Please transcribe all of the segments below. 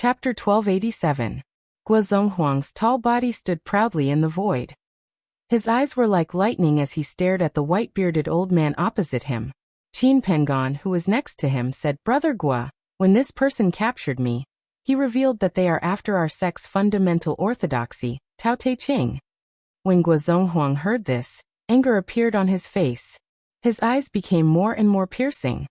Chapter 1287. Guozonghuang's tall body stood proudly in the void. His eyes were like lightning as he stared at the white-bearded old man opposite him. Qin Pengon, who was next to him, said, "Brother Guo, when this person captured me, he revealed that they are after our sect's fundamental orthodoxy, Tao Te Ching." When Guozonghuang heard this, anger appeared on his face. His eyes became more and more piercing.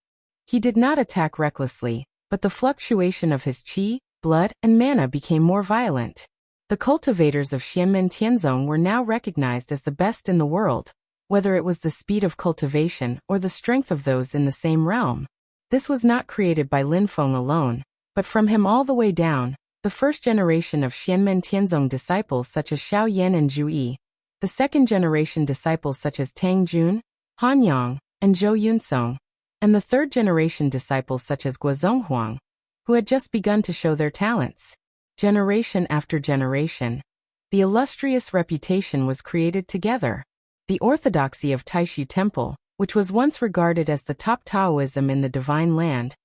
He did not attack recklessly, but the fluctuation of his qi, blood, and mana became more violent. The cultivators of Xianmen Tianzong were now recognized as the best in the world, whether it was the speed of cultivation or the strength of those in the same realm. This was not created by Lin Feng alone, but from him all the way down, the first generation of Xianmen Tianzong disciples such as Xiao Yan and Zhu Yi, the second generation disciples such as Tang Jun, Han Yang, and Zhou Yunsong, and the third generation disciples such as Guozonghuang, who had just begun to show their talents. Generation after generation, the illustrious reputation was created together. The orthodoxy of Taishu Temple, which was once regarded as the top Taoism in the Divine Land,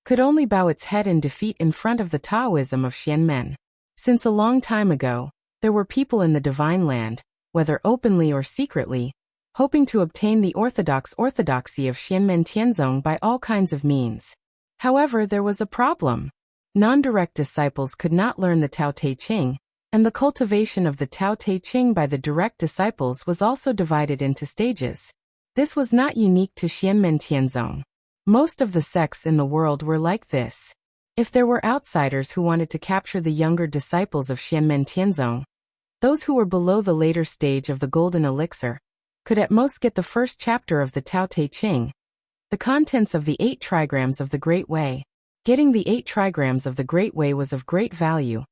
could only bow its head in defeat in front of the Taoism of Xianmen. Since a long time ago, there were people in the Divine Land, whether openly or secretly, hoping to obtain the orthodoxy of Xianmen Tianzong by all kinds of means. However, there was a problem. Non-direct disciples could not learn the Tao Te Ching, and the cultivation of the Tao Te Ching by the direct disciples was also divided into stages. This was not unique to Xianmen Tianzong. Most of the sects in the world were like this. If there were outsiders who wanted to capture the younger disciples of Xianmen Tianzong, those who were below the later stage of the Golden Elixir could at most get the first chapter of the Tao Te Ching, the contents of the 8 trigrams of the Great Way. Getting the 8 trigrams of the Great Way was of great value,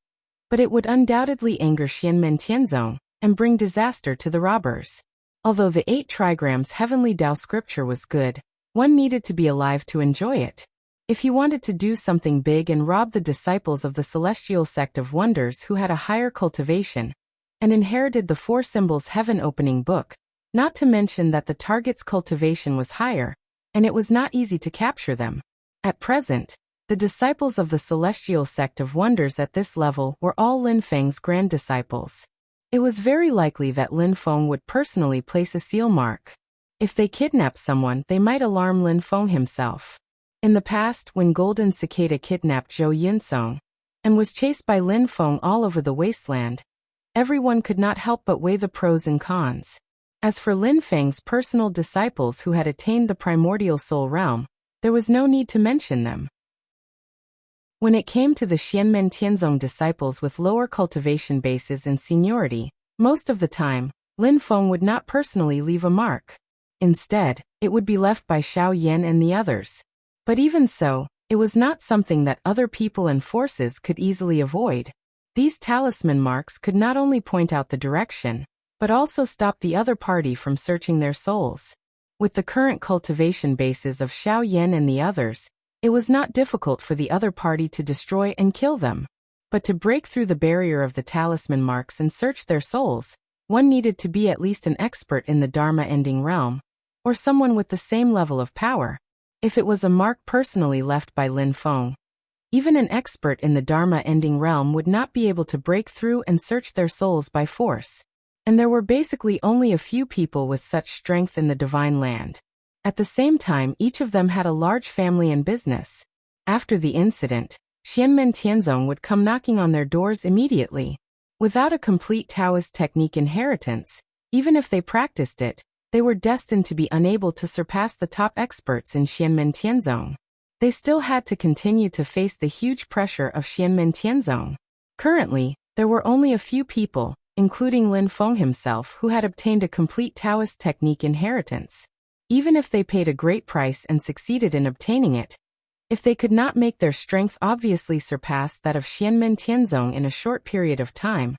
but it would undoubtedly anger Xianmen Tianzong and bring disaster to the robbers. Although the 8 trigrams heavenly Tao scripture was good, one needed to be alive to enjoy it. If he wanted to do something big and rob the disciples of the celestial sect of wonders who had a higher cultivation and inherited the 4 symbols heaven opening book, not to mention that the target's cultivation was higher, and it was not easy to capture them. At present, the disciples of the celestial sect of wonders at this level were all Lin Feng's grand disciples. It was very likely that Lin Feng would personally place a seal mark. If they kidnapped someone, they might alarm Lin Feng himself. In the past, when Golden Cicada kidnapped Zhou Yunsong and was chased by Lin Feng all over the wasteland, everyone could not help but weigh the pros and cons. As for Lin Feng's personal disciples who had attained the primordial soul realm, there was no need to mention them. When it came to the Xianmen Tianzong disciples with lower cultivation bases and seniority, most of the time, Lin Feng would not personally leave a mark. Instead, it would be left by Xiao Yan and the others. But even so, it was not something that other people and forces could easily avoid. These talisman marks could not only point out the direction, but also stop the other party from searching their souls. With the current cultivation bases of Xiao Yan and the others, it was not difficult for the other party to destroy and kill them. But to break through the barrier of the talisman marks and search their souls, one needed to be at least an expert in the Dharma-ending realm, or someone with the same level of power. If it was a mark personally left by Lin Feng, even an expert in the Dharma-ending realm would not be able to break through and search their souls by force. And there were basically only a few people with such strength in the Divine Land. At the same time, each of them had a large family and business. After the incident, Xianmen Tianzong would come knocking on their doors immediately. Without a complete Taoist technique inheritance, even if they practiced it, they were destined to be unable to surpass the top experts in Xianmen Tianzong. They still had to continue to face the huge pressure of Xianmen Tianzong. Currently, there were only a few people, including Lin Feng himself, who had obtained a complete Taoist technique inheritance. Even if they paid a great price and succeeded in obtaining it, if they could not make their strength obviously surpass that of Xianmen Tianzong in a short period of time,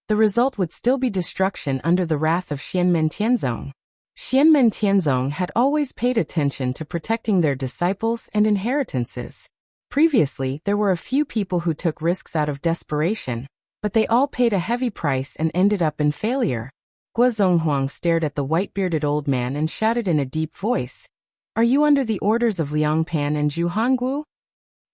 the result would still be destruction under the wrath of Xianmen Tianzong. Xianmen Tianzong had always paid attention to protecting their disciples and inheritances. Previously, there were a few people who took risks out of desperation, but they all paid a heavy price and ended up in failure. Guozonghuang stared at the white-bearded old man and shouted in a deep voice, "Are you under the orders of Liang Pan and Zhu Honggu?"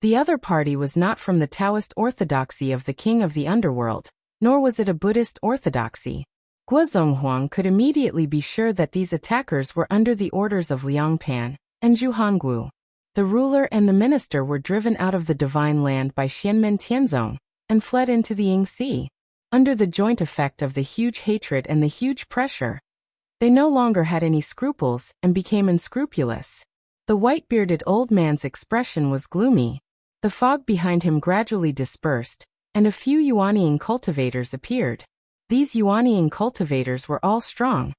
The other party was not from the Taoist orthodoxy of the king of the underworld, nor was it a Buddhist orthodoxy. Guozhonghuang could immediately be sure that these attackers were under the orders of Liang Pan and Zhu Honggu. The ruler and the minister were driven out of the divine land by Xianmen Tianzong and fled into the Ying Sea. Under the joint effect of the huge hatred and the huge pressure, they no longer had any scruples and became unscrupulous. The white-bearded old man's expression was gloomy. The fog behind him gradually dispersed, and a few Yuanying cultivators appeared. These Yuanying cultivators were all strong,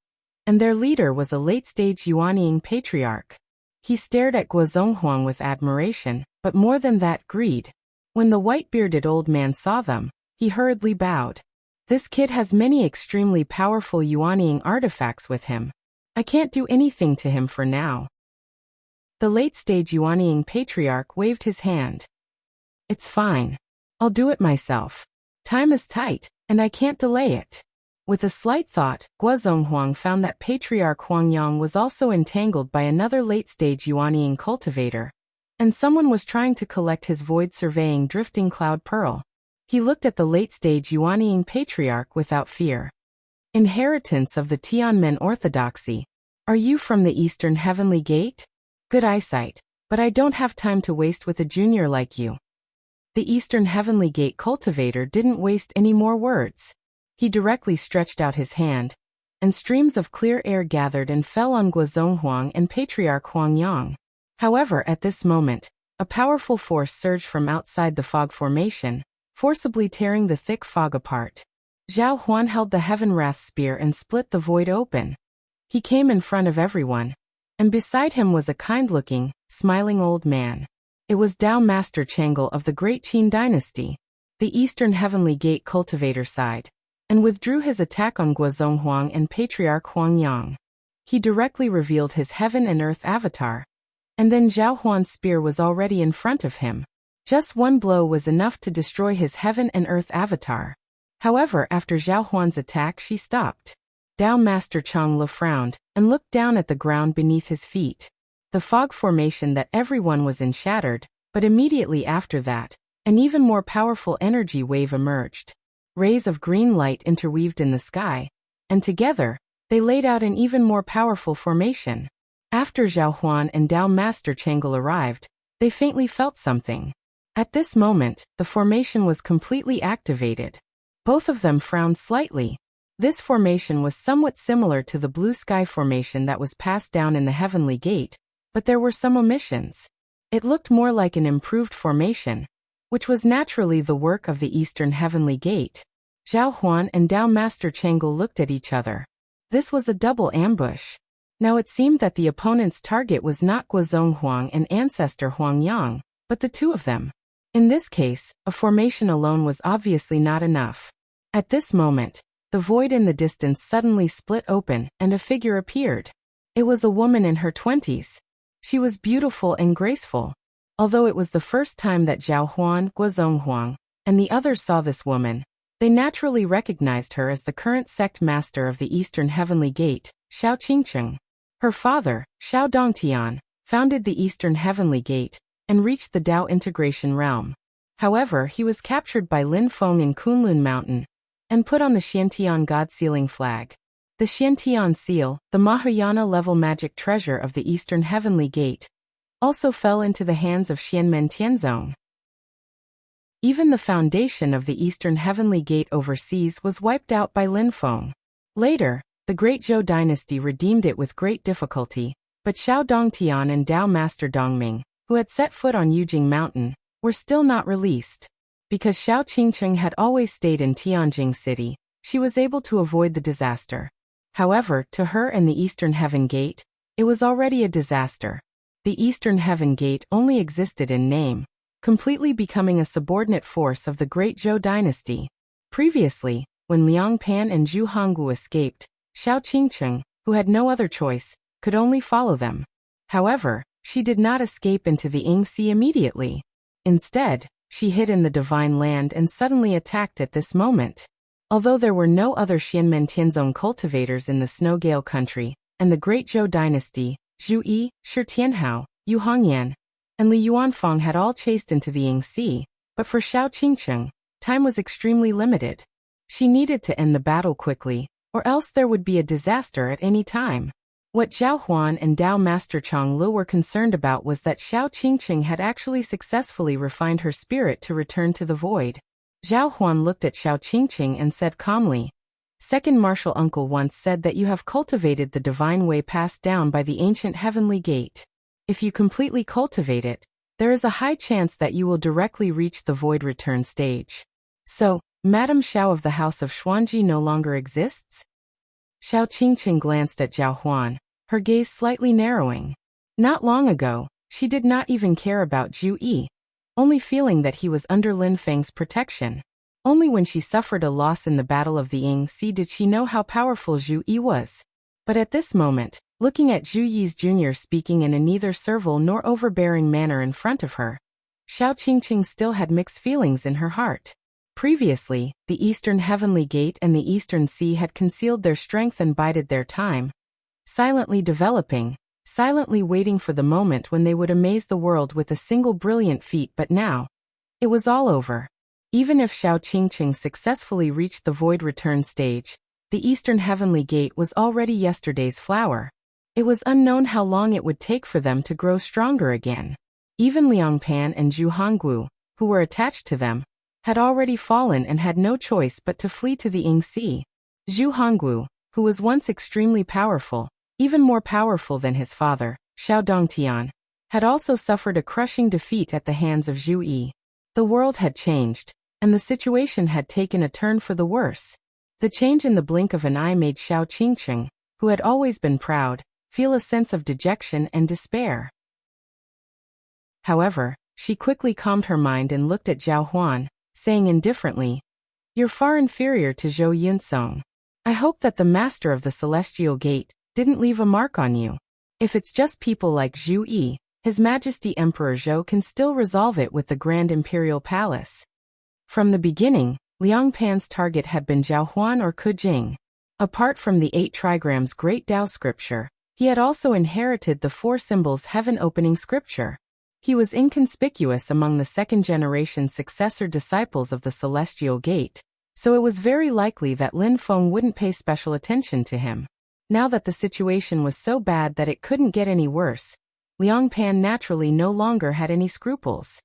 and their leader was a late-stage Yuanying patriarch. He stared at Guozhonghuang with admiration, but more than that, greed. When the white-bearded old man saw them, he hurriedly bowed. This kid has many extremely powerful Yuanying artifacts with him. I can't do anything to him for now. The late-stage Yuanying patriarch waved his hand. It's fine. I'll do it myself. Time is tight, and I can't delay it. With a slight thought, Guozhonghuang found that Patriarch Huangyang was also entangled by another late-stage Yuanying cultivator, and someone was trying to collect his void-surveying drifting cloud pearl. He looked at the late-stage Yuanying patriarch without fear. Inheritance of the Tianmen orthodoxy. Are you from the Eastern Heavenly Gate? Good eyesight, but I don't have time to waste with a junior like you. The Eastern Heavenly Gate cultivator didn't waste any more words. He directly stretched out his hand, and streams of clear air gathered and fell on Guozhonghuang and Patriarch Huangyang. However, at this moment, a powerful force surged from outside the fog formation, forcibly tearing the thick fog apart. Zhao Huan held the Heaven Wrath spear and split the void open. He came in front of everyone, and beside him was a kind-looking, smiling old man. It was Dao Master Chang'e of the Great Qin dynasty. The Eastern Heavenly Gate cultivator sighed, and withdrew his attack on Guozhonghuang and Patriarch Huangyang. He directly revealed his heaven and earth avatar, and then Zhao Huan's spear was already in front of him. Just one blow was enough to destroy his heaven and earth avatar. However, after Zhao Huan's attack, she stopped. Dao Master Chang'e frowned and looked down at the ground beneath his feet. The fog formation that everyone was in shattered, but immediately after that, an even more powerful energy wave emerged. Rays of green light interweaved in the sky, and together, they laid out an even more powerful formation. After Zhao Huan and Dao Master Chang'e arrived, they faintly felt something. At this moment, the formation was completely activated. Both of them frowned slightly. This formation was somewhat similar to the blue sky formation that was passed down in the Heavenly Gate, but there were some omissions. It looked more like an improved formation, which was naturally the work of the Eastern Heavenly Gate. Zhao Huan and Dao Master Chang'e looked at each other. This was a double ambush. Now it seemed that the opponent's target was not Guozhonghuang and Ancestor Huangyang, but the two of them. In this case, a formation alone was obviously not enough. At this moment, the void in the distance suddenly split open and a figure appeared. It was a woman in her 20s. She was beautiful and graceful. Although it was the first time that Zhao Huan, Guozhonghuang, and the others saw this woman, they naturally recognized her as the current sect master of the Eastern Heavenly Gate, Xiao Qingcheng. Her father, Xiao Dongtian, founded the Eastern Heavenly Gate and reached the Dao integration realm. However, he was captured by Lin Feng in Kunlun Mountain and put on the Xiantian God Sealing flag. The Xiantian seal, the Mahayana-level magic treasure of the Eastern Heavenly Gate, also fell into the hands of Xianmen Tianzong. Even the foundation of the Eastern Heavenly Gate overseas was wiped out by Lin Feng. Later, the Great Zhou dynasty redeemed it with great difficulty, but Xiao Dongtian and Dao Master Dongming, who had set foot on Yujing Mountain, were still not released. Because Xiao Qingcheng had always stayed in Tianjing City, she was able to avoid the disaster. However, to her and the Eastern Heaven Gate, it was already a disaster. The Eastern Heaven Gate only existed in name, completely becoming a subordinate force of the Great Zhou dynasty. Previously, when Liang Pan and Zhu Honggu escaped, Xiao Qingcheng, who had no other choice, could only follow them. However, she did not escape into the Ying Sea immediately. Instead, she hid in the Divine Land and suddenly attacked at this moment. Although there were no other Xianmen Tianzong cultivators in the Snowgale country, and the Great Zhou dynasty, Zhu Yi, Shi Tianhao, Yu Hongyan, and Li Yuanfang had all chased into the Ying Sea, but for Xiao Qingqing, time was extremely limited. She needed to end the battle quickly, or else there would be a disaster at any time. What Zhao Huan and Dao Master Chang Lu were concerned about was that Xiao Qingqing had actually successfully refined her spirit to return to the void. Zhao Huan looked at Xiao Qingqing and said calmly, "Second martial uncle once said that you have cultivated the divine way passed down by the ancient heavenly gate. If you completely cultivate it, there is a high chance that you will directly reach the void return stage. So, Madame Xiao of the House of Xuanji no longer exists?" Xiao Qingqing glanced at Zhao Huan, her gaze slightly narrowing. Not long ago, she did not even care about Zhu Yi, only feeling that he was under Lin Feng's protection. Only when she suffered a loss in the Battle of the Ying Sea did she know how powerful Zhu Yi was. But at this moment, looking at Zhu Yi's junior speaking in a neither servile nor overbearing manner in front of her, Xiao Qingqing still had mixed feelings in her heart. Previously, the Eastern Heavenly Gate and the Eastern Sea had concealed their strength and bided their time, silently developing, silently waiting for the moment when they would amaze the world with a single brilliant feat. But now, it was all over. Even if Xiao Qingqing successfully reached the void return stage, the Eastern Heavenly Gate was already yesterday's flower. It was unknown how long it would take for them to grow stronger again. Even Liang Pan and Zhu Honggu, who were attached to them, had already fallen and had no choice but to flee to the Ying Sea. Zhu Honggu, who was once extremely powerful, even more powerful than his father, Xiao Dongtian, had also suffered a crushing defeat at the hands of Zhu Yi. The world had changed, and the situation had taken a turn for the worse. The change in the blink of an eye made Xiao Qingqing, who had always been proud, feel a sense of dejection and despair. However, she quickly calmed her mind and looked at Zhao Huan, saying indifferently, "You're far inferior to Zhou Yinsong. I hope that the master of the Celestial Gate didn't leave a mark on you. If it's just people like Zhu Yi, His Majesty Emperor Zhou can still resolve it with the Grand Imperial Palace." From the beginning, Liang Pan's target had been Zhao Huan or Ke Jing. Apart from the 8 trigrams Great Tao scripture, he had also inherited the 4 symbols heaven-opening scripture. He was inconspicuous among the second-generation successor disciples of the Celestial Gate, so it was very likely that Lin Feng wouldn't pay special attention to him. Now that the situation was so bad that it couldn't get any worse, Liang Pan naturally no longer had any scruples.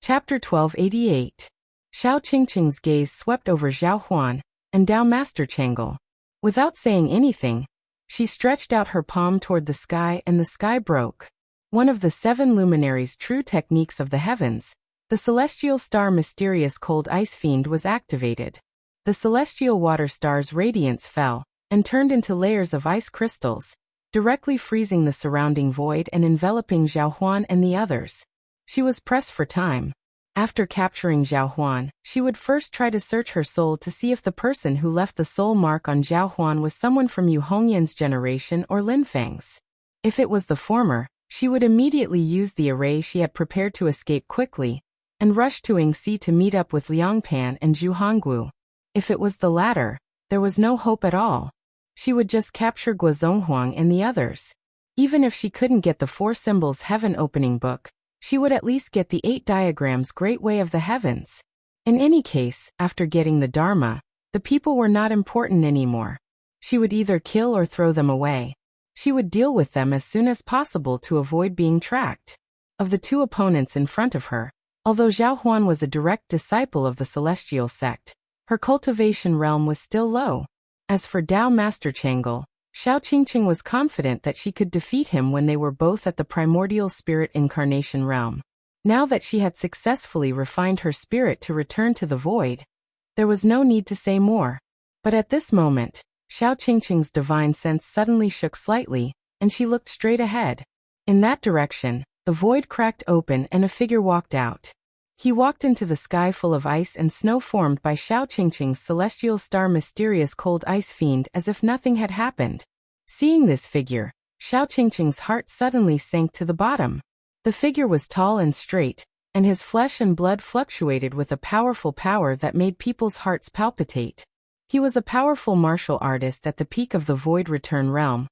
Chapter 1288. Xiao Qingqing's gaze swept over Zhao Huan and Dao Master Changel. Without saying anything, she stretched out her palm toward the sky and the sky broke. One of the 7 luminaries' true techniques of the heavens, the celestial star Mysterious Cold Ice Fiend, was activated. The celestial water star's radiance fell and turned into layers of ice crystals, directly freezing the surrounding void and enveloping Zhao Huan and the others. She was pressed for time. After capturing Zhao Huan, she would first try to search her soul to see if the person who left the soul mark on Zhao Huan was someone from Yu Hongyan's generation or Lin Feng's. If it was the former, she would immediately use the array she had prepared to escape quickly, and rush to Yingxi to meet up with Liang Pan and Zhu Honggu. If it was the latter, there was no hope at all. She would just capture Guozonghuang and the others. Even if she couldn't get the 4 symbols heaven opening book, she would at least get the 8 diagrams Great Way of the Heavens. In any case, after getting the Dharma, the people were not important anymore. She would either kill or throw them away. She would deal with them as soon as possible to avoid being tracked. Of the 2 opponents in front of her, although Zhao Huan was a direct disciple of the Celestial Sect, her cultivation realm was still low. As for Dao Master Changel, Xiao Qingqing was confident that she could defeat him when they were both at the primordial spirit incarnation realm. Now that she had successfully refined her spirit to return to the void, there was no need to say more. But at this moment, Xiao Qingqing's divine sense suddenly shook slightly, and she looked straight ahead. In that direction, the void cracked open and a figure walked out. He walked into the sky full of ice and snow formed by Xiao Qingqing's celestial star Mysterious Cold Ice Fiend as if nothing had happened. Seeing this figure, Xiao Qingqing's heart suddenly sank to the bottom. The figure was tall and straight, and his flesh and blood fluctuated with a powerful power that made people's hearts palpitate. He was a powerful martial artist at the peak of the Void Return realm,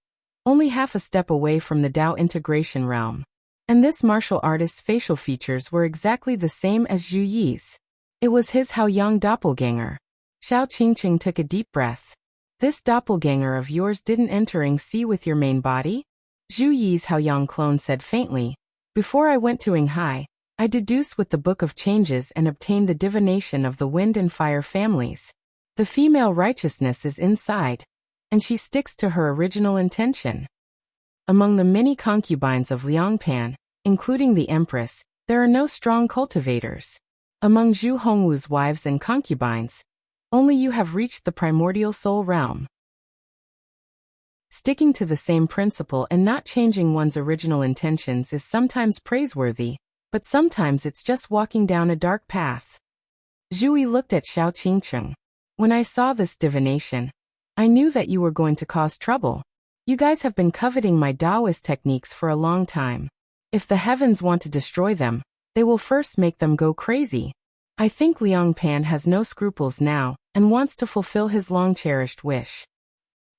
only half a step away from the Dao integration realm. And this martial artist's facial features were exactly the same as Zhu Yi's. It was his Haoyang doppelganger. Xiao Qingqing took a deep breath. This doppelganger of yours didn't enter sea with your main body? Zhu Yi's Haoyang clone said faintly. Before I went to Yinghai, I deduced with the Book of Changes and obtained the divination of the wind and fire families. The female righteousness is inside, and she sticks to her original intention. Among the many concubines of Liangpan, including the Empress, there are no strong cultivators. Among Zhu Hongwu's wives and concubines, only you have reached the primordial soul realm. Sticking to the same principle and not changing one's original intentions is sometimes praiseworthy, but sometimes it's just walking down a dark path. Zhu Yi looked at Xiao Qingqing. When I saw this divination, I knew that you were going to cause trouble. You guys have been coveting my Taoist techniques for a long time. If the heavens want to destroy them, they will first make them go crazy. I think Liang Pan has no scruples now, and wants to fulfill his long-cherished wish.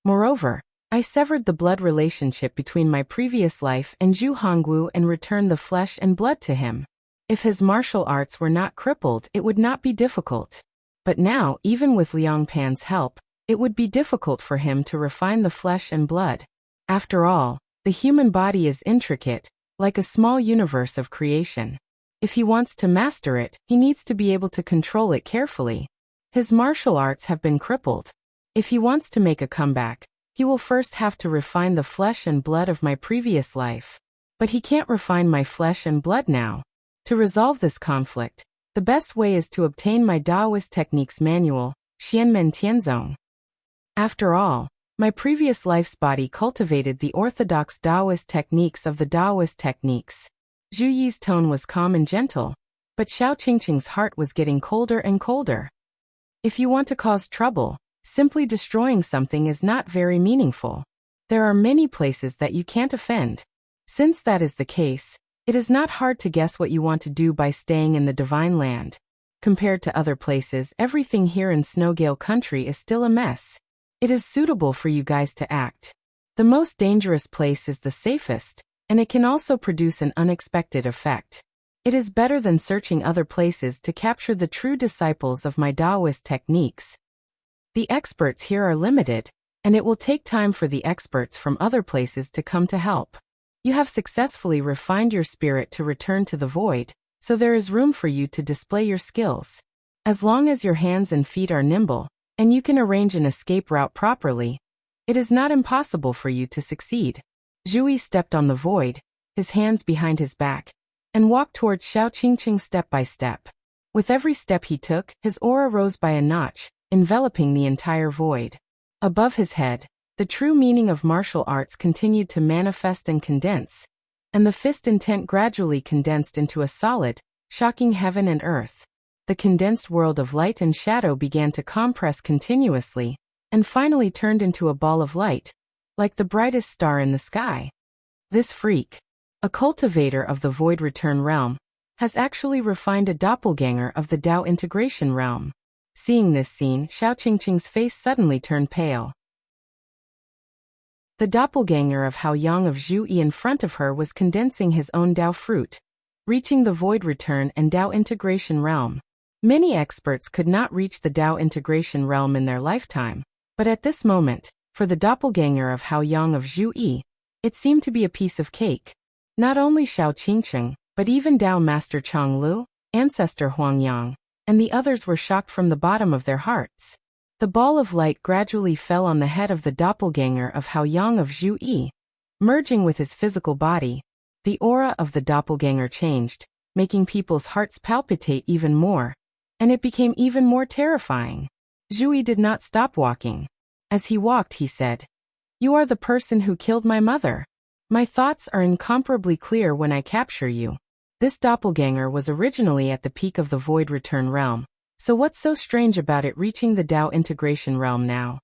Moreover, I severed the blood relationship between my previous life and Zhu Hongwu and returned the flesh and blood to him. If his martial arts were not crippled, it would not be difficult. But now, even with Liang Pan's help, it would be difficult for him to refine the flesh and blood. After all, the human body is intricate, like a small universe of creation. If he wants to master it, he needs to be able to control it carefully. His martial arts have been crippled. If he wants to make a comeback, he will first have to refine the flesh and blood of my previous life. But he can't refine my flesh and blood now. To resolve this conflict, the best way is to obtain my Taoist techniques manual, Xianmen Tianzong. After all, my previous life's body cultivated the orthodox Taoist techniques of the Taoist techniques. Zhu Yi's tone was calm and gentle, but Xiao Qingqing's heart was getting colder and colder. If you want to cause trouble, simply destroying something is not very meaningful. There are many places that you can't offend. Since that is the case, it is not hard to guess what you want to do by staying in the Divine Land. Compared to other places, everything here in Snowgale Country is still a mess. It is suitable for you guys to act. The most dangerous place is the safest, and it can also produce an unexpected effect. It is better than searching other places to capture the true disciples of my Taoist techniques. The experts here are limited, and it will take time for the experts from other places to come to help. You have successfully refined your spirit to return to the void, so there is room for you to display your skills. As long as your hands and feet are nimble, and you can arrange an escape route properly, it is not impossible for you to succeed. Zhu Yi stepped on the void, his hands behind his back, and walked towards Xiao Qingqing step by step. With every step he took, his aura rose by a notch, enveloping the entire void. Above his head, the true meaning of martial arts continued to manifest and condense, and the fist intent gradually condensed into a solid, shocking heaven and earth. The condensed world of light and shadow began to compress continuously, and finally turned into a ball of light, like the brightest star in the sky. This freak, a cultivator of the void return realm, has actually refined a doppelganger of the Dao integration realm. Seeing this scene, Xiao Qingqing's face suddenly turned pale. The doppelganger of Haoyang of Zhu Yi in front of her was condensing his own Dao fruit, reaching the void return and Dao integration realm. Many experts could not reach the Dao integration realm in their lifetime, but at this moment, for the doppelganger of Haoyang of Zhu Yi, it seemed to be a piece of cake. Not only Xiao Qingqing, but even Dao Master Chang Lu, Ancestor Huangyang, and the others were shocked from the bottom of their hearts. The ball of light gradually fell on the head of the doppelganger of Haoyang of Zhu Yi. Merging with his physical body, the aura of the doppelganger changed, making people's hearts palpitate even more, and it became even more terrifying. Zhu Yi did not stop walking. As he walked, he said, "You are the person who killed my mother. My thoughts are incomparably clear when I capture you." This doppelganger was originally at the peak of the void return realm, so what's so strange about it reaching the Dao integration realm now?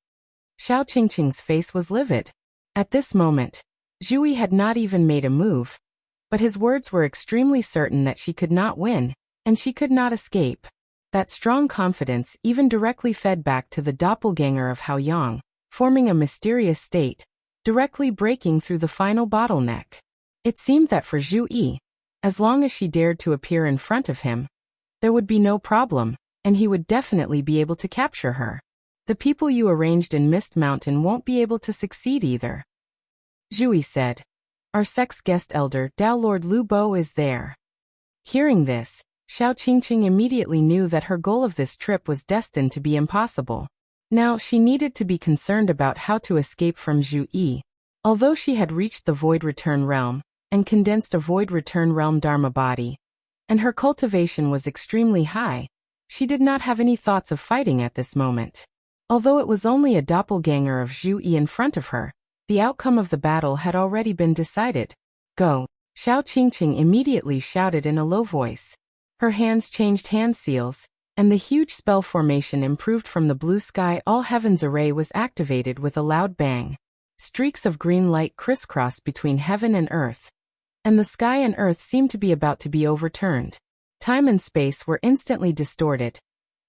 Xiao Qingqing's face was livid. At this moment, Zhu Yi had not even made a move, but his words were extremely certain that she could not win, and she could not escape. That strong confidence even directly fed back to the doppelganger of Haoyang, forming a mysterious state, directly breaking through the final bottleneck. It seemed that for Zhu Yi, as long as she dared to appear in front of him, there would be no problem, and he would definitely be able to capture her. The people you arranged in Mist Mountain won't be able to succeed either. Zhu Yi said. Our sex guest elder, Dao Lord Lu Bo, is there. Hearing this, Xiao Qingqing immediately knew that her goal of this trip was destined to be impossible. Now she needed to be concerned about how to escape from Zhu Yi. Although she had reached the Void Return Realm, and condensed a Void Return Realm Dharma body, and her cultivation was extremely high, she did not have any thoughts of fighting at this moment. Although it was only a doppelganger of Zhu Yi in front of her, the outcome of the battle had already been decided. Go! Xiao Qingqing immediately shouted in a low voice. Her hands changed hand seals, and the huge spell formation improved from the blue sky. All heavens array was activated with a loud bang. Streaks of green light crisscrossed between heaven and earth, and the sky and earth seemed to be about to be overturned. Time and space were instantly distorted,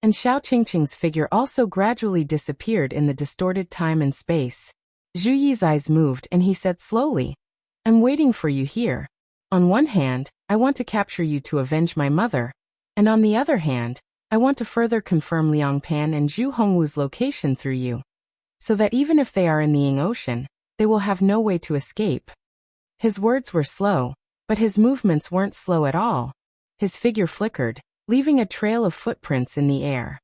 and Xiao Qingqing's figure also gradually disappeared in the distorted time and space. Zhu Yi's eyes moved and he said slowly, I'm waiting for you here. On one hand, I want to capture you to avenge my mother, and on the other hand, I want to further confirm Liang Pan and Zhu Hongwu's location through you, so that even if they are in the Ying Ocean, they will have no way to escape. His words were slow, but his movements weren't slow at all. His figure flickered, leaving a trail of footprints in the air.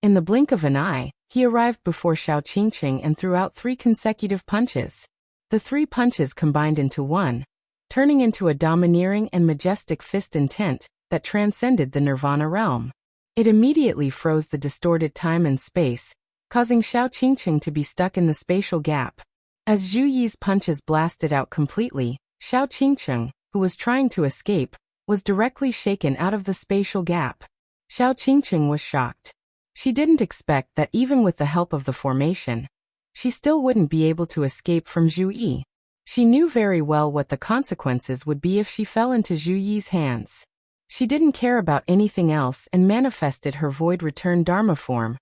In the blink of an eye, he arrived before Xiao Qingqing and threw out 3 consecutive punches. The 3 punches combined into one, turning into a domineering and majestic fist intent that transcended the Nirvana realm. It immediately froze the distorted time and space, causing Xiao Qingqing to be stuck in the spatial gap. As Zhu Yi's punches blasted out completely, Xiao Qingqing, who was trying to escape, was directly shaken out of the spatial gap. Xiao Qingqing was shocked. She didn't expect that even with the help of the formation, she still wouldn't be able to escape from Zhu Yi. She knew very well what the consequences would be if she fell into Zhu Yi's hands. She didn't care about anything else and manifested her Void Return Dharma form,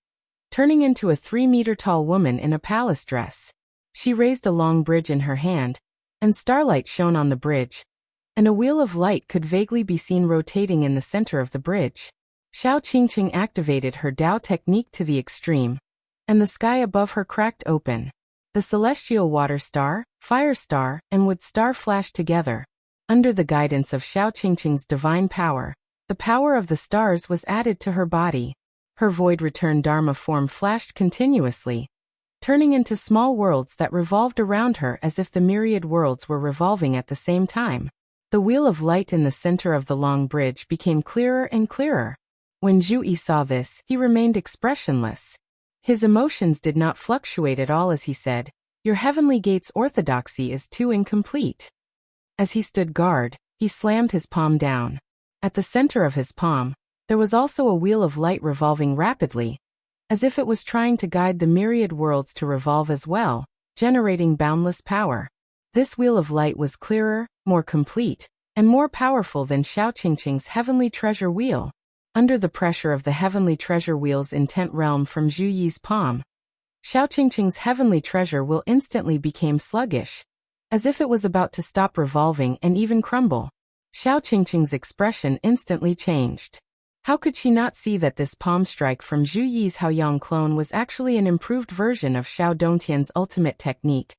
turning into a 3-meter-tall woman in a palace dress. She raised a long bridge in her hand, and starlight shone on the bridge, and a wheel of light could vaguely be seen rotating in the center of the bridge. Xiao Qingqing activated her Dao technique to the extreme, and the sky above her cracked open. The celestial water star, fire star, and wood star flashed together. Under the guidance of Xiao Qingqing's divine power, the power of the stars was added to her body. Her Void Return Dharma form flashed continuously, turning into small worlds that revolved around her as if the myriad worlds were revolving at the same time. The wheel of light in the center of the long bridge became clearer and clearer. When Zhu Yi saw this, he remained expressionless. His emotions did not fluctuate at all as he said, Your heavenly gate's orthodoxy is too incomplete. As he stood guard, he slammed his palm down. At the center of his palm, there was also a wheel of light revolving rapidly, as if it was trying to guide the myriad worlds to revolve as well, generating boundless power. This wheel of light was clearer, more complete, and more powerful than Xiao Qingqing's heavenly treasure wheel. Under the pressure of the heavenly treasure wheel's intent realm from Zhu Yi's palm, Xiao Qingqing's heavenly treasure wheel instantly became sluggish, as if it was about to stop revolving and even crumble. Xiao Qingqing's expression instantly changed. How could she not see that this palm strike from Zhu Yi's Haoyang clone was actually an improved version of Xiao Dongtian's ultimate technique,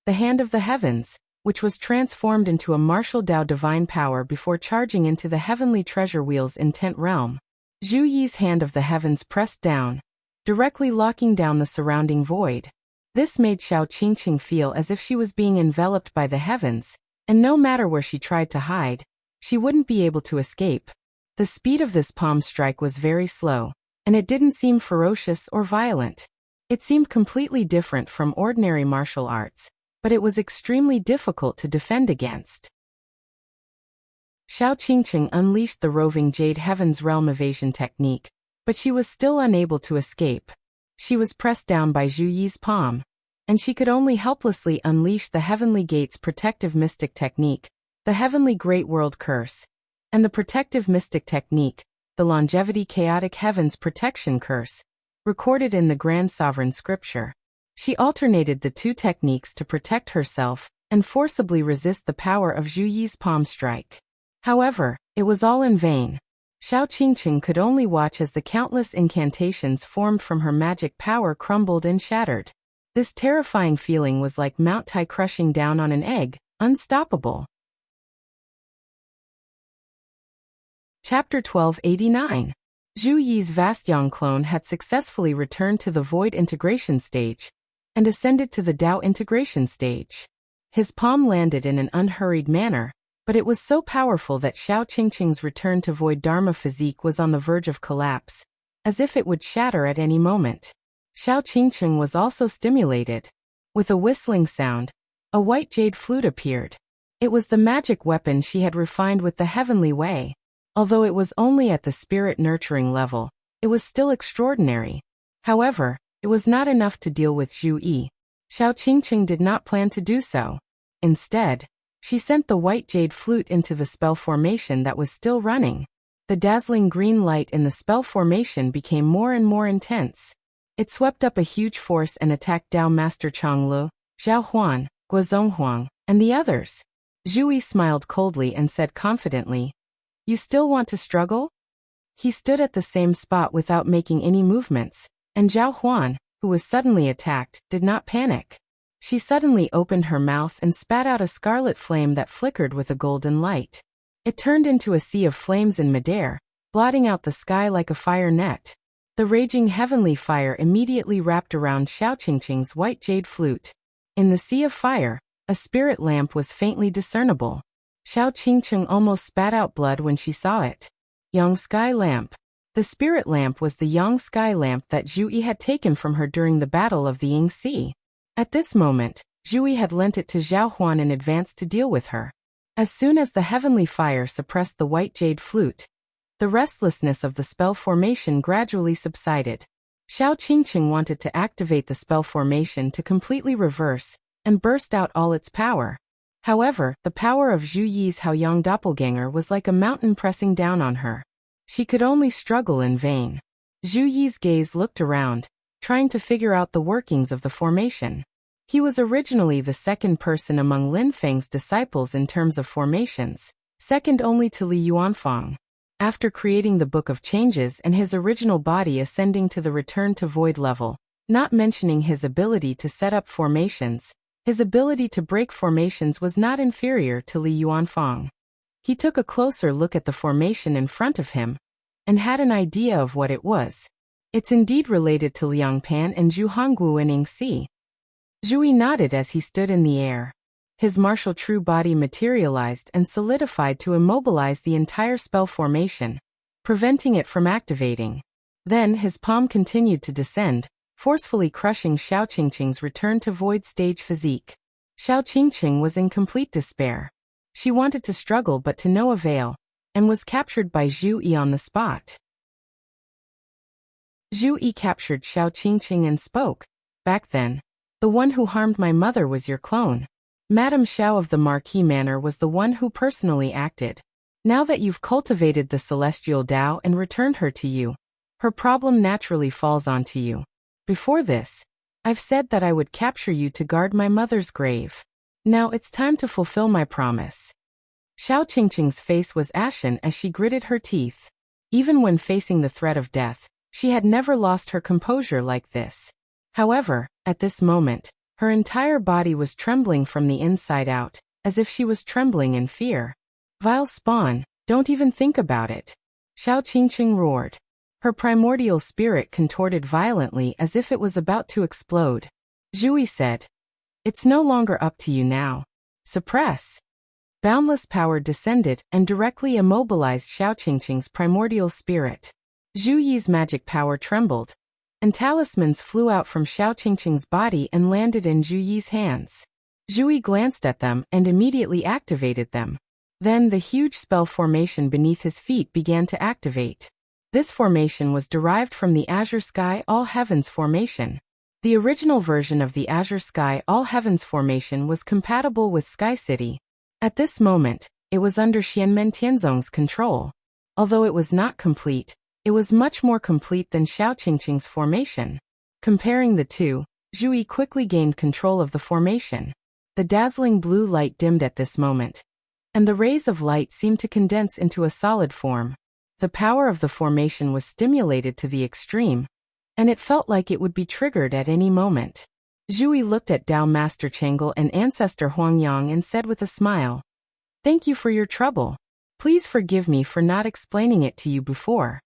the Hand of the Heavens, which was transformed into a martial Dao divine power before charging into the heavenly treasure wheel's intent realm. Zhu Yi's Hand of the Heavens pressed down, directly locking down the surrounding void. This made Xiao Qingqing feel as if she was being enveloped by the heavens, and no matter where she tried to hide, she wouldn't be able to escape. The speed of this palm strike was very slow, and it didn't seem ferocious or violent. It seemed completely different from ordinary martial arts, but it was extremely difficult to defend against. Xiao Qingqing unleashed the roving Jade Heaven's realm evasion technique, but she was still unable to escape. She was pressed down by Zhu Yi's palm, and she could only helplessly unleash the Heavenly Gate's protective mystic technique, the Heavenly Great World Curse, and the protective mystic technique, the Longevity Chaotic Heavens Protection Curse, recorded in the Grand Sovereign Scripture. She alternated the two techniques to protect herself and forcibly resist the power of Zhu Yi's palm strike. However, it was all in vain. Xiao Qingqing could only watch as the countless incantations formed from her magic power crumbled and shattered. This terrifying feeling was like Mount Tai crushing down on an egg, unstoppable. Chapter 1289. Zhu Yi's vast Yang clone had successfully returned to the Void integration stage and ascended to the Dao integration stage. His palm landed in an unhurried manner, but it was so powerful that Xiao Qingqing's return to Void Dharma physique was on the verge of collapse, as if it would shatter at any moment. Xiao Qingqing was also stimulated. With a whistling sound, a white jade flute appeared. It was the magic weapon she had refined with the heavenly way. Although it was only at the spirit nurturing level, it was still extraordinary. However, it was not enough to deal with Zhu Yi. Xiao Qingqing did not plan to do so. Instead, she sent the white jade flute into the spell formation that was still running. The dazzling green light in the spell formation became more and more intense. It swept up a huge force and attacked Dao Master Changlu, Zhao Huan, Guozonghuang, and the others. Zhu Yi smiled coldly and said confidently, "You still want to struggle?" He stood at the same spot without making any movements, and Zhao Huan, who was suddenly attacked, did not panic. She suddenly opened her mouth and spat out a scarlet flame that flickered with a golden light. It turned into a sea of flames in midair, blotting out the sky like a fire net. The raging heavenly fire immediately wrapped around Xiao Qingqing's white jade flute. In the sea of fire, a spirit lamp was faintly discernible. Xiao Qingqing almost spat out blood when she saw it. Yang Sky Lamp. The spirit lamp was the Yang Sky Lamp that Zhu Yi had taken from her during the Battle of the Ying Sea. At this moment, Zhu Yi had lent it to Zhao Huan in advance to deal with her. As soon as the heavenly fire suppressed the white jade flute, the restlessness of the spell formation gradually subsided. Xiao Qingqing wanted to activate the spell formation to completely reverse and burst out all its power. However, the power of Zhu Yi's Haoyang doppelganger was like a mountain pressing down on her. She could only struggle in vain. Zhu Yi's gaze looked around, trying to figure out the workings of the formation. He was originally the second person among Lin Feng's disciples in terms of formations, second only to Li Yuanfang. After creating the Book of Changes and his original body ascending to the Return to Void level, not mentioning his ability to set up formations, his ability to break formations was not inferior to Li Yuanfang. He took a closer look at the formation in front of him and had an idea of what it was. It's indeed related to Liang Pan and Zhu Honggu in Yingxi. Zhu Yi nodded as he stood in the air. His martial true body materialized and solidified to immobilize the entire spell formation, preventing it from activating. Then his palm continued to descend, forcefully crushing Xiao Qingqing's return to void stage physique. Xiao Qingqing was in complete despair. She wanted to struggle but to no avail, and was captured by Zhu Yi on the spot. Zhu Yi captured Xiao Qingqing and spoke. "Back then, the one who harmed my mother was your clone. Madame Xiao of the Marquis Manor was the one who personally acted. Now that you've cultivated the celestial Tao and returned her to you, her problem naturally falls onto you. Before this, I've said that I would capture you to guard my mother's grave. Now it's time to fulfill my promise." Xiao Qingqing's face was ashen as she gritted her teeth. Even when facing the threat of death, she had never lost her composure like this. However, at this moment, her entire body was trembling from the inside out, as if she was trembling in fear. "Vile spawn, don't even think about it," Xiao Qingqing roared. Her primordial spirit contorted violently as if it was about to explode. Zhu Yi said, "It's no longer up to you now. Suppress." Boundless power descended and directly immobilized Xiao Qingqing's primordial spirit. Zhu Yi's magic power trembled, and talismans flew out from Xiao Qingqing's body and landed in Zhu Yi's hands. Zhu Yi glanced at them and immediately activated them. Then the huge spell formation beneath his feet began to activate. This formation was derived from the Azure Sky All Heavens formation. The original version of the Azure Sky All Heavens formation was compatible with Sky City. At this moment, it was under Xianmen Tianzong's control. Although it was not complete, it was much more complete than Xiao Qingqing's formation. Comparing the two, Zhu Yi quickly gained control of the formation. The dazzling blue light dimmed at this moment, and the rays of light seemed to condense into a solid form. The power of the formation was stimulated to the extreme, and it felt like it would be triggered at any moment. Zhu Yi looked at Tao Master Chang'e and Ancestor Huangyang and said with a smile, "Thank you for your trouble. Please forgive me for not explaining it to you before."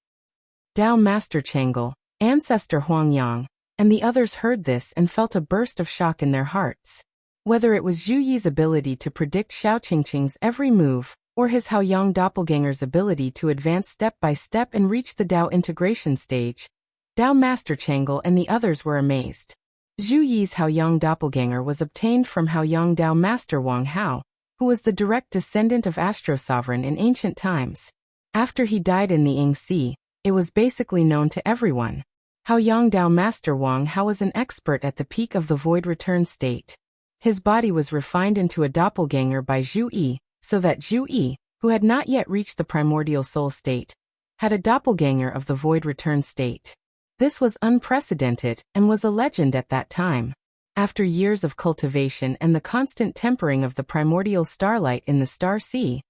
Tao Master Chang'e, Ancestor Huangyang, and the others heard this and felt a burst of shock in their hearts. Whether it was Zhu Yi's ability to predict Xiao Qingqing's every move, or his Haoyang doppelganger's ability to advance step by step and reach the Tao integration stage, Tao Master Chang'e and the others were amazed. Zhu Yi's Haoyang doppelganger was obtained from Haoyang Tao Master Wang Hao, who was the direct descendant of Astro Sovereign in ancient times. After he died in the Ying Sea, it was basically known to everyone. Haoyang Tao Master Wang Hao was an expert at the peak of the void return state. His body was refined into a doppelganger by Zhu Yi, so that Zhu Yi, who had not yet reached the primordial soul state, had a doppelganger of the void return state. This was unprecedented and was a legend at that time. After years of cultivation and the constant tempering of the primordial starlight in the Star Sea,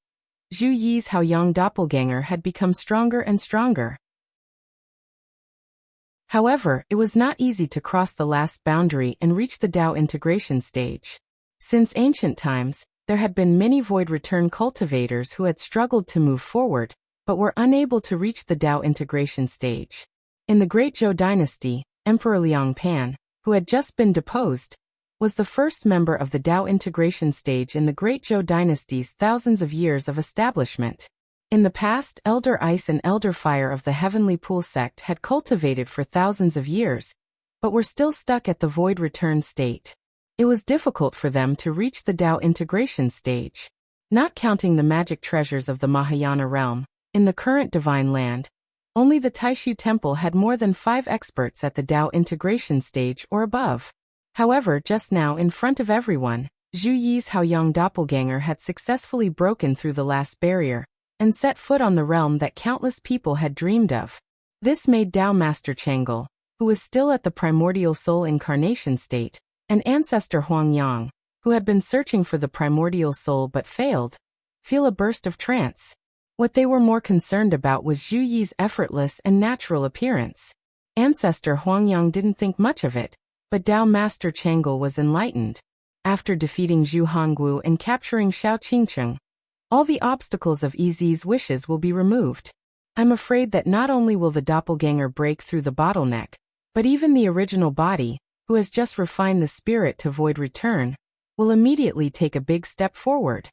Zhu Yi's Haoyang doppelganger had become stronger and stronger. However, it was not easy to cross the last boundary and reach the Tao integration stage. Since ancient times, there had been many void return cultivators who had struggled to move forward, but were unable to reach the Tao integration stage. In the Great Zhou dynasty, Emperor Liang Pan, who had just been deposed, was the first member of the Tao integration stage in the Great Zhou dynasty's thousands of years of establishment. In the past, Elder Ice and Elder Fire of the Heavenly Pool sect had cultivated for thousands of years, but were still stuck at the void return state. It was difficult for them to reach the Tao integration stage. Not counting the magic treasures of the Mahayana realm, in the current divine land, only the Taishu Temple had more than 5 experts at the Tao integration stage or above. However, just now in front of everyone, Zhu Yi's Haoyang doppelganger had successfully broken through the last barrier, and set foot on the realm that countless people had dreamed of. This made Tao Master Chang'e, who was still at the primordial soul incarnation state, and Ancestor Huangyang, who had been searching for the primordial soul but failed, feel a burst of trance. What they were more concerned about was Zhu Yi's effortless and natural appearance. Ancestor Huangyang didn't think much of it, but Tao Master Chang'e was enlightened. After defeating Zhu Hongwu and capturing Xiao Qingqing, all the obstacles of Yi's wishes will be removed. I'm afraid that not only will the doppelganger break through the bottleneck, but even the original body, who has just refined the spirit to void return, will immediately take a big step forward.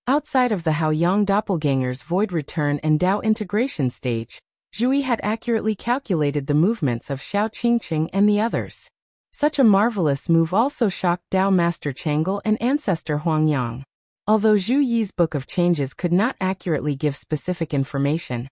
Outside of the Haoyang doppelganger's void return and Tao integration stage, Zhu Yi had accurately calculated the movements of Xiao Qingqing and the others. Such a marvelous move also shocked Tao Master Chang'e and Ancestor Huangyang. Although Zhu Yi's Book of Changes could not accurately give specific information,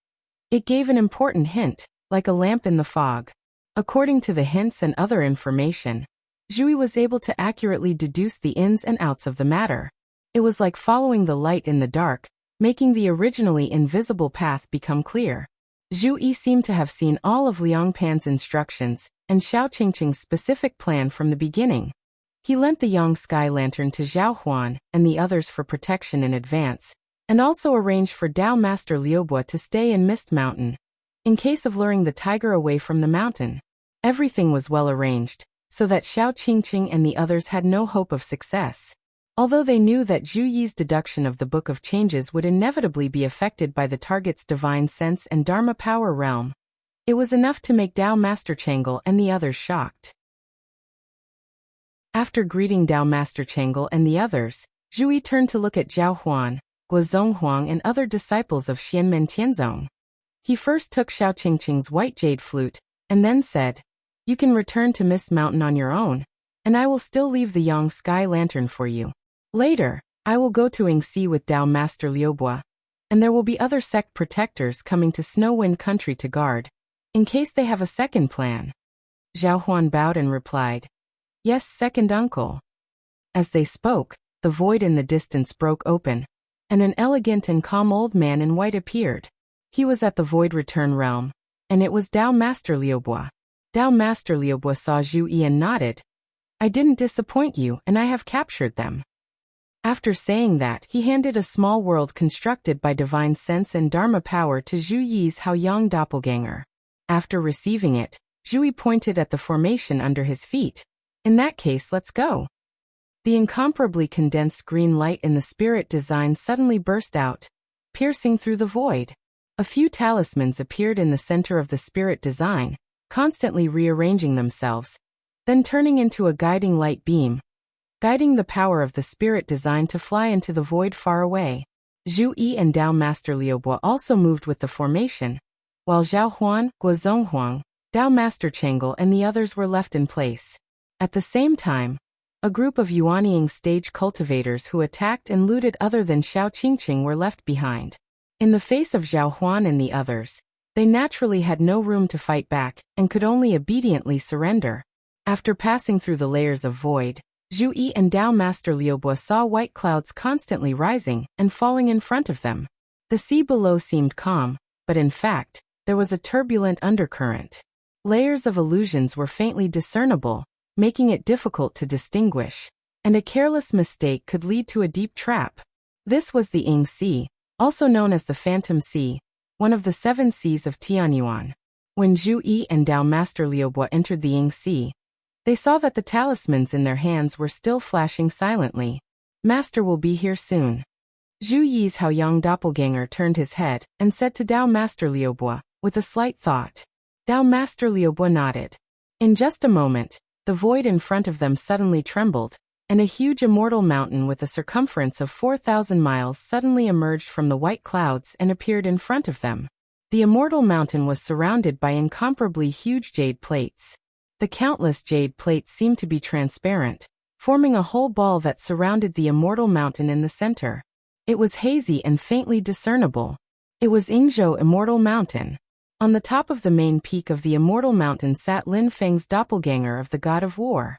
it gave an important hint, like a lamp in the fog. According to the hints and other information, Zhu Yi was able to accurately deduce the ins and outs of the matter. It was like following the light in the dark, making the originally invisible path become clear. Zhu Yi seemed to have seen all of Liang Pan's instructions and Xiao Qingqing's specific plan from the beginning. He lent the Yang Sky Lantern to Zhao Huan and the others for protection in advance, and also arranged for Tao Master Liubo to stay in Mist Mountain, in case of luring the tiger away from the mountain. Everything was well arranged, so that Xiao Qingqing and the others had no hope of success. Although they knew that Zhu Yi's deduction of the Book of Changes would inevitably be affected by the target's divine sense and Dharma power realm, it was enough to make Tao Master Chang'e and the others shocked. After greeting Tao Master Chang'e and the others, Zhu Yi turned to look at Zhao Huan, Guozhong Huang and other disciples of Xianmen Tianzong. He first took Xiao Qingqing's white jade flute, and then said, "You can return to Mist Mountain on your own, and I will still leave the Yang Sky Lantern for you. Later, I will go to Yingxi with Tao Master Liubo, and there will be other sect protectors coming to Snowwind Country to guard, in case they have a second plan." Zhao Huan bowed and replied, "Yes, second uncle." As they spoke, the void in the distance broke open, and an elegant and calm old man in white appeared. He was at the void return realm, and it was Tao Master Liubo. Tao Master Liubo saw Zhu Yi and nodded, I didn't disappoint you, and I have captured them." After saying that, he handed a small world constructed by divine sense and dharma power to Zhu Yi's Haoyang doppelganger. After receiving it, Zhu Yi pointed at the formation under his feet. "In that case, let's go." The incomparably condensed green light in the spirit design suddenly burst out, piercing through the void. A few talismans appeared in the center of the spirit design, constantly rearranging themselves, then turning into a guiding light beam, guiding the power of the spirit design to fly into the void far away. Zhu Yi and Dao Master Liubo also moved with the formation, while Zhao Huan, Guozong Huang, Dao Master Chengel and the others were left in place. At the same time, a group of Yuanying stage cultivators who attacked and looted other than Xiao Qingqing were left behind. In the face of Zhao Huan and the others, they naturally had no room to fight back and could only obediently surrender. After passing through the layers of void, Zhu Yi and Dao Master Liubo saw white clouds constantly rising and falling in front of them. The sea below seemed calm, but in fact, there was a turbulent undercurrent. Layers of illusions were faintly discernible, making it difficult to distinguish, and a careless mistake could lead to a deep trap. This was the Ying Sea, also known as the Phantom Sea, one of the 7 seas of Tianyuan. When Zhu Yi and Dao Master Liubo entered the Ying Sea, they saw that the talismans in their hands were still flashing silently. "Master will be here soon." Zhu Yi's Haoyang doppelganger turned his head and said to Dao Master Liubo, with a slight thought. Dao Master Liubo nodded. In just a moment, the void in front of them suddenly trembled, and a huge immortal mountain with a circumference of 4,000 miles suddenly emerged from the white clouds and appeared in front of them. The immortal mountain was surrounded by incomparably huge jade plates. The countless jade plates seemed to be transparent, forming a whole ball that surrounded the immortal mountain in the center. It was hazy and faintly discernible. It was Yingzhou Immortal Mountain. On the top of the main peak of the immortal mountain sat Lin Feng's doppelganger of the god of war.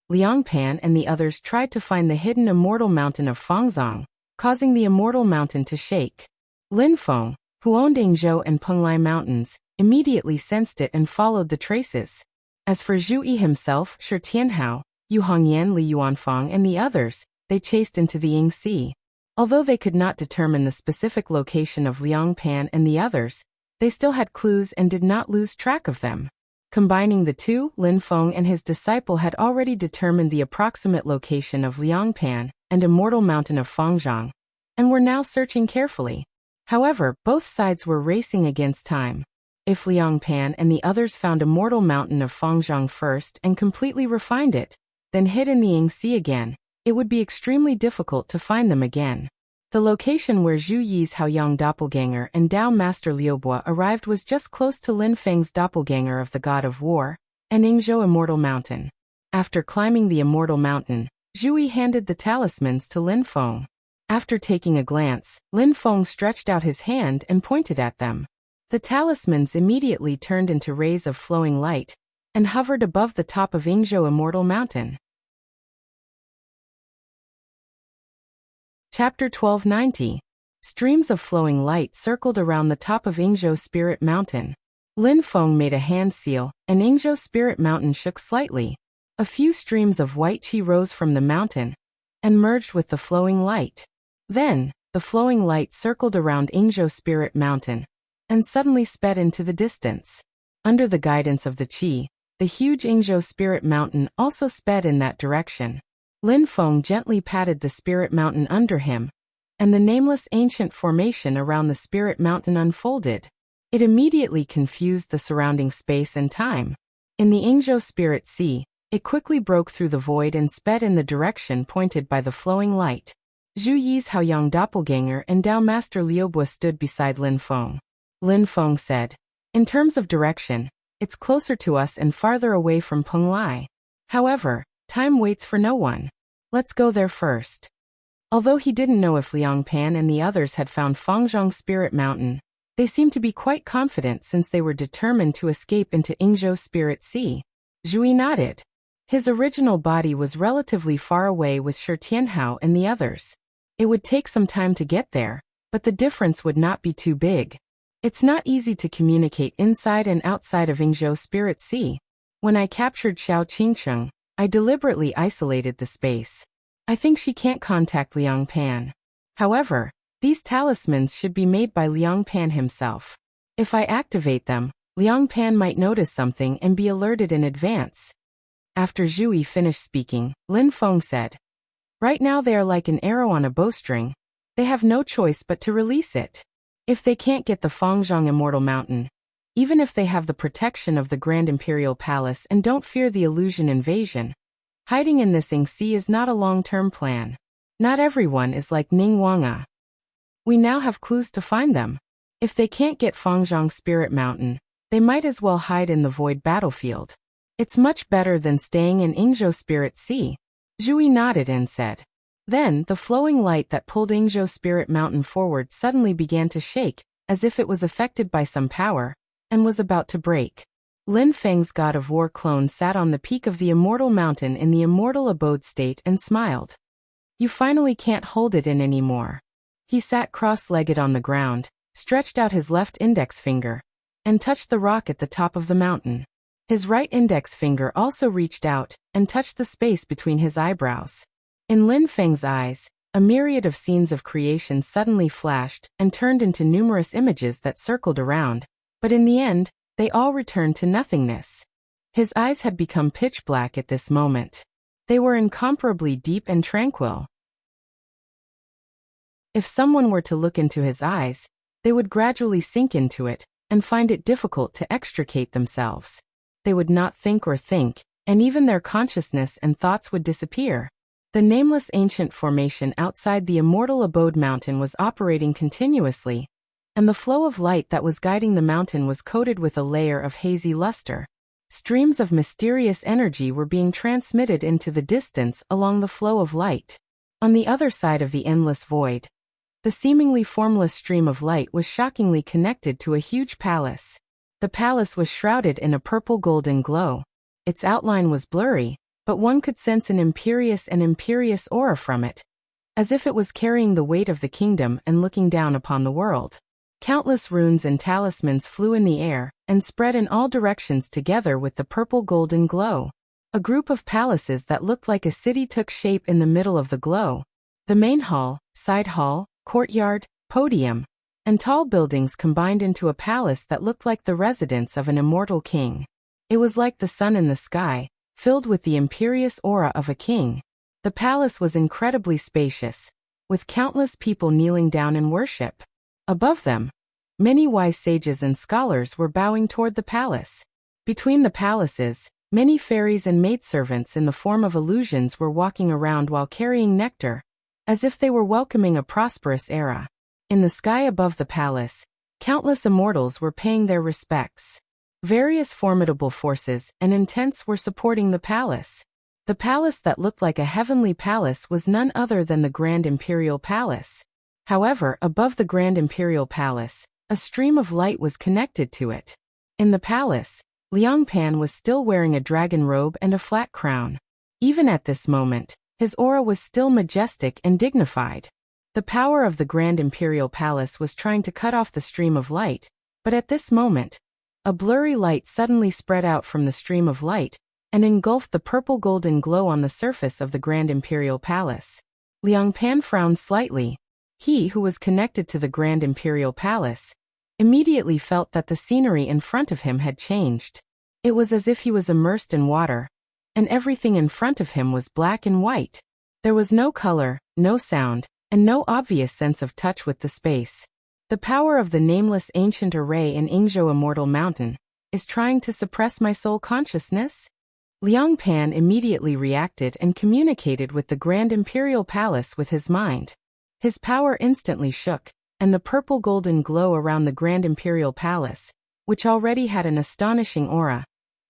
Liang Pan and the others tried to find the hidden immortal mountain of Fangzong, causing the immortal mountain to shake. Lin Feng, who owned Yingzhou and Penglai mountains, immediately sensed it and followed the traces. As for Zhu Yi himself, Shi Tianhao, Yu Hongyan, Li Yuanfang and the others, they chased into the Ying Sea. Although they could not determine the specific location of Liang Pan and the others, they still had clues and did not lose track of them. Combining the two, Lin Feng and his disciple had already determined the approximate location of Liang Pan and Immortal Mountain of Fangzhong, and were now searching carefully. However, both sides were racing against time. If Liang Pan and the others found Immortal Mountain of Fangzhong first and completely refined it, then hid in the Ying Sea again, it would be extremely difficult to find them again. The location where Zhu Yi's Haoyang doppelganger and Dao Master Liubo arrived was just close to Lin Feng's doppelganger of the god of war, and Yingzhou Immortal Mountain. After climbing the Immortal Mountain, Zhu Yi handed the talismans to Lin Feng. After taking a glance, Lin Feng stretched out his hand and pointed at them. The talismans immediately turned into rays of flowing light and hovered above the top of Yingzhou Immortal Mountain. Chapter 1290. Streams of flowing light circled around the top of Yingzhou Spirit Mountain. Lin Feng made a hand seal, and Yingzhou Spirit Mountain shook slightly. A few streams of white qi rose from the mountain and merged with the flowing light. Then, the flowing light circled around Yingzhou Spirit Mountain and suddenly sped into the distance. Under the guidance of the qi, the huge Yingzhou Spirit Mountain also sped in that direction. Lin Feng gently patted the Spirit Mountain under him, and the nameless ancient formation around the Spirit Mountain unfolded. It immediately confused the surrounding space and time. In the Yingzhou Spirit Sea, it quickly broke through the void and sped in the direction pointed by the flowing light. Zhu Yi's Haoyang doppelganger and Dao Master Liubo stood beside Lin Feng. Lin Feng said, "In terms of direction, it's closer to us and farther away from Penglai. However, time waits for no one. Let's go there first." Although he didn't know if Liang Pan and the others had found Fangzhong Spirit Mountain, they seemed to be quite confident since they were determined to escape into Yingzhou Spirit Sea. Zhu Yi nodded. His original body was relatively far away with Shi Tianhao and the others. It would take some time to get there, but the difference would not be too big. It's not easy to communicate inside and outside of Yingzhou Spirit Sea. When I captured Xiao Qingcheng, I deliberately isolated the space. I think she can't contact Liang Pan. However, these talismans should be made by Liang Pan himself. If I activate them, Liang Pan might notice something and be alerted in advance. After Zhu Yi finished speaking, Lin Feng said, "Right now they are like an arrow on a bowstring. They have no choice but to release it. If they can't get the Fangzhong Immortal Mountain, even if they have the protection of the Grand Imperial Palace and don't fear the illusion invasion, hiding in this Yingxi is not a long-term plan. Not everyone is like Ning Wanga. We now have clues to find them. If they can't get Fangzhong Spirit Mountain, they might as well hide in the Void Battlefield. It's much better than staying in Yingzhou Spirit Sea." Zhu Yi nodded and said. Then, the flowing light that pulled Yingzhou Spirit Mountain forward suddenly began to shake, as if it was affected by some power, and was about to break. Lin Feng's God of War clone sat on the peak of the Immortal Mountain in the Immortal Abode state and smiled. "You finally can't hold it in anymore." He sat cross-legged on the ground, stretched out his left index finger, and touched the rock at the top of the mountain. His right index finger also reached out and touched the space between his eyebrows. In Lin Feng's eyes, a myriad of scenes of creation suddenly flashed and turned into numerous images that circled around, but in the end, they all returned to nothingness. His eyes had become pitch black at this moment. They were incomparably deep and tranquil. If someone were to look into his eyes, they would gradually sink into it and find it difficult to extricate themselves. They would not think or think, and even their consciousness and thoughts would disappear. The nameless ancient formation outside the Immortal Abode Mountain was operating continuously, and the flow of light that was guiding the mountain was coated with a layer of hazy luster. Streams of mysterious energy were being transmitted into the distance along the flow of light. On the other side of the endless void, the seemingly formless stream of light was shockingly connected to a huge palace. The palace was shrouded in a purple-golden glow. Its outline was blurry, but one could sense an imperious aura from it, as if it was carrying the weight of the kingdom and looking down upon the world. Countless runes and talismans flew in the air and spread in all directions together with the purple-golden glow. A group of palaces that looked like a city took shape in the middle of the glow. The main hall, side hall, courtyard, podium, and tall buildings combined into a palace that looked like the residence of an immortal king. It was like the sun in the sky, filled with the imperious aura of a king. The palace was incredibly spacious, with countless people kneeling down in worship. Above them, many wise sages and scholars were bowing toward the palace. Between the palaces, many fairies and maidservants in the form of illusions were walking around while carrying nectar, as if they were welcoming a prosperous era. In the sky above the palace, countless immortals were paying their respects. Various formidable forces and intents were supporting the palace. The palace that looked like a heavenly palace was none other than the Grand Imperial Palace. However, above the Grand Imperial Palace, a stream of light was connected to it. In the palace, Liang Pan was still wearing a dragon robe and a flat crown. Even at this moment, his aura was still majestic and dignified. The power of the Grand Imperial Palace was trying to cut off the stream of light, but at this moment, a blurry light suddenly spread out from the stream of light and engulfed the purple-golden glow on the surface of the Grand Imperial Palace. Liang Pan frowned slightly. He, who was connected to the Grand Imperial Palace, immediately felt that the scenery in front of him had changed. It was as if he was immersed in water, and everything in front of him was black and white. There was no color, no sound, and no obvious sense of touch with the space. The power of the nameless ancient array in Yingzhou Immortal Mountain is trying to suppress my soul consciousness? Liang Pan immediately reacted and communicated with the Grand Imperial Palace with his mind. His power instantly shook, and the purple-golden glow around the Grand Imperial Palace, which already had an astonishing aura,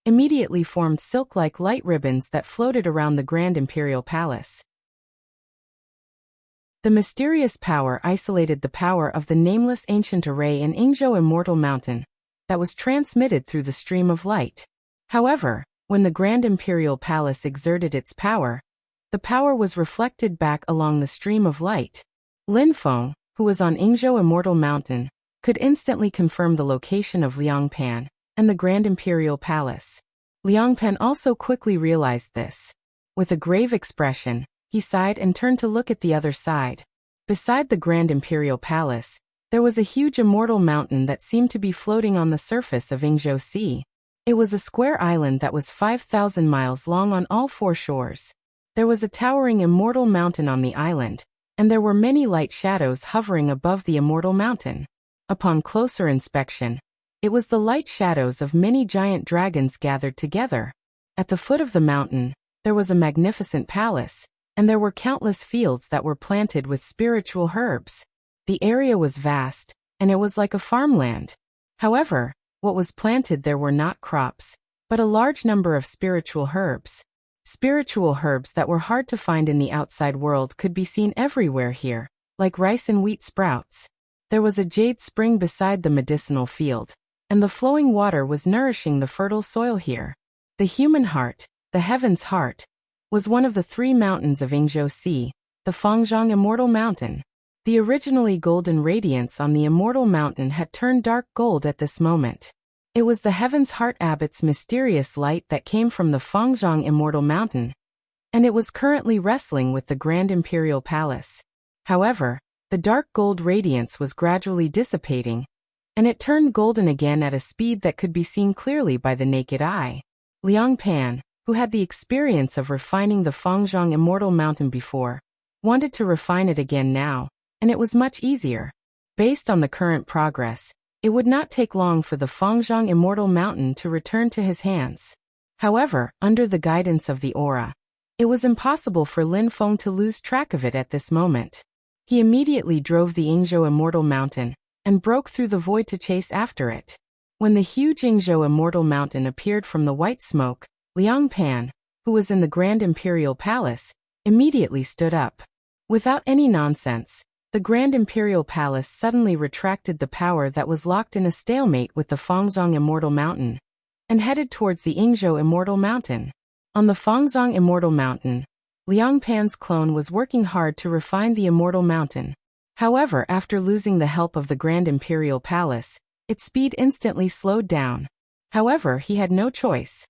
immediately formed silk-like light ribbons that floated around the Grand Imperial Palace. The mysterious power isolated the power of the nameless ancient array in Yingzhou Immortal Mountain that was transmitted through the stream of light. However, when the Grand Imperial Palace exerted its power, the power was reflected back along the stream of light. Lin Feng, who was on Yingzhou Immortal Mountain, could instantly confirm the location of Liang Pan and the Grand Imperial Palace. Liangpan also quickly realized this. With a grave expression, he sighed and turned to look at the other side. Beside the Grand Imperial Palace, there was a huge immortal mountain that seemed to be floating on the surface of Yingzhou Sea. It was a square island that was 5,000 miles long on all four shores. There was a towering immortal mountain on the island, and there were many light shadows hovering above the immortal mountain. Upon closer inspection, it was the light shadows of many giant dragons gathered together. At the foot of the mountain, there was a magnificent palace, and there were countless fields that were planted with spiritual herbs. The area was vast, and it was like a farmland. However, what was planted there were not crops, but a large number of spiritual herbs. Spiritual herbs that were hard to find in the outside world could be seen everywhere here, like rice and wheat sprouts. There was a jade spring beside the medicinal field, and the flowing water was nourishing the fertile soil here. The human heart, the heaven's heart, was one of the three mountains of Yingzhou Sea, the Fangzhong Immortal Mountain. The originally golden radiance on the immortal mountain had turned dark gold at this moment. It was the Heaven's Heart Abbot's mysterious light that came from the Fangzhong Immortal Mountain, and it was currently wrestling with the Grand Imperial Palace. However, the dark gold radiance was gradually dissipating, and it turned golden again at a speed that could be seen clearly by the naked eye. Liang Pan, who had the experience of refining the Fangzhong Immortal Mountain before, wanted to refine it again now, and it was much easier. Based on the current progress, it would not take long for the Fangzhong Immortal Mountain to return to his hands. However, under the guidance of the aura, it was impossible for Lin Feng to lose track of it at this moment. He immediately drove the Yingzhou Immortal Mountain and broke through the void to chase after it. When the huge Yingzhou Immortal Mountain appeared from the white smoke, Liang Pan, who was in the Grand Imperial Palace, immediately stood up. Without any nonsense, the Grand Imperial Palace suddenly retracted the power that was locked in a stalemate with the Fangzhong Immortal Mountain, and headed towards the Yingzhou Immortal Mountain. On the Fangzhong Immortal Mountain, Liang Pan's clone was working hard to refine the Immortal Mountain. However, after losing the help of the Grand Imperial Palace, its speed instantly slowed down. However, he had no choice.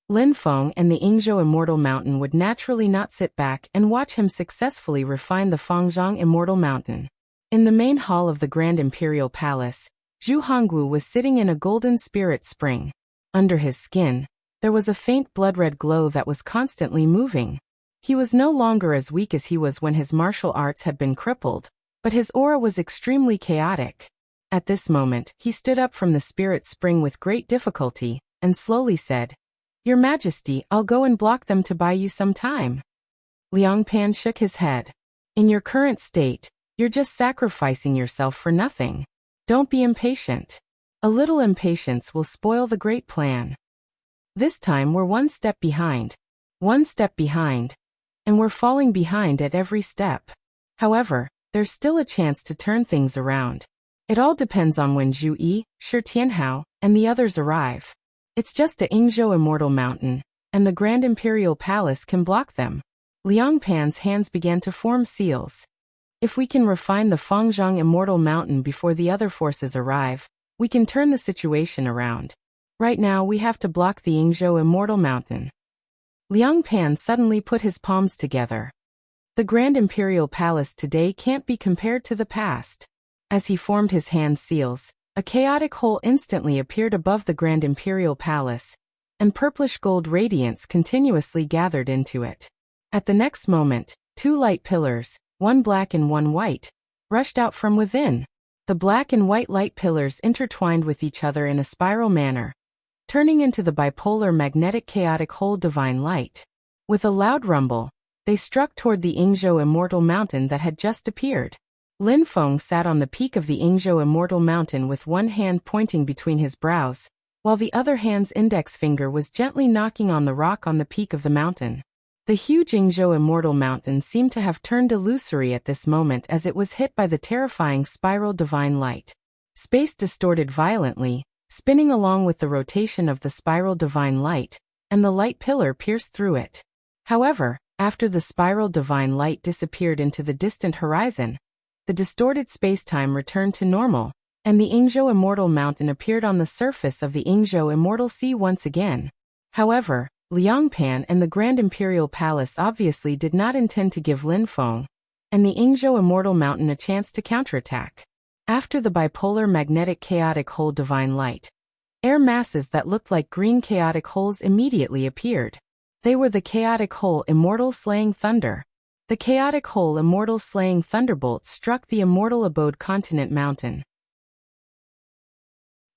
Lin Feng and the Yingzhou Immortal Mountain would naturally not sit back and watch him successfully refine the Fangzhong Immortal Mountain. In the main hall of the Grand Imperial Palace, Zhu Hongwu was sitting in a golden spirit spring. Under his skin, there was a faint blood-red glow that was constantly moving. He was no longer as weak as he was when his martial arts had been crippled, but his aura was extremely chaotic. At this moment, he stood up from the spirit spring with great difficulty, and slowly said, "Your Majesty, I'll go and block them to buy you some time." Liang Pan shook his head. "In your current state, you're just sacrificing yourself for nothing. Don't be impatient. A little impatience will spoil the great plan. This time we're one step behind, and we're falling behind at every step. However, there's still a chance to turn things around. It all depends on when Zhu Yi, Shi Tianhao, and the others arrive. It's just a Yingzhou Immortal Mountain, and the Grand Imperial Palace can block them." Liang Pan's hands began to form seals. "If we can refine the Fangzhong Immortal Mountain before the other forces arrive, we can turn the situation around. Right now we have to block the Yingzhou Immortal Mountain." Liang Pan suddenly put his palms together. The Grand Imperial Palace today can't be compared to the past. As he formed his hand seals, a chaotic hole instantly appeared above the Grand Imperial Palace, and purplish gold radiance continuously gathered into it. At the next moment, two light pillars, one black and one white, rushed out from within. The black and white light pillars intertwined with each other in a spiral manner, turning into the bipolar magnetic chaotic whole divine light. With a loud rumble, they struck toward the Yingzhou Immortal Mountain that had just appeared. Lin Feng sat on the peak of the Yingzhou Immortal Mountain with one hand pointing between his brows, while the other hand's index finger was gently knocking on the rock on the peak of the mountain. The huge Yingzhou Immortal Mountain seemed to have turned illusory at this moment as it was hit by the terrifying spiral divine light. Space distorted violently, spinning along with the rotation of the spiral divine light, and the light pillar pierced through it. However, after the spiral divine light disappeared into the distant horizon, the distorted space-time returned to normal, and the Yingzhou Immortal Mountain appeared on the surface of the Yingzhou Immortal Sea once again. However, Liang Pan and the Grand Imperial Palace obviously did not intend to give Lin Feng and the Yingzhou Immortal Mountain a chance to counterattack. After the bipolar magnetic chaotic hole divine light, air masses that looked like green chaotic holes immediately appeared. They were the chaotic hole immortal slaying thunder. The chaotic hole immortal slaying thunderbolt struck the immortal abode continent mountain.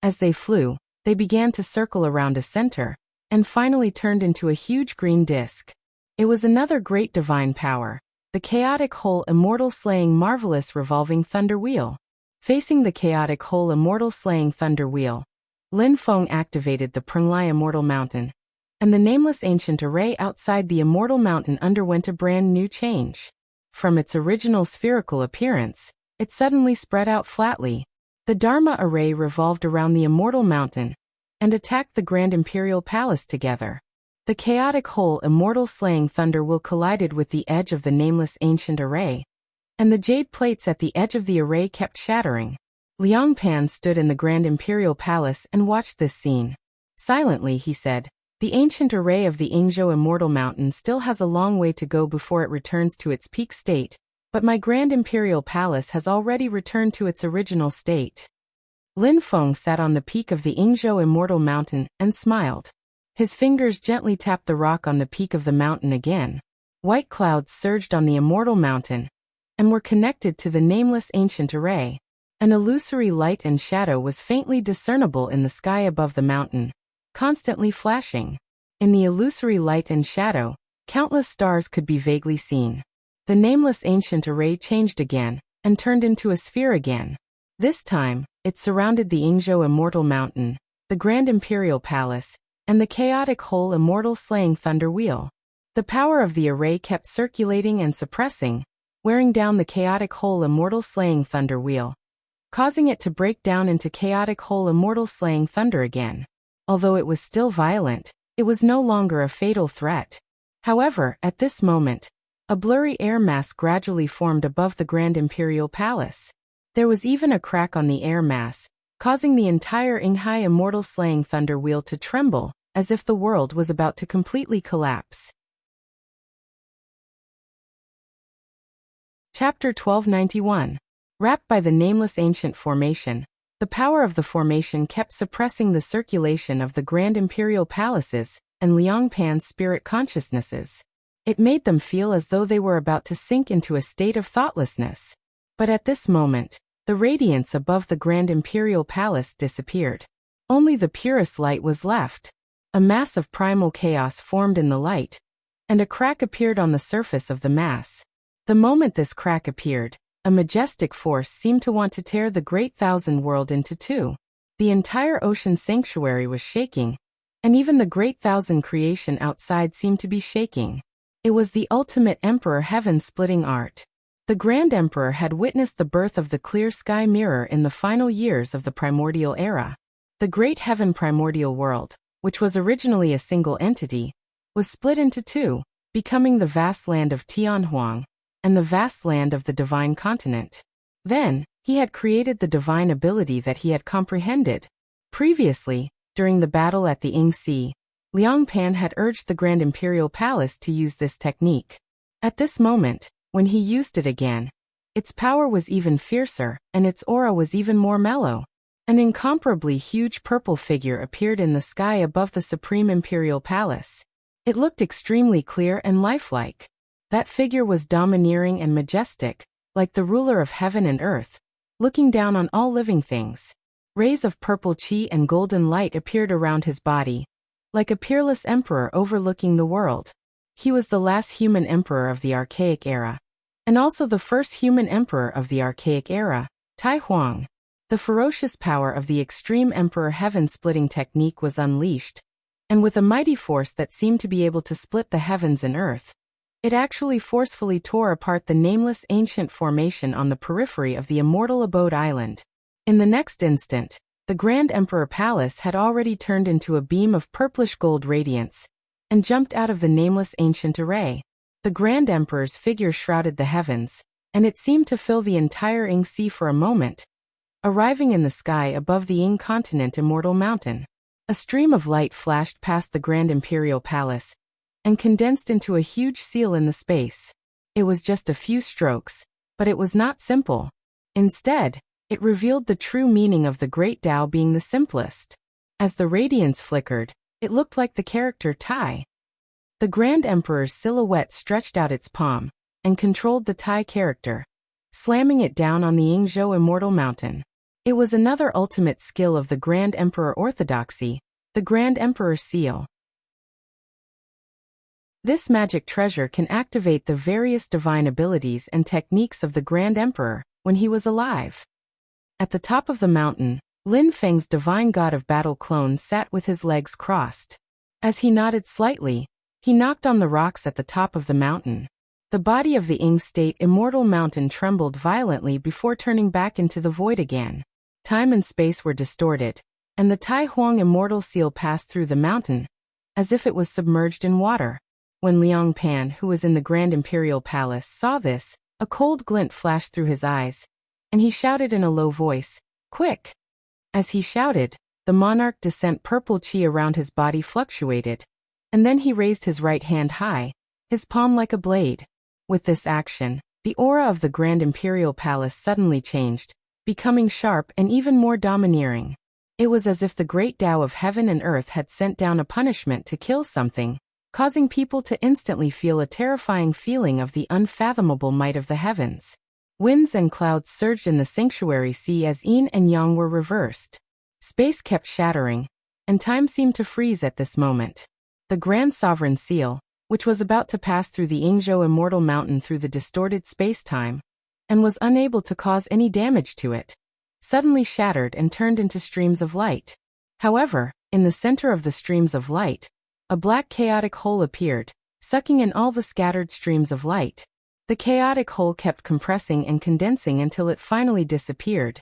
As they flew, they began to circle around a center, and finally turned into a huge green disk. It was another great divine power, the chaotic hole immortal slaying marvelous revolving thunder wheel. Facing the chaotic hole immortal slaying thunder wheel, Lin Feng activated the Prenglai Immortal Mountain, and the nameless ancient array outside the Immortal Mountain underwent a brand new change. From its original spherical appearance, it suddenly spread out flatly. The Dharma array revolved around the Immortal Mountain and attacked the Grand Imperial Palace together. The chaotic hole immortal slaying thunder will collided with the edge of the nameless ancient array, and the jade plates at the edge of the array kept shattering. Liang Pan stood in the Grand Imperial Palace and watched this scene. Silently he said, "The ancient array of the Yingzhou Immortal Mountain still has a long way to go before it returns to its peak state, but my Grand Imperial Palace has already returned to its original state." Lin Feng sat on the peak of the Yingzhou Immortal Mountain and smiled. His fingers gently tapped the rock on the peak of the mountain again. White clouds surged on the Immortal Mountain and were connected to the nameless ancient array. An illusory light and shadow was faintly discernible in the sky above the mountain, constantly flashing. In the illusory light and shadow, countless stars could be vaguely seen. The nameless ancient array changed again and turned into a sphere again. This time, it surrounded the Yingzhou Immortal Mountain, the Grand Imperial Palace, and the chaotic hole immortal slaying thunder wheel. The power of the array kept circulating and suppressing, wearing down the chaotic hole immortal slaying thunder wheel, causing it to break down into chaotic hole immortal slaying thunder again. Although it was still violent, it was no longer a fatal threat. However, at this moment, a blurry air mass gradually formed above the Grand Imperial Palace. There was even a crack on the air mass, causing the entire Yinghai Immortal Slaying Thunder Wheel to tremble, as if the world was about to completely collapse. Chapter 1291. Wrapped by the nameless ancient formation, the power of the formation kept suppressing the circulation of the Grand Imperial Palaces and Liang Pan's spirit consciousnesses. It made them feel as though they were about to sink into a state of thoughtlessness. But at this moment, the radiance above the Grand Imperial Palace disappeared. Only the purest light was left. A mass of primal chaos formed in the light, and a crack appeared on the surface of the mass. The moment this crack appeared, a majestic force seemed to want to tear the Great Thousand World into two. The entire ocean sanctuary was shaking, and even the Great Thousand creation outside seemed to be shaking. It was the ultimate Emperor heaven-splitting art. The Grand Emperor had witnessed the birth of the clear sky mirror in the final years of the primordial era. The Great Heaven Primordial World, which was originally a single entity, was split into two, becoming the vast land of Tianhuang and the vast land of the Divine Continent. Then, he had created the divine ability that he had comprehended. Previously, during the battle at the Ying Sea, Liang Pan had urged the Grand Imperial Palace to use this technique. At this moment, when he used it again, its power was even fiercer, and its aura was even more mellow. An incomparably huge purple figure appeared in the sky above the Supreme Imperial Palace. It looked extremely clear and lifelike. That figure was domineering and majestic, like the ruler of heaven and earth, looking down on all living things. Rays of purple chi and golden light appeared around his body, like a peerless emperor overlooking the world. He was the last human emperor of the Archaic Era, and also the first human emperor of the Archaic Era, Tai Huang. The ferocious power of the extreme emperor heaven-splitting technique was unleashed, and with a mighty force that seemed to be able to split the heavens and earth, it actually forcefully tore apart the nameless ancient formation on the periphery of the immortal abode island. In the next instant, the Grand Emperor Palace had already turned into a beam of purplish gold radiance, and jumped out of the nameless ancient array. The Grand Emperor's figure shrouded the heavens, and it seemed to fill the entire Ying Sea for a moment. arriving in the sky above the Ying continent Immortal Mountain. A stream of light flashed past the Grand Imperial Palace and condensed into a huge seal in the space. It was just a few strokes, but it was not simple. Instead, it revealed the true meaning of the Great Tao being the simplest. As the radiance flickered, it looked like the character Tai. The Grand Emperor's silhouette stretched out its palm and controlled the Tai character, slamming it down on the Yingzhou Immortal Mountain. It was another ultimate skill of the Grand Emperor orthodoxy, the Grand Emperor seal. This magic treasure can activate the various divine abilities and techniques of the Grand Emperor when he was alive. At the top of the mountain, Lin Feng's divine god of battle clone sat with his legs crossed. As he nodded slightly, he knocked on the rocks at the top of the mountain. The body of the Ying State Immortal Mountain trembled violently before turning back into the void again. Time and space were distorted, and the Tai Huang Immortal Seal passed through the mountain, as if it was submerged in water. When Liang Pan, who was in the Grand Imperial Palace, saw this, a cold glint flashed through his eyes, and he shouted in a low voice, "Quick!" As he shouted, the monarch descent purple chi around his body fluctuated, and then he raised his right hand high, his palm like a blade. With this action, the aura of the Grand Imperial Palace suddenly changed, becoming sharp and even more domineering. It was as if the great Tao of heaven and earth had sent down a punishment to kill something, causing people to instantly feel a terrifying feeling of the unfathomable might of the heavens. Winds and clouds surged in the sanctuary sea as yin and yang were reversed. Space kept shattering, and time seemed to freeze at this moment. The Grand Sovereign Seal, which was about to pass through the Yingzhou Immortal Mountain through the distorted space-time, and was unable to cause any damage to it, suddenly shattered and turned into streams of light. However, in the center of the streams of light, a black chaotic hole appeared, sucking in all the scattered streams of light. The chaotic hole kept compressing and condensing until it finally disappeared,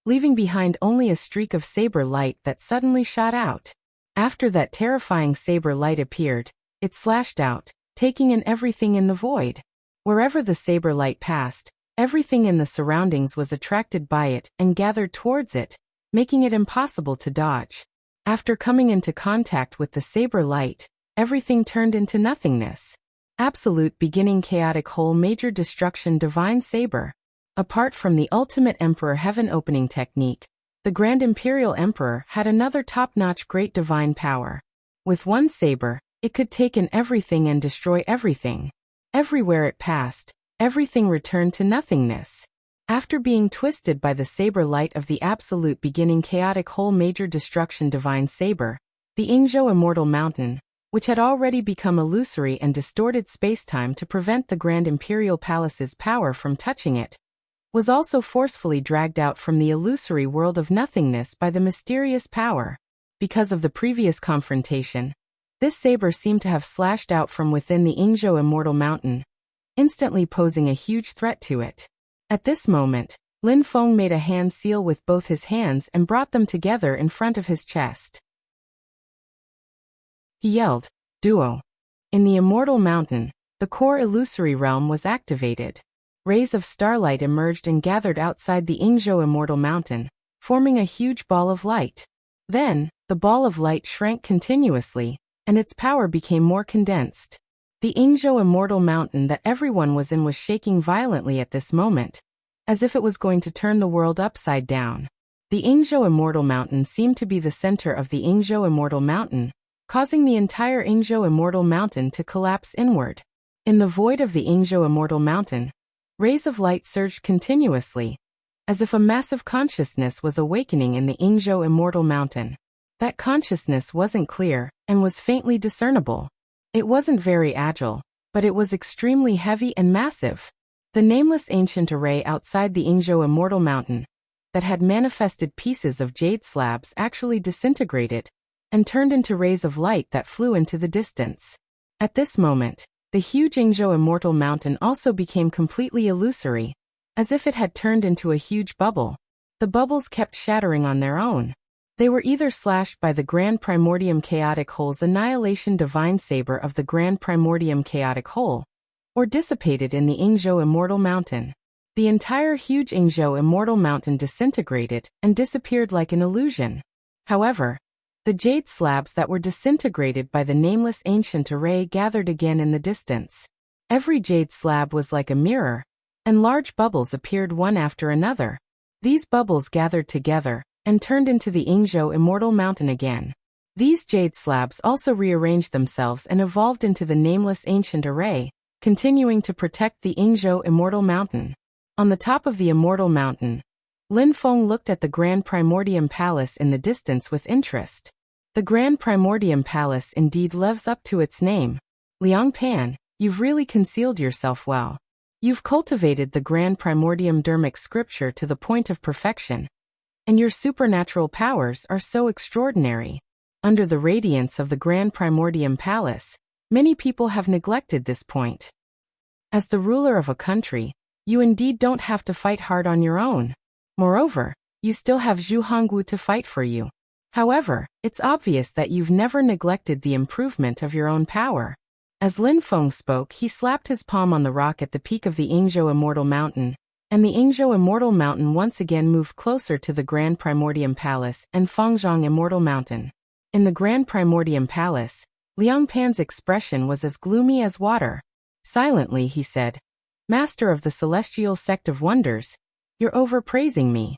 leaving behind only a streak of saber light that suddenly shot out. After that terrifying saber light appeared, it slashed out, taking in everything in the void. Wherever the saber light passed, everything in the surroundings was attracted by it and gathered towards it, making it impossible to dodge. After coming into contact with the saber light, everything turned into nothingness. Absolute beginning chaotic whole major destruction divine saber. Apart from the ultimate emperor heaven opening technique, the Grand Imperial Emperor had another top-notch great divine power. With one saber, it could take in everything and destroy everything. Everywhere it passed, everything returned to nothingness. After being twisted by the saber light of the absolute beginning chaotic whole major destruction divine saber, the Yingzhou Immortal Mountain, which had already become illusory and distorted spacetime to prevent the Grand Imperial Palace's power from touching it, was also forcefully dragged out from the illusory world of nothingness by the mysterious power. Because of the previous confrontation, this saber seemed to have slashed out from within the Yingzhou Immortal Mountain, instantly posing a huge threat to it. At this moment, Lin Feng made a hand seal with both his hands and brought them together in front of his chest. He yelled, "Duo!" In the Immortal Mountain, the core illusory realm was activated. Rays of starlight emerged and gathered outside the Yingzhou Immortal Mountain, forming a huge ball of light. Then, the ball of light shrank continuously, and its power became more condensed. The Yingzhou Immortal Mountain that everyone was in was shaking violently at this moment, as if it was going to turn the world upside down. The Yingzhou Immortal Mountain seemed to be the center of the Yingzhou Immortal Mountain, causing the entire Yingzhou Immortal Mountain to collapse inward. In the void of the Yingzhou Immortal Mountain, rays of light surged continuously, as if a massive consciousness was awakening in the Yingzhou Immortal Mountain. That consciousness wasn't clear, and was faintly discernible. It wasn't very agile, but it was extremely heavy and massive. The nameless ancient array outside the Yingzhou Immortal Mountain, that had manifested pieces of jade slabs actually disintegrated, and turned into rays of light that flew into the distance. At this moment, the huge Yingzhou Immortal Mountain also became completely illusory, as if it had turned into a huge bubble. The bubbles kept shattering on their own. They were either slashed by the Grand Primordium Chaotic Whole's Annihilation Divine Saber of the Grand Primordium Chaotic Whole, or dissipated in the Yingzhou Immortal Mountain. The entire huge Ingzhou Immortal Mountain disintegrated and disappeared like an illusion. However, the jade slabs that were disintegrated by the nameless ancient array gathered again in the distance. Every jade slab was like a mirror, and large bubbles appeared one after another. These bubbles gathered together and turned into the Ingzhou Immortal Mountain again. These jade slabs also rearranged themselves and evolved into the nameless ancient array, continuing to protect the Ingzhou Immortal Mountain. On the top of the Immortal Mountain, Lin Feng looked at the Grand Primordium Palace in the distance with interest. The Grand Primordium Palace indeed lives up to its name. Liang Pan, you've really concealed yourself well. You've cultivated the Grand Primordium Dermic scripture to the point of perfection, and your supernatural powers are so extraordinary. Under the radiance of the Grand Primordium Palace, many people have neglected this point. As the ruler of a country, you indeed don't have to fight hard on your own. Moreover, you still have Zhu Hongwu to fight for you. However, it's obvious that you've never neglected the improvement of your own power. As Lin Feng spoke, he slapped his palm on the rock at the peak of the Ingzhou Immortal Mountain, and the Ingzhou Immortal Mountain once again moved closer to the Grand Primordium Palace and Fangzhong Immortal Mountain. In the Grand Primordium Palace, Liang Pan's expression was as gloomy as water. Silently, he said, "Master of the Celestial Sect of Wonders, you're overpraising me."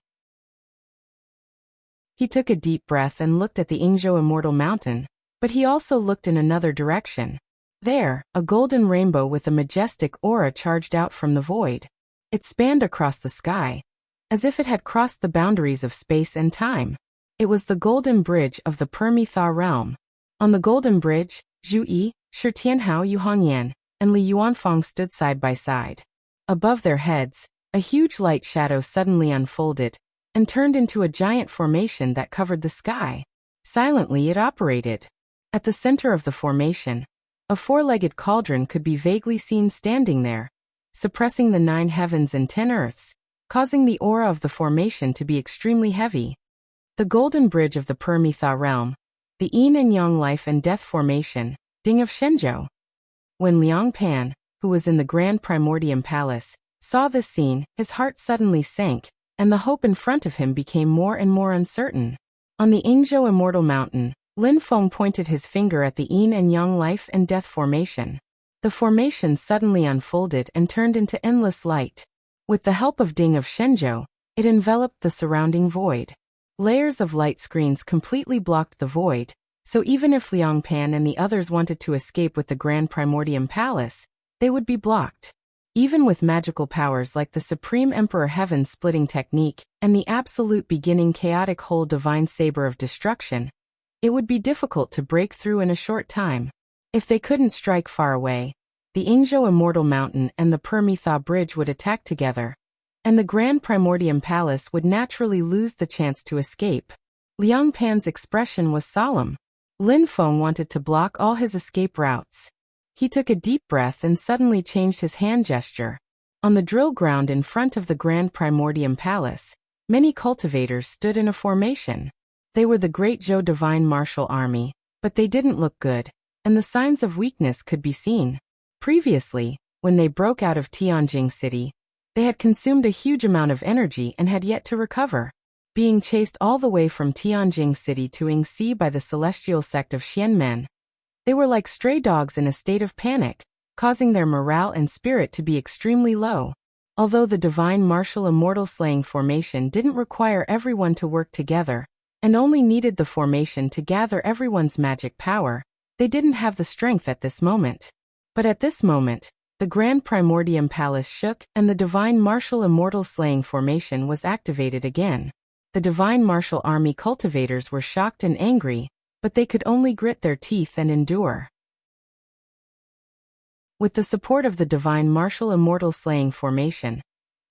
He took a deep breath and looked at the Ingzhou Immortal Mountain, but he also looked in another direction. There, a golden rainbow with a majestic aura charged out from the void. It spanned across the sky, as if it had crossed the boundaries of space and time. It was the Golden Bridge of the Permitha realm. On the Golden Bridge, Zhu Yi, Shi Tianhao Yu Hongyan, and Li Yuanfang stood side by side. Above their heads, a huge light shadow suddenly unfolded and turned into a giant formation that covered the sky. Silently it operated. At the center of the formation, a four-legged cauldron could be vaguely seen standing there, suppressing the 9 heavens and 10 earths, causing the aura of the formation to be extremely heavy. The Golden Bridge of the Permitha realm, the Yin and Yang life and death formation, Ding of Shenzhou. When Liang Pan, who was in the Grand Primordium Palace, saw this scene, his heart suddenly sank, and the hope in front of him became more and more uncertain. On the Ingzhou Immortal Mountain, Lin Feng pointed his finger at the Yin and Yang life and death formation. The formation suddenly unfolded and turned into endless light. With the help of Ding of Shenzhou, it enveloped the surrounding void. Layers of light screens completely blocked the void, so even if Liang Pan and the others wanted to escape with the Grand Primordium Palace, they would be blocked. Even with magical powers like the Supreme Emperor Heaven-splitting technique and the absolute beginning chaotic whole divine saber of destruction, it would be difficult to break through in a short time. If they couldn't strike far away, the Ingzhou Immortal Mountain and the Permitha Bridge would attack together, and the Grand Primordium Palace would naturally lose the chance to escape. Liang Pan's expression was solemn. Lin Feng wanted to block all his escape routes. He took a deep breath and suddenly changed his hand gesture. On the drill ground in front of the Grand Primordium Palace, many cultivators stood in a formation. They were the Great Zhou Divine Martial Army, but they didn't look good, and the signs of weakness could be seen. Previously, when they broke out of Tianjing City, they had consumed a huge amount of energy and had yet to recover. Being chased all the way from Tianjing City to Yingxi by the celestial sect of Xianmen, they were like stray dogs in a state of panic, causing their morale and spirit to be extremely low. Although the Divine Martial Immortal Slaying formation didn't require everyone to work together, and only needed the formation to gather everyone's magic power, they didn't have the strength at this moment. But at this moment, the Grand Primordium Palace shook and the Divine Martial Immortal Slaying formation was activated again. The Divine Martial Army cultivators were shocked and angry, but they could only grit their teeth and endure. With the support of the Divine Martial Immortal Slaying formation,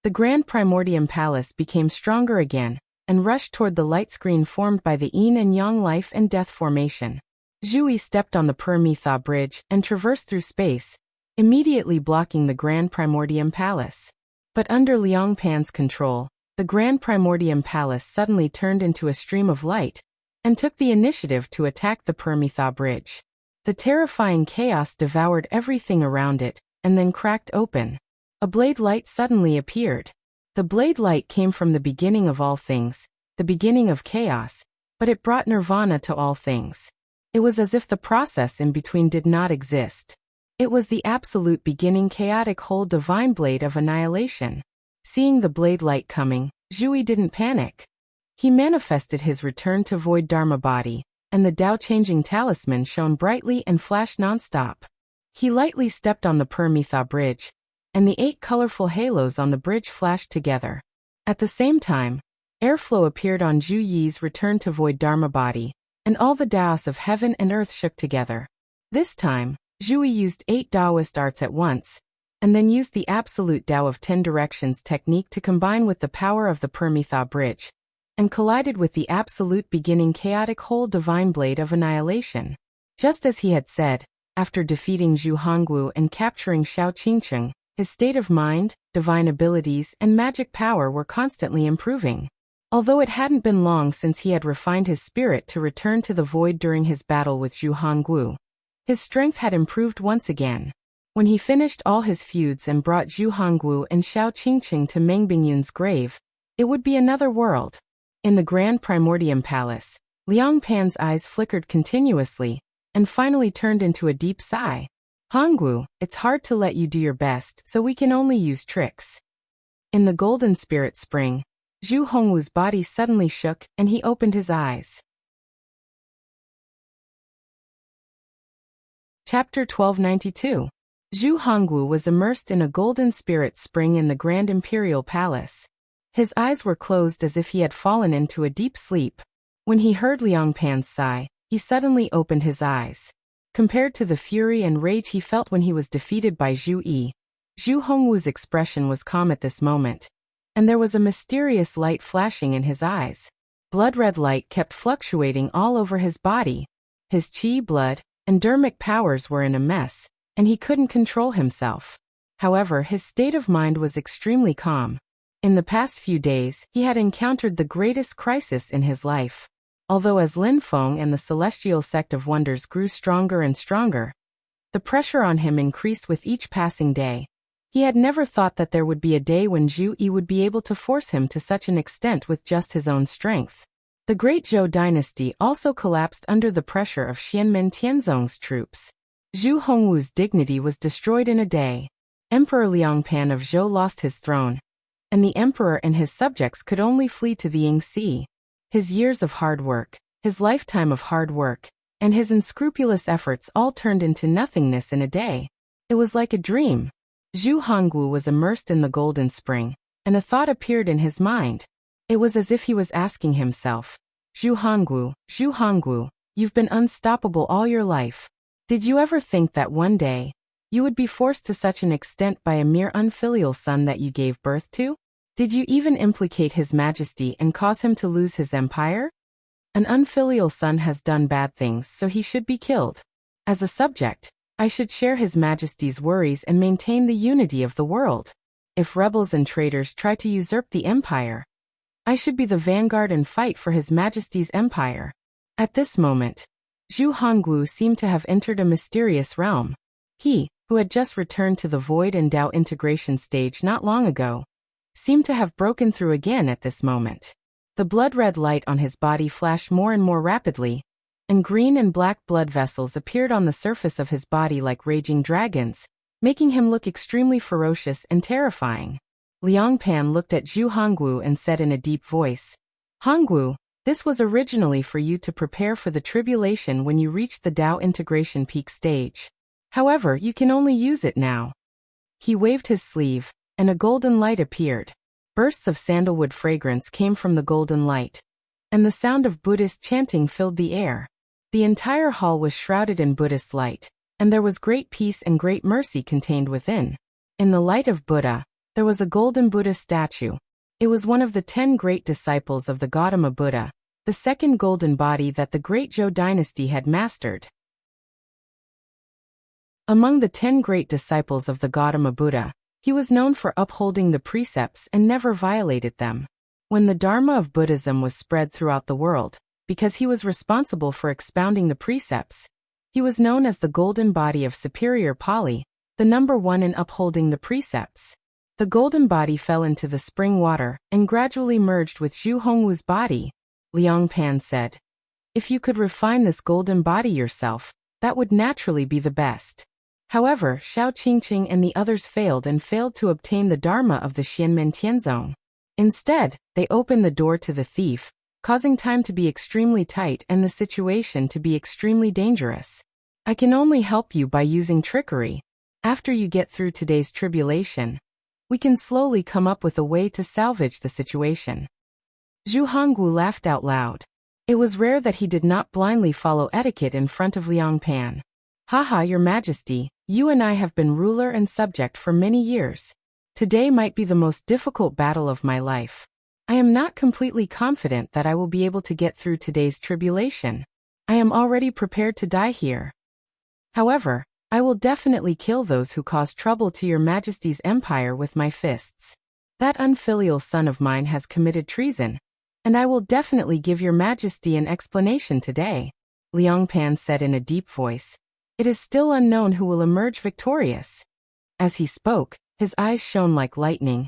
the Grand Primordium Palace became stronger again and rushed toward the light screen formed by the Yin and Yang life and death formation. Zhu Yi stepped on the Permitha Bridge and traversed through space, immediately blocking the Grand Primordium Palace. But under Liang Pan's control, the Grand Primordium Palace suddenly turned into a stream of light and took the initiative to attack the Permitha Bridge. The terrifying chaos devoured everything around it and then cracked open. A blade light suddenly appeared. The blade light came from the beginning of all things, the beginning of chaos, but it brought nirvana to all things. It was as if the process in between did not exist. It was the absolute beginning, chaotic whole divine blade of annihilation. Seeing the blade light coming, Zhui didn't panic. He manifested his return to void dharma body, and the Tao-changing talisman shone brightly and flashed nonstop. He lightly stepped on the Permitha bridge, and the 8 colorful halos on the bridge flashed together. At the same time, airflow appeared on Zhu Yi's return to void dharma body, and all the Taos of heaven and earth shook together. This time, Zhui used 8 Taoist arts at once, and then used the absolute Tao of 10 directions technique to combine with the power of the Permitha bridge, and collided with the absolute beginning chaotic whole divine blade of annihilation. Just as he had said, after defeating Zhu Hongwu and capturing Xiao Qingcheng, his state of mind, divine abilities, and magic power were constantly improving. Although it hadn't been long since he had refined his spirit to return to the void during his battle with Zhu Hongwu, his strength had improved once again. When he finished all his feuds and brought Zhu Hongwu and Xiao Qingcheng to Meng Bingyun's grave, it would be another world. In the Grand Primordium Palace, Liang Pan's eyes flickered continuously, and finally turned into a deep sigh. Hongwu, it's hard to let you do your best, so we can only use tricks. In the Golden Spirit Spring, Zhu Hongwu's body suddenly shook, and he opened his eyes. Chapter 1292. Zhu Hongwu was immersed in a golden spirit spring in the Grand Imperial Palace. His eyes were closed as if he had fallen into a deep sleep. When he heard Liang Pan's sigh, he suddenly opened his eyes. Compared to the fury and rage he felt when he was defeated by Zhu Yi, Zhu Hongwu's expression was calm at this moment, and there was a mysterious light flashing in his eyes. Blood-red light kept fluctuating all over his body. His qi, blood, and dermic powers were in a mess, and he couldn't control himself. However, his state of mind was extremely calm. In the past few days, he had encountered the greatest crisis in his life. Although as Lin Feng and the Celestial Sect of Wonders grew stronger and stronger, the pressure on him increased with each passing day. He had never thought that there would be a day when Zhu Yi would be able to force him to such an extent with just his own strength. The Great Zhou dynasty also collapsed under the pressure of Xianmen Tianzong's troops. Zhu Hongwu's dignity was destroyed in a day. Emperor Liang Pan of Zhou lost his throne, and the emperor and his subjects could only flee to the Yingxi. His years of hard work, his lifetime of hard work, and his unscrupulous efforts all turned into nothingness in a day. It was like a dream. Zhu Hongwu was immersed in the golden spring, and a thought appeared in his mind. It was as if he was asking himself, Zhu Hongwu, you've been unstoppable all your life. Did you ever think that one day, you would be forced to such an extent by a mere unfilial son that you gave birth to? Did you even implicate His Majesty and cause him to lose his empire? An unfilial son has done bad things, so he should be killed. As a subject, I should share His Majesty's worries and maintain the unity of the world. If rebels and traitors try to usurp the empire, I should be the vanguard and fight for His Majesty's empire. At this moment, Zhu Hongwu seemed to have entered a mysterious realm. He, who had just returned to the void and Tao integration stage not long ago, seemed to have broken through again at this moment. The blood-red light on his body flashed more and more rapidly, and green and black blood vessels appeared on the surface of his body like raging dragons, making him look extremely ferocious and terrifying. Liang Pan looked at Zhu Hongwu and said in a deep voice, Hongwu, this was originally for you to prepare for the tribulation when you reach the Tao integration peak stage. However, you can only use it now. He waved his sleeve, and a golden light appeared. Bursts of sandalwood fragrance came from the golden light, and the sound of Buddhist chanting filled the air. The entire hall was shrouded in Buddhist light, and there was great peace and great mercy contained within. In the light of Buddha, there was a golden Buddha statue. It was one of the 10 great disciples of the Gautama Buddha, the second golden body that the Great Zhou dynasty had mastered. Among the 10 great disciples of the Gautama Buddha, he was known for upholding the precepts and never violated them. When the Dharma of Buddhism was spread throughout the world, because he was responsible for expounding the precepts, he was known as the golden body of superior Pali, the number 1 in upholding the precepts. The golden body fell into the spring water and gradually merged with Zhu Hongwu's body. Liang Pan said, "If you could refine this golden body yourself, that would naturally be the best." However, Xiao Qingqing and the others failed to obtain the dharma of the Xianmen Tianzong. Instead, they opened the door to the thief, causing time to be extremely tight and the situation to be extremely dangerous. "I can only help you by using trickery. After you get through today's tribulation, we can slowly come up with a way to salvage the situation." Zhu Hongwu laughed out loud. It was rare that he did not blindly follow etiquette in front of Liang Pan. "Haha, Your Majesty, you and I have been ruler and subject for many years. Today might be the most difficult battle of my life. I am not completely confident that I will be able to get through today's tribulation. I am already prepared to die here. However, I will definitely kill those who cause trouble to Your Majesty's empire with my fists. That unfilial son of mine has committed treason, and I will definitely give Your Majesty an explanation today," Liang Pan said in a deep voice. "It is still unknown who will emerge victorious." As he spoke, his eyes shone like lightning,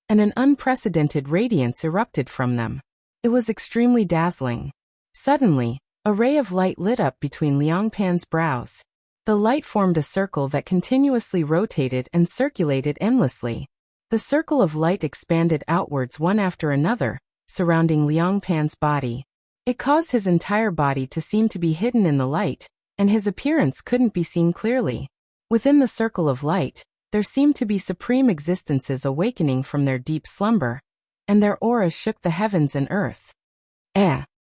and an unprecedented radiance erupted from them. It was extremely dazzling. Suddenly, a ray of light lit up between Liang Pan's brows. The light formed a circle that continuously rotated and circulated endlessly. The circle of light expanded outwards one after another, surrounding Liang Pan's body. It caused his entire body to seem to be hidden in the light, and his appearance couldn't be seen clearly. Within the circle of light, there seemed to be supreme existences awakening from their deep slumber, and their auras shook the heavens and earth.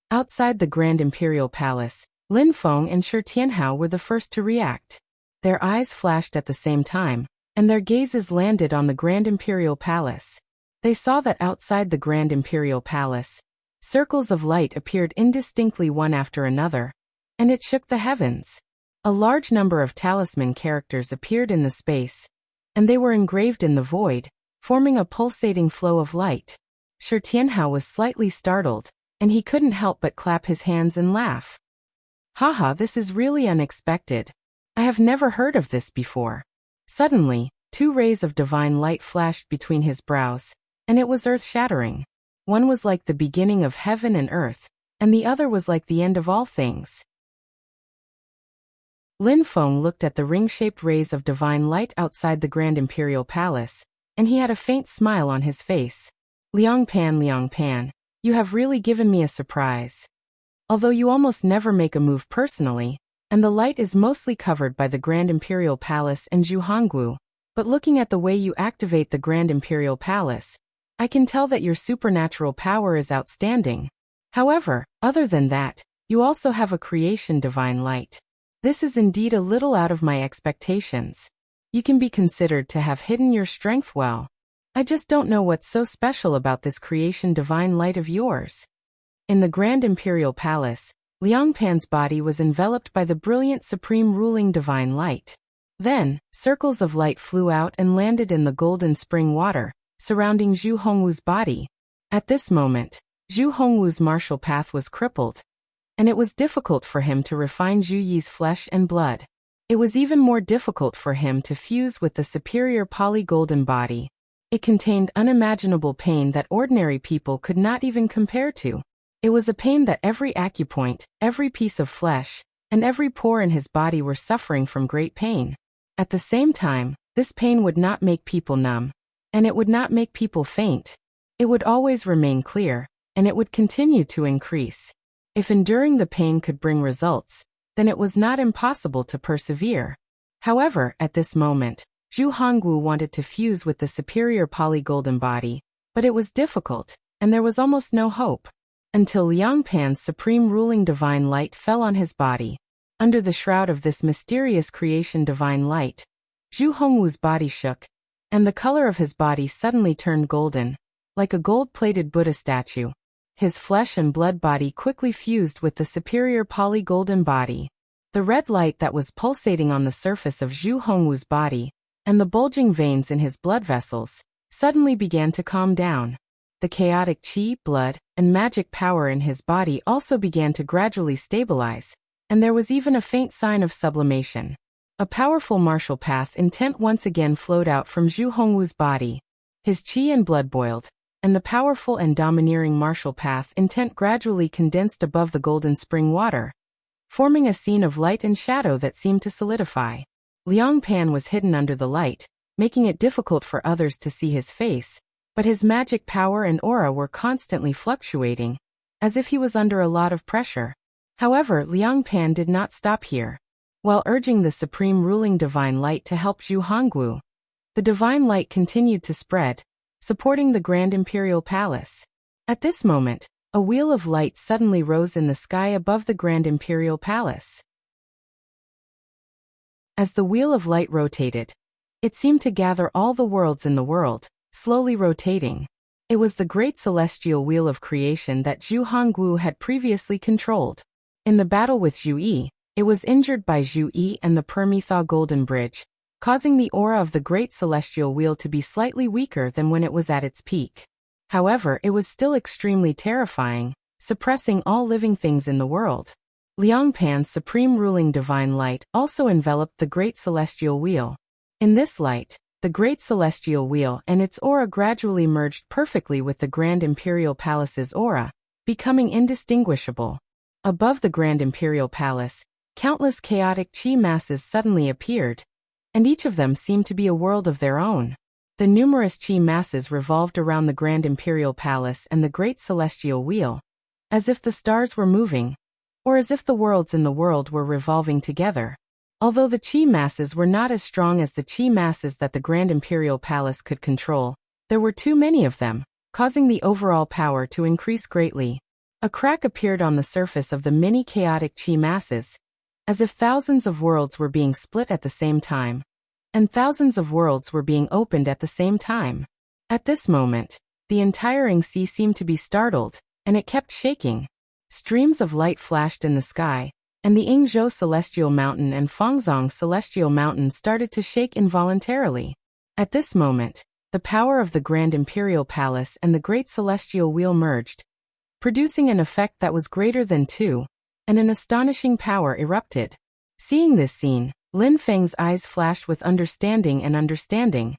Outside the Grand Imperial Palace, Lin Feng and Shi Tianhao were the first to react. Their eyes flashed at the same time, and their gazes landed on the Grand Imperial Palace. They saw that outside the Grand Imperial Palace, circles of light appeared indistinctly one after another, and it shook the heavens. A large number of talisman characters appeared in the space, and they were engraved in the void, forming a pulsating flow of light. Shi Tianhao was slightly startled, and he couldn't help but clap his hands and laugh. "Haha, this is really unexpected. I have never heard of this before." Suddenly, two rays of divine light flashed between his brows, and it was earth-shattering. One was like the beginning of heaven and earth, and the other was like the end of all things. Lin Feng looked at the ring-shaped rays of divine light outside the Grand Imperial Palace, and he had a faint smile on his face. Liang Pan, you have really given me a surprise. Although you almost never make a move personally, and the light is mostly covered by the Grand Imperial Palace and Zhu Hongwu, but looking at the way you activate the Grand Imperial Palace, I can tell that your supernatural power is outstanding. However, other than that, you also have a creation divine light. This is indeed a little out of my expectations. You can be considered to have hidden your strength well. I just don't know what's so special about this creation divine light of yours." In the Grand Imperial Palace, Liang Pan's body was enveloped by the brilliant supreme ruling divine light. Then, circles of light flew out and landed in the golden spring water, surrounding Zhu Hongwu's body. At this moment, Zhu Hongwu's martial path was crippled, and it was difficult for him to refine Zhu Yi's flesh and blood. It was even more difficult for him to fuse with the superior poly-golden body. It contained unimaginable pain that ordinary people could not even compare to. It was a pain that every acupoint, every piece of flesh, and every pore in his body were suffering from great pain. At the same time, this pain would not make people numb, and it would not make people faint. It would always remain clear, and it would continue to increase. If enduring the pain could bring results, then it was not impossible to persevere. However, at this moment, Zhu Hongwu wanted to fuse with the superior poly-golden body, but it was difficult, and there was almost no hope. Until Liang Pan's supreme ruling divine light fell on his body. Under the shroud of this mysterious creation divine light, Zhu Hongwu's body shook, and the color of his body suddenly turned golden, like a gold-plated Buddha statue. His flesh and blood body quickly fused with the superior poly-golden body. The red light that was pulsating on the surface of Zhu Hongwu's body, and the bulging veins in his blood vessels, suddenly began to calm down. The chaotic qi, blood, and magic power in his body also began to gradually stabilize, and there was even a faint sign of sublimation. A powerful martial path intent once again flowed out from Zhu Hongwu's body. His chi and blood boiled, and the powerful and domineering martial path intent gradually condensed above the golden spring water, forming a scene of light and shadow that seemed to solidify. Liang Pan was hidden under the light, making it difficult for others to see his face, but his magic power and aura were constantly fluctuating, as if he was under a lot of pressure. However, Liang Pan did not stop here. While urging the supreme ruling divine light to help Zhu Honggu, the divine light continued to spread, supporting the Grand Imperial Palace. At this moment, a wheel of light suddenly rose in the sky above the Grand Imperial Palace. As the wheel of light rotated, it seemed to gather all the worlds in the world, slowly rotating. It was the great celestial wheel of creation that Zhu Honggu had previously controlled. In the battle with Zhu Yi, it was injured by Zhu Yi and the Permitha Golden Bridge, causing the aura of the great celestial wheel to be slightly weaker than when it was at its peak. However, it was still extremely terrifying, suppressing all living things in the world. Liang Pan's supreme ruling divine light also enveloped the great celestial wheel. In this light, the great celestial wheel and its aura gradually merged perfectly with the Grand Imperial Palace's aura, becoming indistinguishable. Above the Grand Imperial Palace, countless chaotic chi masses suddenly appeared, and each of them seemed to be a world of their own. The numerous chi masses revolved around the Grand Imperial Palace and the Great Celestial Wheel, as if the stars were moving, or as if the worlds in the world were revolving together. Although the chi masses were not as strong as the chi masses that the Grand Imperial Palace could control, there were too many of them, causing the overall power to increase greatly. A crack appeared on the surface of the many chaotic chi masses, as if thousands of worlds were being split at the same time, and thousands of worlds were being opened at the same time. At this moment, the entire sea seemed to be startled, and it kept shaking. Streams of light flashed in the sky, and the Yingzhou Celestial Mountain and Fangzong Celestial Mountain started to shake involuntarily. At this moment, the power of the Grand Imperial Palace and the Great Celestial Wheel merged, producing an effect that was greater than two, and an astonishing power erupted. Seeing this scene, Lin Feng's eyes flashed with understanding and understanding.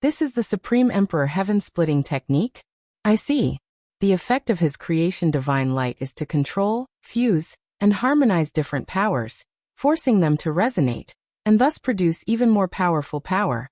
This is the Supreme Emperor Heaven-Splitting Technique? I see. The effect of his creation divine light is to control, fuse, and harmonize different powers, forcing them to resonate, and thus produce even more powerful power.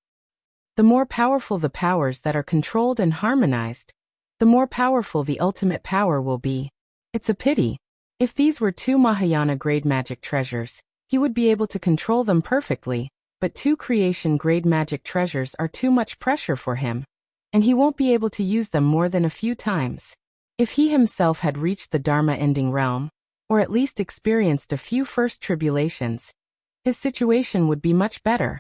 The more powerful the powers that are controlled and harmonized, the more powerful the ultimate power will be. It's a pity. If these were two Mahayana-grade magic treasures, he would be able to control them perfectly, but two creation-grade magic treasures are too much pressure for him, and he won't be able to use them more than a few times. If he himself had reached the Dharma-ending realm, or at least experienced a few first tribulations, his situation would be much better.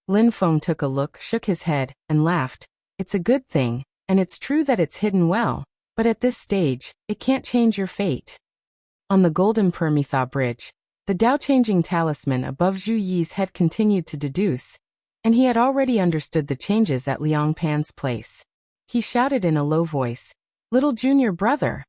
Lin Feng took a look, shook his head, and laughed. It's a good thing, and it's true that it's hidden well, but at this stage, it can't change your fate. On the Golden Permitha Bridge, the Tao-changing talisman above Zhu Yi's head continued to deduce, and he had already understood the changes at Liang Pan's place. He shouted in a low voice, "Little junior brother!"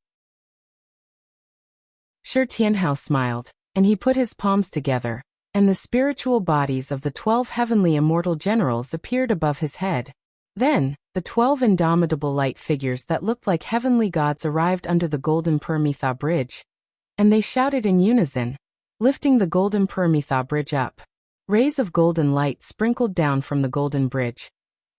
Shi Tianhao smiled, and he put his palms together, and the spiritual bodies of the 12 heavenly immortal generals appeared above his head. Then, the 12 indomitable light figures that looked like heavenly gods arrived under the Golden Permitha Bridge, and they shouted in unison, lifting the Golden Permitha Bridge up. Rays of golden light sprinkled down from the golden bridge,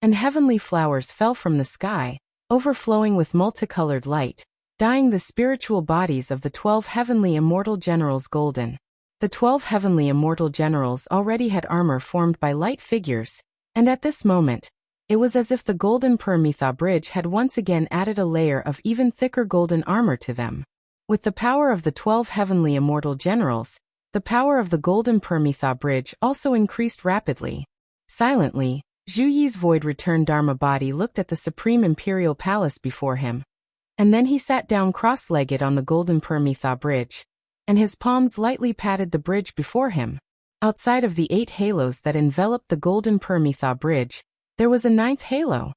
and heavenly flowers fell from the sky, overflowing with multicolored light, dyeing the spiritual bodies of the 12 heavenly immortal generals golden. The 12 heavenly immortal generals already had armor formed by light figures, and at this moment, it was as if the Golden Permitha Bridge had once again added a layer of even thicker golden armor to them. With the power of the 12 heavenly immortal generals, the power of the Golden Permitha Bridge also increased rapidly. Silently, Zhu Yi's void-returned Dharma body looked at the Supreme Imperial Palace before him, and then he sat down cross-legged on the Golden Permitha Bridge, and his palms lightly patted the bridge before him. Outside of the 8 halos that enveloped the Golden Permitha Bridge, there was a 9th halo.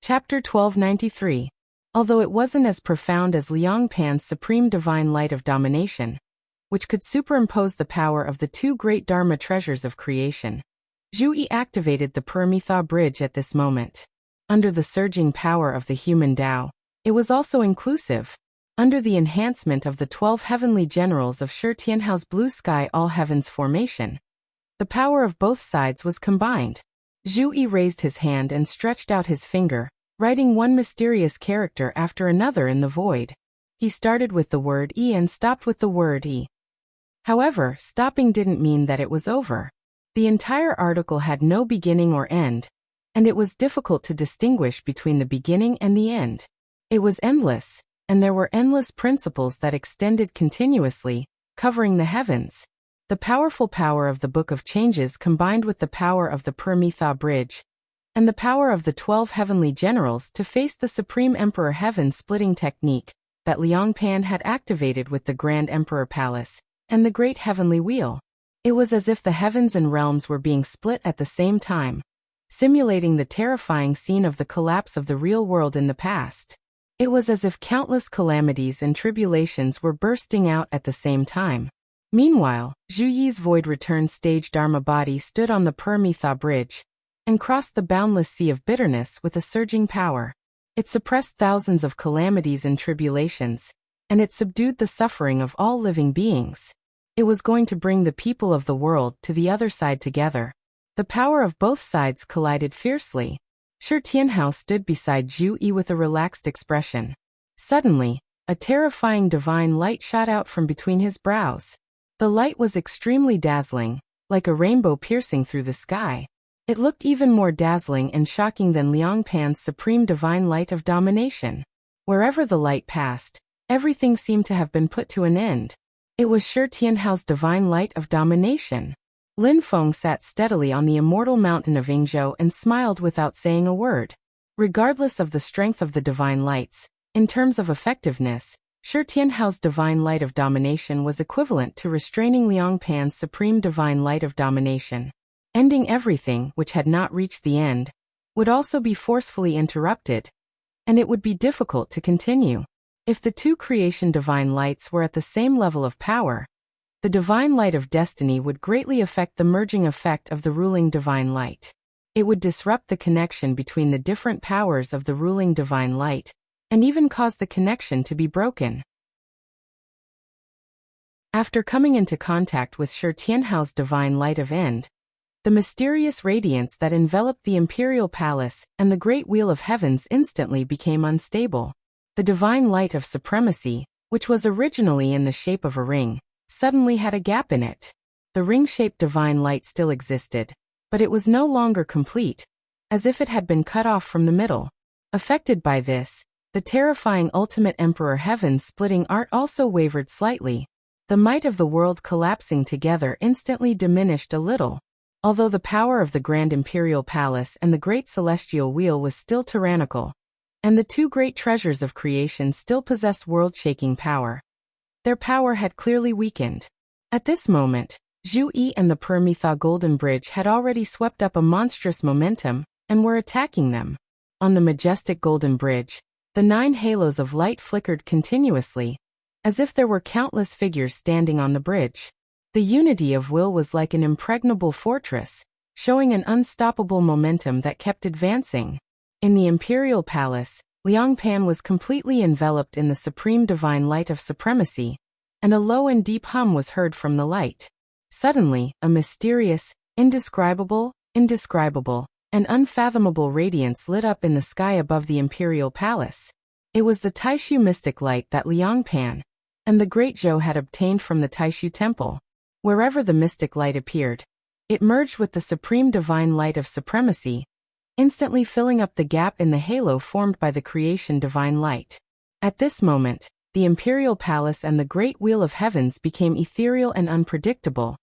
Chapter 1293. Although it wasn't as profound as Liang Pan's supreme divine light of domination, which could superimpose the power of the two great Dharma treasures of creation. Zhu Yi activated the Paramitha bridge at this moment. Under the surging power of the human Tao, it was also inclusive. Under the enhancement of the 12 heavenly generals of Shi Tianhao's blue sky all heavens formation, the power of both sides was combined. Zhu Yi raised his hand and stretched out his finger, writing one mysterious character after another in the void. He started with the word "E" and stopped with the word "E." However, stopping didn't mean that it was over. The entire article had no beginning or end, and it was difficult to distinguish between the beginning and the end. It was endless, and there were endless principles that extended continuously, covering the heavens. The powerful power of the Book of Changes combined with the power of the Paramitha bridge, and the power of the 12 heavenly generals to face the Supreme Emperor heaven-splitting technique that Liang Pan had activated with the Grand Emperor Palace and the Great Heavenly Wheel. It was as if the heavens and realms were being split at the same time, simulating the terrifying scene of the collapse of the real world in the past. It was as if countless calamities and tribulations were bursting out at the same time. Meanwhile, Zhu Yi's void-returned stage Dharma body stood on the Paramitha bridge and crossed the boundless sea of bitterness with a surging power. It suppressed thousands of calamities and tribulations, and it subdued the suffering of all living beings. It was going to bring the people of the world to the other side together. The power of both sides collided fiercely. Shi Tianhao stood beside Zhu Yi with a relaxed expression. Suddenly, a terrifying divine light shot out from between his brows. The light was extremely dazzling, like a rainbow piercing through the sky. It looked even more dazzling and shocking than Liang Pan's supreme divine light of domination. Wherever the light passed, everything seemed to have been put to an end. It was Shi Tianhao's divine light of domination. Lin Feng sat steadily on the immortal mountain of Yingzhou and smiled without saying a word. Regardless of the strength of the divine lights, in terms of effectiveness, Shi Tianhao's divine light of domination was equivalent to restraining Liang Pan's supreme divine light of domination. Ending everything which had not reached the end would also be forcefully interrupted, and it would be difficult to continue. If the two creation divine lights were at the same level of power, the divine light of destiny would greatly affect the merging effect of the ruling divine light. It would disrupt the connection between the different powers of the ruling divine light, and even cause the connection to be broken. After coming into contact with Shi Tianhao's divine light of end, the mysterious radiance that enveloped the imperial palace and the great wheel of heavens instantly became unstable. The divine light of supremacy, which was originally in the shape of a ring, suddenly had a gap in it. The ring-shaped divine light still existed, but it was no longer complete, as if it had been cut off from the middle. Affected by this, the terrifying ultimate emperor heaven-splitting art also wavered slightly. The might of the world collapsing together instantly diminished a little. Although the power of the Grand Imperial Palace and the Great Celestial Wheel was still tyrannical, and the two great treasures of creation still possessed world-shaking power, their power had clearly weakened. At this moment, Zhu Yi and the Paramitha Golden Bridge had already swept up a monstrous momentum and were attacking them. On the majestic Golden Bridge, the 9 halos of light flickered continuously, as if there were countless figures standing on the bridge. The unity of will was like an impregnable fortress, showing an unstoppable momentum that kept advancing. In the imperial palace, Liang Pan was completely enveloped in the supreme divine light of supremacy, and a low and deep hum was heard from the light. Suddenly, a mysterious, indescribable, and unfathomable radiance lit up in the sky above the imperial palace. It was the Taishu mystic light that Liang Pan and the great Zhou had obtained from the Taishu temple. Wherever the mystic light appeared, it merged with the supreme divine light of supremacy, instantly filling up the gap in the halo formed by the creation divine light. At this moment, the imperial palace and the great wheel of heavens became ethereal and unpredictable,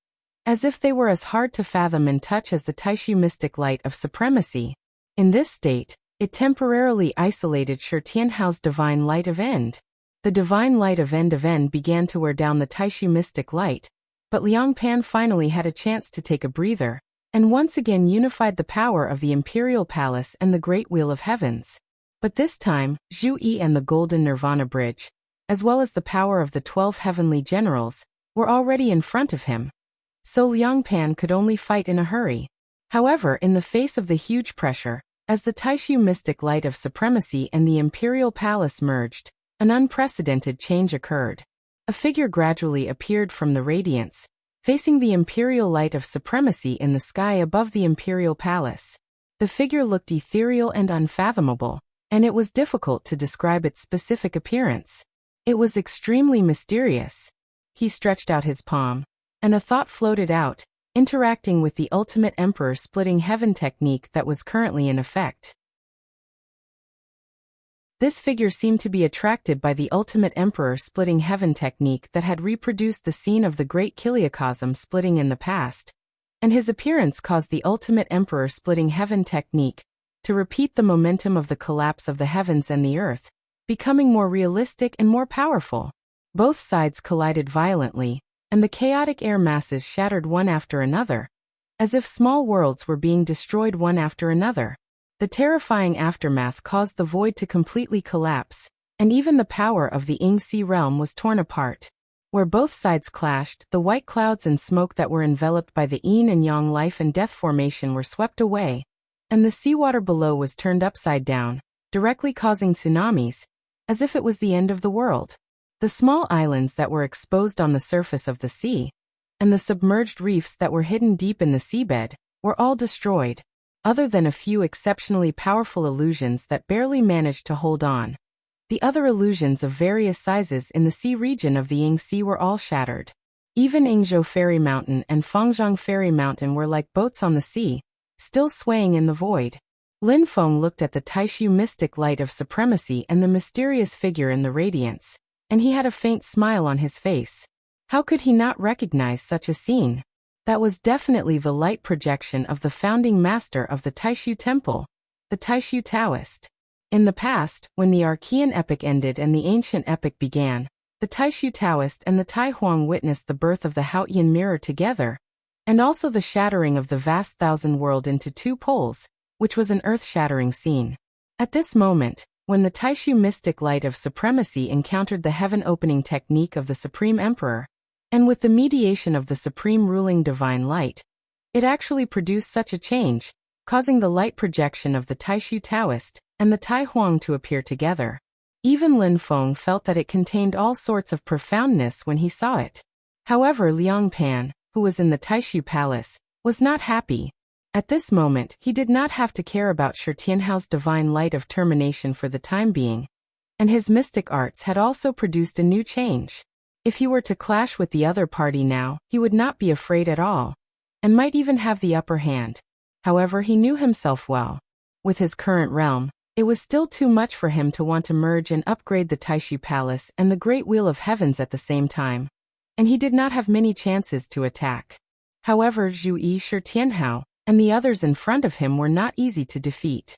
as if they were as hard to fathom and touch as the Taishu mystic light of supremacy. In this state, it temporarily isolated Shi Tianhao's divine light of end. The divine light of end began to wear down the Taishu mystic light, but Liang Pan finally had a chance to take a breather, and once again unified the power of the imperial palace and the great wheel of heavens. But this time, Zhu Yi and the golden Nirvana bridge, as well as the power of the 12 heavenly generals, were already in front of him. So Liang Pan could only fight in a hurry. However, in the face of the huge pressure, as the Taishu mystic light of supremacy and the imperial palace merged, an unprecedented change occurred. A figure gradually appeared from the radiance, facing the imperial light of supremacy in the sky above the imperial palace. The figure looked ethereal and unfathomable, and it was difficult to describe its specific appearance. It was extremely mysterious. He stretched out his palm, and a thought floated out, interacting with the ultimate emperor splitting heaven technique that was currently in effect. This figure seemed to be attracted by the ultimate emperor splitting heaven technique that had reproduced the scene of the great Kiliacosm splitting in the past, and his appearance caused the ultimate emperor splitting heaven technique to repeat the momentum of the collapse of the heavens and the earth, becoming more realistic and more powerful. Both sides collided violently, and the chaotic air masses shattered one after another, as if small worlds were being destroyed one after another. The terrifying aftermath caused the void to completely collapse, and even the power of the Yingxi realm was torn apart. Where both sides clashed, the white clouds and smoke that were enveloped by the yin and yang life and death formation were swept away, and the seawater below was turned upside down, directly causing tsunamis, as if it was the end of the world. The small islands that were exposed on the surface of the sea, and the submerged reefs that were hidden deep in the seabed, were all destroyed, other than a few exceptionally powerful illusions that barely managed to hold on. The other illusions of various sizes in the sea region of the Yingxi were all shattered. Even Yingzhou Fairy Mountain and Fangzhong Fairy Mountain were like boats on the sea, still swaying in the void. Lin Feng looked at the Taishu mystic light of supremacy and the mysterious figure in the radiance, and he had a faint smile on his face. How could he not recognize such a scene? That was definitely the light projection of the founding master of the Taishu Temple, the Taishu Taoist. In the past, when the Archean epic ended and the ancient epic began, the Taishu Taoist and the Tai Huang witnessed the birth of the Haotian mirror together, and also the shattering of the vast thousand world into two poles, which was an earth-shattering scene. At this moment, when the Taishu mystic light of supremacy encountered the heaven-opening technique of the Supreme Emperor, and with the mediation of the Supreme Ruling Divine Light, it actually produced such a change, causing the light projection of the Taishu Taoist and the Tai Huang to appear together. Even Lin Feng felt that it contained all sorts of profoundness when he saw it. However, Liang Pan, who was in the Taishu Palace, was not happy. At this moment, he did not have to care about Shi Tianhao's divine light of termination for the time being, and his mystic arts had also produced a new change. If he were to clash with the other party now, he would not be afraid at all, and might even have the upper hand. However, he knew himself well. With his current realm, it was still too much for him to want to merge and upgrade the Taishu Palace and the Great Wheel of Heavens at the same time, and he did not have many chances to attack. However, Zhu Yi, Shi Tianhao, and the others in front of him were not easy to defeat.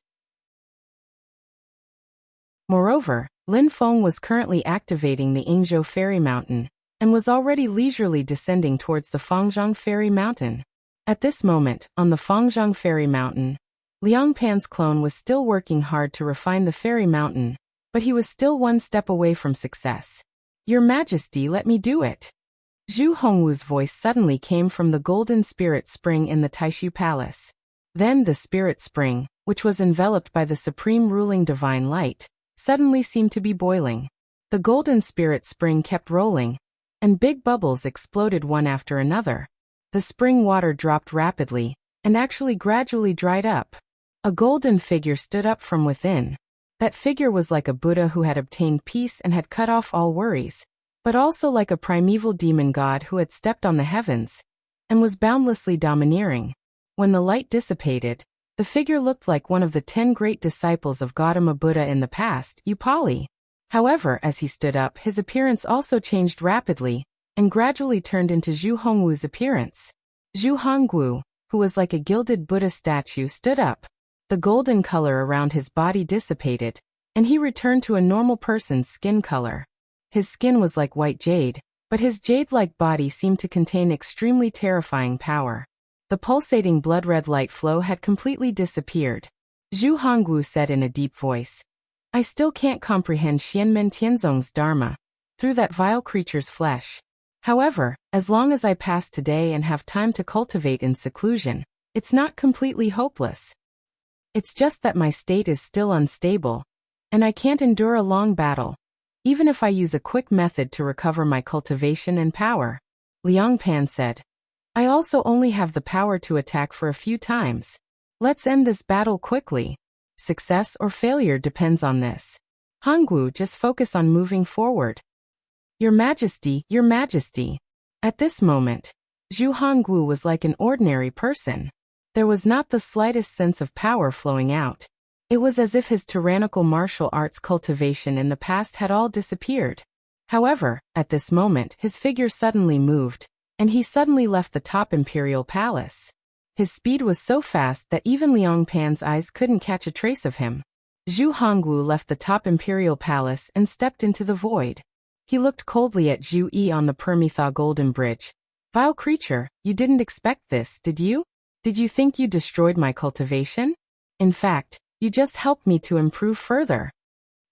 Moreover, Lin Feng was currently activating the Yingzhou Fairy Mountain, and was already leisurely descending towards the Fangzhong Fairy Mountain. At this moment, on the Fangzhong Fairy Mountain, Liang Pan's clone was still working hard to refine the Fairy Mountain, but he was still one step away from success. "Your Majesty, let me do it." Zhu Hongwu's voice suddenly came from the golden spirit spring in the Taishu Palace. Then the spirit spring, which was enveloped by the supreme ruling divine light, suddenly seemed to be boiling. The golden spirit spring kept rolling, and big bubbles exploded one after another. The spring water dropped rapidly, and actually gradually dried up. A golden figure stood up from within. That figure was like a Buddha who had obtained peace and had cut off all worries, but also like a primeval demon god who had stepped on the heavens, and was boundlessly domineering. When the light dissipated, the figure looked like one of the 10 great disciples of Gautama Buddha in the past, Upali. However, as he stood up, his appearance also changed rapidly, and gradually turned into Zhu Hongwu's appearance. Zhu Hongwu, who was like a gilded Buddha statue, stood up. The golden color around his body dissipated, and he returned to a normal person's skin color. His skin was like white jade, but his jade-like body seemed to contain extremely terrifying power. The pulsating blood-red light flow had completely disappeared. Zhu Hongwu said in a deep voice, "I still can't comprehend Xianmen Tianzong's dharma, through that vile creature's flesh. However, as long as I pass today and have time to cultivate in seclusion, it's not completely hopeless. It's just that my state is still unstable, and I can't endure a long battle, even if I use a quick method to recover my cultivation and power. Liang Pan said. I also only have the power to attack for a few times. Let's end this battle quickly. Success or failure depends on this. Hongwu, just focus on moving forward. Your Majesty, Your Majesty. At this moment, Zhu Hongwu was like an ordinary person. There was not the slightest sense of power flowing out. It was as if his tyrannical martial arts cultivation in the past had all disappeared. However, at this moment his figure suddenly moved, and he suddenly left the top imperial palace. His speed was so fast that even Liang Pan's eyes couldn't catch a trace of him. Zhu Hongwu left the top imperial palace and stepped into the void. He looked coldly at Zhu Yi on the Permitha Golden Bridge. Vile creature, you didn't expect this, did you? Did you think you destroyed my cultivation? In fact, you just helped me to improve further.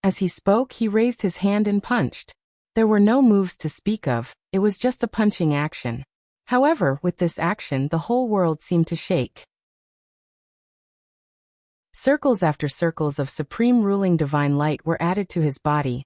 As he spoke, he raised his hand and punched. There were no moves to speak of, it was just a punching action. However, with this action the whole world seemed to shake. Circles after circles of supreme ruling divine light were added to his body,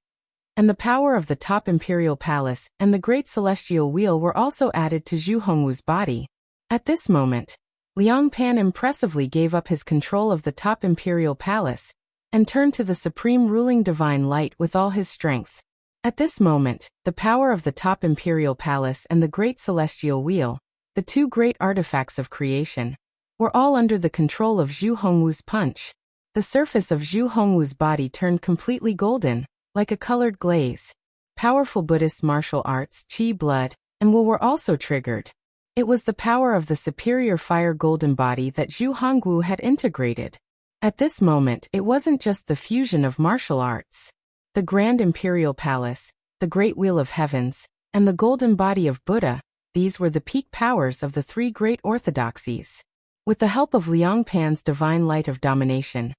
and the power of the top imperial palace and the great celestial wheel were also added to Zhu Hongwu's body. At this moment, Liang Pan impressively gave up his control of the top imperial palace and turned to the supreme ruling divine light with all his strength. At this moment, the power of the top imperial palace and the great celestial wheel, the two great artifacts of creation, were all under the control of Zhu Hongwu's punch. The surface of Zhu Hongwu's body turned completely golden, like a colored glaze. Powerful Buddhist martial arts, qi blood, and will were also triggered. It was the power of the superior fire golden body that Zhu Hongwu had integrated. At this moment it wasn't just the fusion of martial arts. The Grand Imperial Palace, the Great Wheel of Heavens, and the Golden Body of Buddha, these were the peak powers of the three great orthodoxies. With the help of Liang Pan's divine light of domination,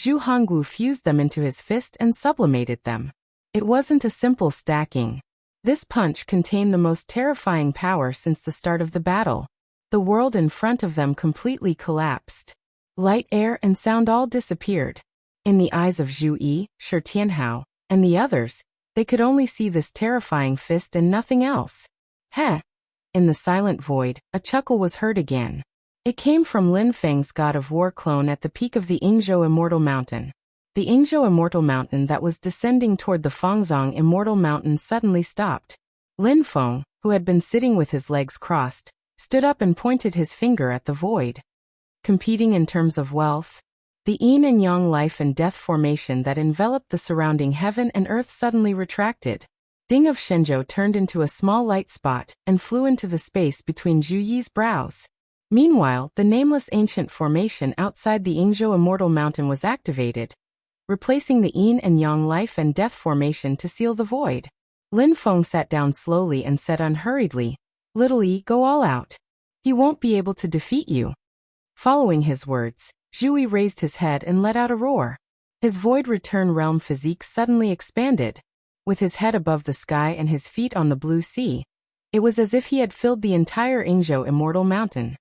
Zhu Hongwu fused them into his fist and sublimated them. It wasn't a simple stacking. This punch contained the most terrifying power since the start of the battle. The world in front of them completely collapsed. Light, air, and sound all disappeared. In the eyes of Zhu Yi, Shi Tianhao, and the others, they could only see this terrifying fist and nothing else. Heh! In the silent void, a chuckle was heard again. It came from Lin Feng's god of war clone at the peak of the Yingzhou Immortal Mountain. The Yingzhou Immortal Mountain that was descending toward the Fengzong Immortal Mountain suddenly stopped. Lin Feng, who had been sitting with his legs crossed, stood up and pointed his finger at the void. Competing in terms of wealth, the yin and yang life and death formation that enveloped the surrounding heaven and earth suddenly retracted. Ding of Shenzhou turned into a small light spot and flew into the space between Zhu Yi's brows. Meanwhile, the nameless ancient formation outside the Yingzhou Immortal Mountain was activated, replacing the yin and yang life and death formation to seal the void. Lin Feng sat down slowly and said unhurriedly, "Little Yi, go all out. He won't be able to defeat you." Following his words, Zhu Yi raised his head and let out a roar. His void return realm physique suddenly expanded. With his head above the sky and his feet on the blue sea, it was as if he had filled the entire Yingzhou Immortal Mountain.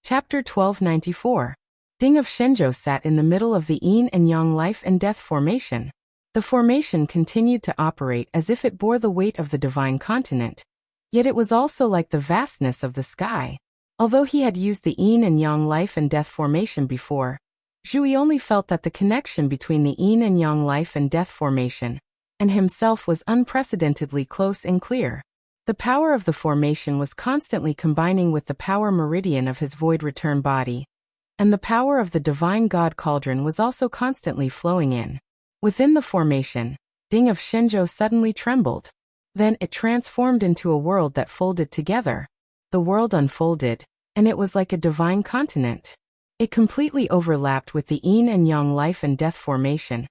Chapter 1294. Ding of Shenzhou sat in the middle of the yin and yang life and death formation. The formation continued to operate as if it bore the weight of the divine continent. Yet it was also like the vastness of the sky. Although he had used the yin and yang life and death formation before, Zhu Yi only felt that the connection between the yin and yang life and death formation and himself was unprecedentedly close and clear. The power of the formation was constantly combining with the power meridian of his void return body, and the power of the divine god cauldron was also constantly flowing in. Within the formation, Ding of Shenzhou suddenly trembled. Then it transformed into a world that folded together. The world unfolded, and it was like a divine continent. It completely overlapped with the yin and yang life and death formation,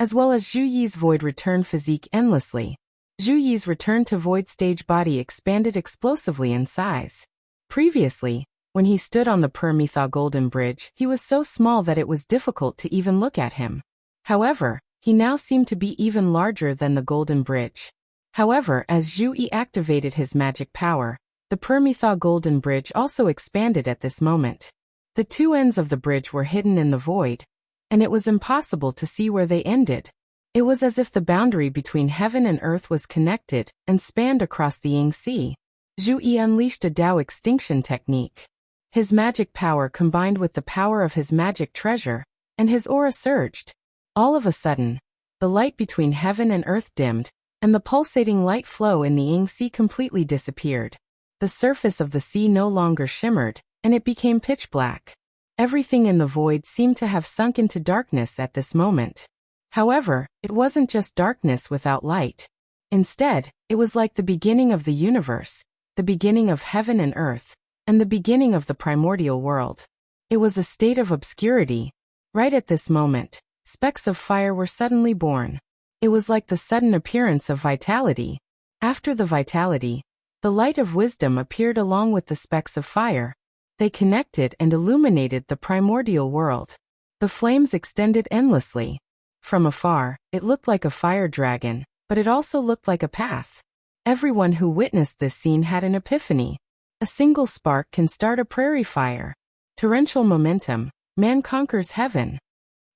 as well as Zhu Yi's void return physique endlessly. Zhu Yi's return to void stage body expanded explosively in size. Previously, when he stood on the Permitha Golden Bridge, he was so small that it was difficult to even look at him. However, He now seemed to be even larger than the Golden Bridge. However, as Zhu Yi activated his magic power, the Permitha Golden Bridge also expanded at this moment. The two ends of the bridge were hidden in the void, and it was impossible to see where they ended. It was as if the boundary between heaven and earth was connected and spanned across the Ying Sea. Zhu Yi unleashed a Dao extinction technique. His magic power combined with the power of his magic treasure, and his aura surged. All of a sudden, the light between heaven and earth dimmed, and the pulsating light flow in the Ying Sea completely disappeared. The surface of the sea no longer shimmered, and it became pitch black. Everything in the void seemed to have sunk into darkness at this moment. However, it wasn't just darkness without light. Instead, it was like the beginning of the universe, the beginning of heaven and earth, and the beginning of the primordial world. It was a state of obscurity. Right at this moment, specks of fire were suddenly born. It was like the sudden appearance of vitality. After the vitality, the light of wisdom appeared along with the specks of fire. They connected and illuminated the primordial world. The flames extended endlessly. From afar, it looked like a fire dragon, but it also looked like a path. Everyone who witnessed this scene had an epiphany. A single spark can start a prairie fire. Torrential momentum, man conquers heaven.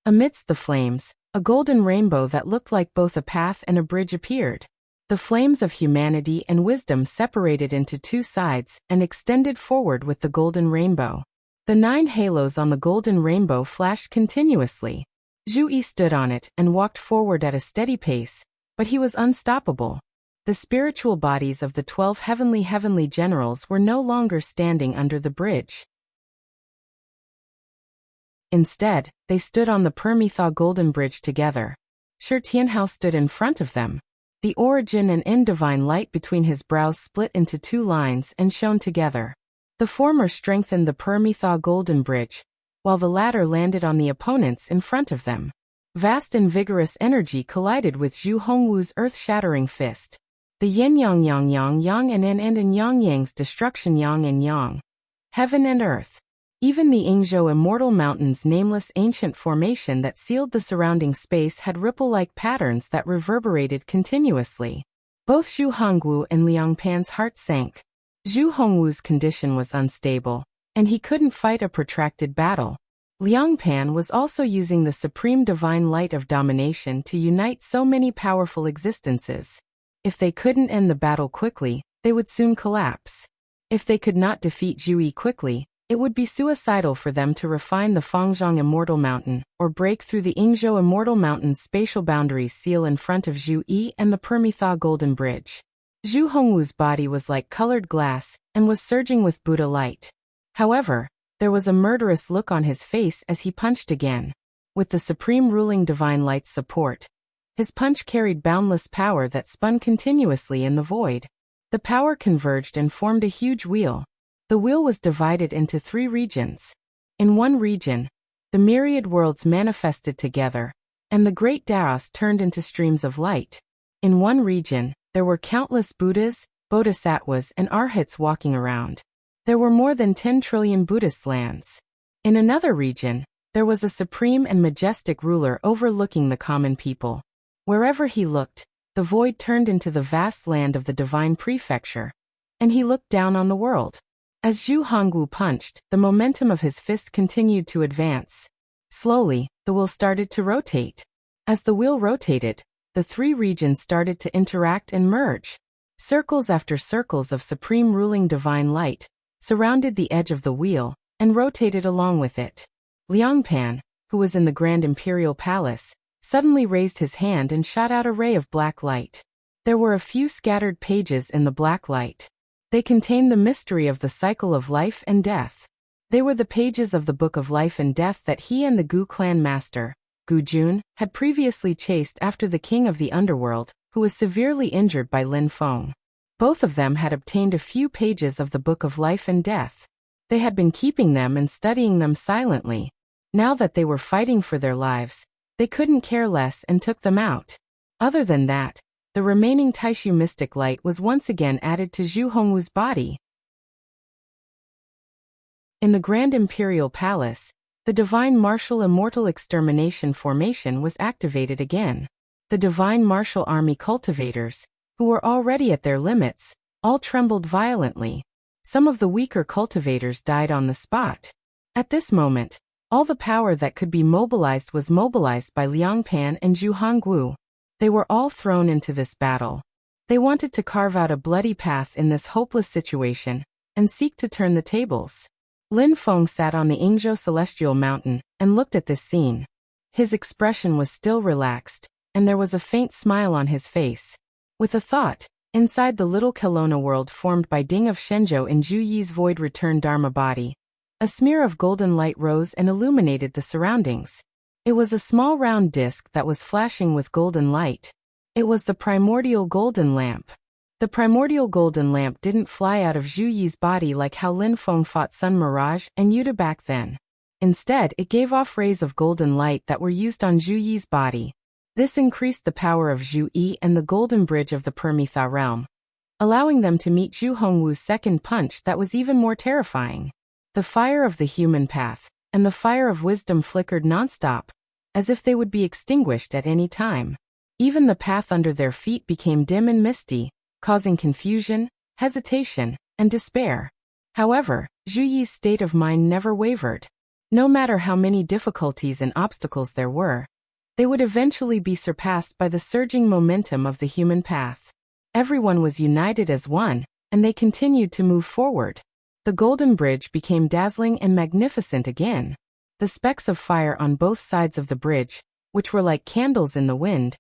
Amidst the flames, a golden rainbow that looked like both a path and a bridge appeared. The flames of humanity and wisdom separated into two sides and extended forward with the golden rainbow. The 9 halos on the golden rainbow flashed continuously. Zhu Yi stood on it and walked forward at a steady pace, but he was unstoppable. The spiritual bodies of the 12 heavenly generals were no longer standing under the bridge. Instead, they stood on the Permitha Golden Bridge together. Shi Tianhao stood in front of them. The origin and end divine light between his brows split into 2 lines and shone together. The former strengthened the Permitha Golden Bridge, while the latter landed on the opponents in front of them. Vast and vigorous energy collided with Zhu Hongwu's earth-shattering fist. The yin-yang yang and yang-yang's destruction yang and yang. Heaven and earth. Even the Yingzhou Immortal Mountain's nameless ancient formation that sealed the surrounding space had ripple-like patterns that reverberated continuously. Both Zhu Hongwu and Liang Pan's heart sank. Zhu Hongwu's condition was unstable, and he couldn't fight a protracted battle. Liang Pan was also using the supreme divine light of domination to unite so many powerful existences. If they couldn't end the battle quickly, they would soon collapse. If they could not defeat Zhu Yi quickly, it would be suicidal for them to refine the Fangzhong Immortal Mountain or break through the Yingzhou Immortal Mountain's spatial boundaries seal in front of Zhu Yi and the Permitha Golden Bridge. Zhu Hongwu's body was like colored glass and was surging with Buddha light. However, there was a murderous look on his face as he punched again. With the supreme ruling divine light's support, his punch carried boundless power that spun continuously in the void. The power converged and formed a huge wheel. The wheel was divided into 3 regions. In one region, the myriad worlds manifested together, and the great Taos turned into streams of light. In one region, there were countless Buddhas, Bodhisattvas, and Arhats walking around. There were more than 10 trillion Buddhist lands. In another region, there was a supreme and majestic ruler overlooking the common people. Wherever he looked, the void turned into the vast land of the divine prefecture, and he looked down on the world. As Zhu Hongwu punched, the momentum of his fist continued to advance. Slowly, the wheel started to rotate. As the wheel rotated, the 3 regions started to interact and merge. Circles after circles of supreme ruling divine light surrounded the edge of the wheel and rotated along with it. Liang Pan, who was in the Grand Imperial Palace, suddenly raised his hand and shot out a ray of black light. There were a few scattered pages in the black light. They contained the mystery of the cycle of life and death. They were the pages of the Book of Life and Death that he and the Gu clan master, Gu Jun, had previously chased after the king of the underworld, who was severely injured by Lin Feng. Both of them had obtained a few pages of the Book of Life and Death. They had been keeping them and studying them silently. Now that they were fighting for their lives, they couldn't care less and took them out. Other than that, the remaining Taishu mystic light was once again added to Zhu Hongwu's body. In the Grand Imperial Palace, The Divine Martial Immortal Extermination Formation was activated again. The Divine Martial Army cultivators, who were already at their limits, all trembled violently. Some of the weaker cultivators died on the spot. At this moment, all the power that could be mobilized was mobilized by Liang Pan and Zhu Hongwu. They were all thrown into this battle. They wanted to carve out a bloody path in this hopeless situation, and seek to turn the tables. Lin Feng sat on the Yingzhou Celestial Mountain, and looked at this scene. His expression was still relaxed, and there was a faint smile on his face. With a thought, inside the little Kelowna world formed by Ding of Shenzhou in Zhu Yi's void return Dharma body, a smear of golden light rose and illuminated the surroundings. It was a small round disc that was flashing with golden light. It was the primordial golden lamp. The primordial golden lamp didn't fly out of Zhu Yi's body like how Lin Feng fought Sun Mirage and Yuta back then. Instead, it gave off rays of golden light that were used on Zhu Yi's body. This increased the power of Zhu Yi and the golden bridge of the Permitha realm, allowing them to meet Zhu Hongwu's second punch that was even more terrifying. The fire of the human path and the fire of wisdom flickered nonstop, as if they would be extinguished at any time. Even the path under their feet became dim and misty, causing confusion, hesitation, and despair. However, Zhu Yi's state of mind never wavered. No matter how many difficulties and obstacles there were, they would eventually be surpassed by the surging momentum of the human path. Everyone was united as one, and they continued to move forward. The golden bridge became dazzling and magnificent again. The specks of fire on both sides of the bridge, which were like candles in the wind,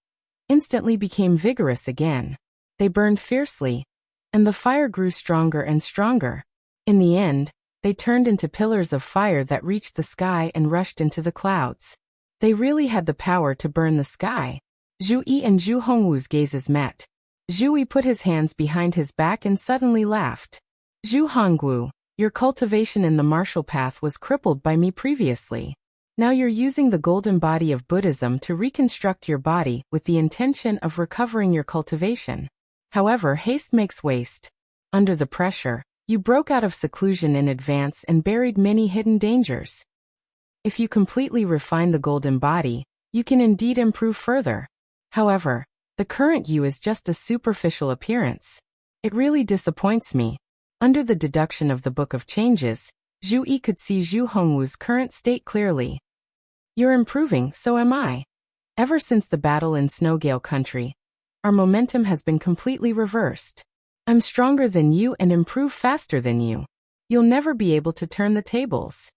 instantly became vigorous again. They burned fiercely, and the fire grew stronger and stronger. In the end, they turned into pillars of fire that reached the sky and rushed into the clouds. They really had the power to burn the sky. Zhu Yi and Zhu Hongwu's gazes met. Zhu Yi put his hands behind his back and suddenly laughed. Zhu Hongwu, your cultivation in the martial path was crippled by me previously. Now you're using the golden body of Buddhism to reconstruct your body with the intention of recovering your cultivation. However, haste makes waste. Under the pressure, you broke out of seclusion in advance and buried many hidden dangers. If you completely refine the golden body, you can indeed improve further. However, the current you is just a superficial appearance. It really disappoints me. Under the deduction of the Book of Changes, Zhu Yi could see Zhu Hongwu's current state clearly. You're improving, so am I. Ever since the battle in Snowgale Country, our momentum has been completely reversed. I'm stronger than you and improve faster than you. You'll never be able to turn the tables.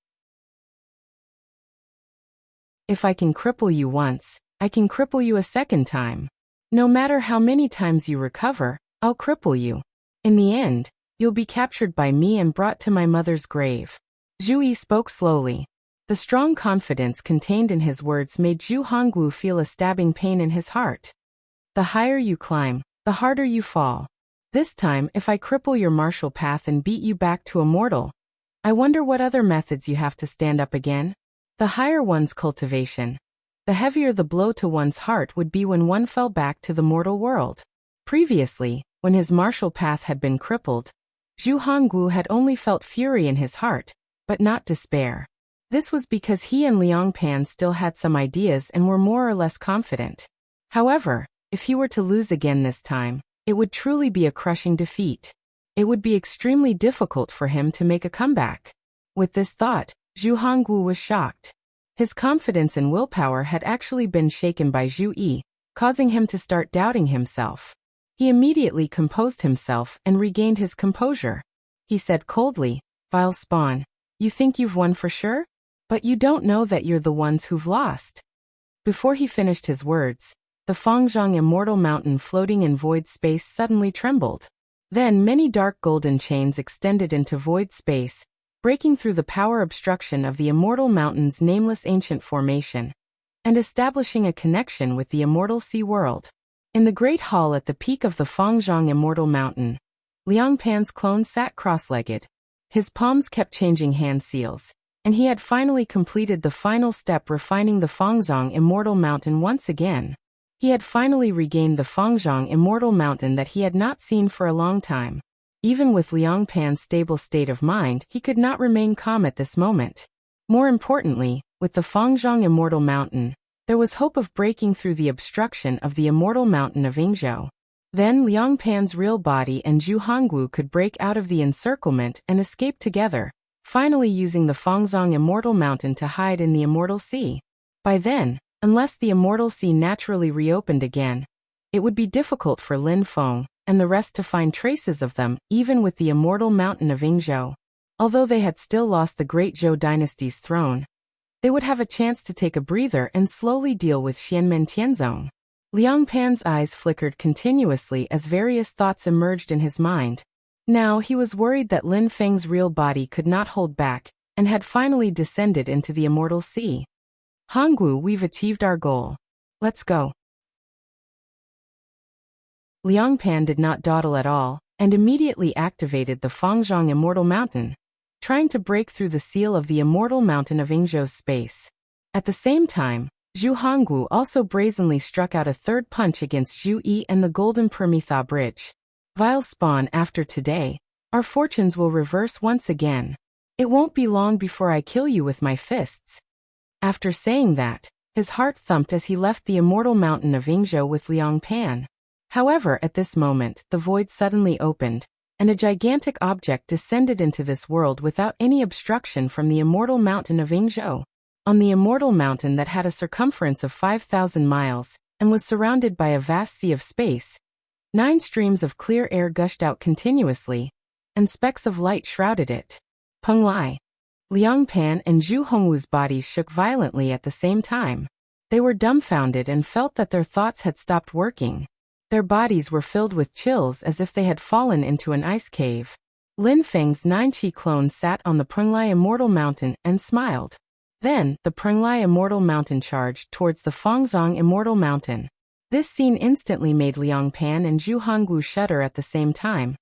If I can cripple you once, I can cripple you a second time. No matter how many times you recover, I'll cripple you. In the end, you'll be captured by me and brought to my mother's grave. Zhu Yi spoke slowly. The strong confidence contained in his words made Zhu Hongwu feel a stabbing pain in his heart. The higher you climb, the harder you fall. This time, if I cripple your martial path and beat you back to a mortal, I wonder what other methods you have to stand up again? The higher one's cultivation, the heavier the blow to one's heart would be when one fell back to the mortal world. Previously, when his martial path had been crippled, Zhu Hongwu had only felt fury in his heart, but not despair. This was because he and Liang Pan still had some ideas and were more or less confident. However, if he were to lose again this time, it would truly be a crushing defeat. It would be extremely difficult for him to make a comeback. With this thought, Zhu Hongwu was shocked. His confidence and willpower had actually been shaken by Zhu Yi, causing him to start doubting himself. He immediately composed himself and regained his composure. He said coldly, "Vile spawn, you think you've won for sure? But you don't know that you're the ones who've lost." Before he finished his words, the Fangzhong Immortal Mountain floating in void space suddenly trembled. Then many dark golden chains extended into void space, breaking through the power obstruction of the Immortal Mountain's nameless ancient formation, and establishing a connection with the Immortal Sea world. In the great hall at the peak of the Fangzhong Immortal Mountain, Liang Pan's clone sat cross-legged. His palms kept changing hand seals, and he had finally completed the final step, refining the Fangzhong Immortal Mountain once again. He had finally regained the Fangzhong Immortal Mountain that he had not seen for a long time. Even with Liang Pan's stable state of mind, he could not remain calm at this moment. More importantly, with the Fangzhong Immortal Mountain, there was hope of breaking through the obstruction of the Immortal Mountain of Yingzhou. Then Liang Pan's real body and Zhu Hongwu could break out of the encirclement and escape together, finally using the Fangzhong Immortal Mountain to hide in the Immortal Sea. By then, unless the Immortal Sea naturally reopened again, it would be difficult for Lin Feng and the rest to find traces of them, even with the Immortal Mountain of Yingzhou. Although they had still lost the Great Zhou dynasty's throne, they would have a chance to take a breather and slowly deal with Xianmen Tianzong. Liang Pan's eyes flickered continuously as various thoughts emerged in his mind. Now he was worried that Lin Feng's real body could not hold back, and had finally descended into the Immortal Sea. Hongwu, we've achieved our goal. Let's go. Liang Pan did not dawdle at all, and immediately activated the Fangzhong Immortal Mountain, trying to break through the seal of the Immortal Mountain of Yingzhou's space. At the same time, Zhu Hongwu also brazenly struck out a third punch against Zhu Yi and the Golden Permitha Bridge. Vile spawn, after today, our fortunes will reverse once again. It won't be long before I kill you with my fists. After saying that, his heart thumped as he left the Immortal Mountain of Yingzhou with Liang Pan. However, at this moment, the void suddenly opened, and a gigantic object descended into this world without any obstruction from the Immortal Mountain of Yingzhou. On the Immortal Mountain that had a circumference of 5,000 miles, and was surrounded by a vast sea of space, 9 streams of clear air gushed out continuously, and specks of light shrouded it. Peng Lai, Liang Pan and Zhu Hongwu's bodies shook violently at the same time. They were dumbfounded and felt that their thoughts had stopped working. Their bodies were filled with chills as if they had fallen into an ice cave. Lin Feng's 9 Qi clones sat on the Peng Lai Immortal Mountain and smiled. Then, the Peng Lai Immortal Mountain charged towards the Fangzhong Immortal Mountain. This scene instantly made Liang Pan and Zhu Hongwu shudder at the same time,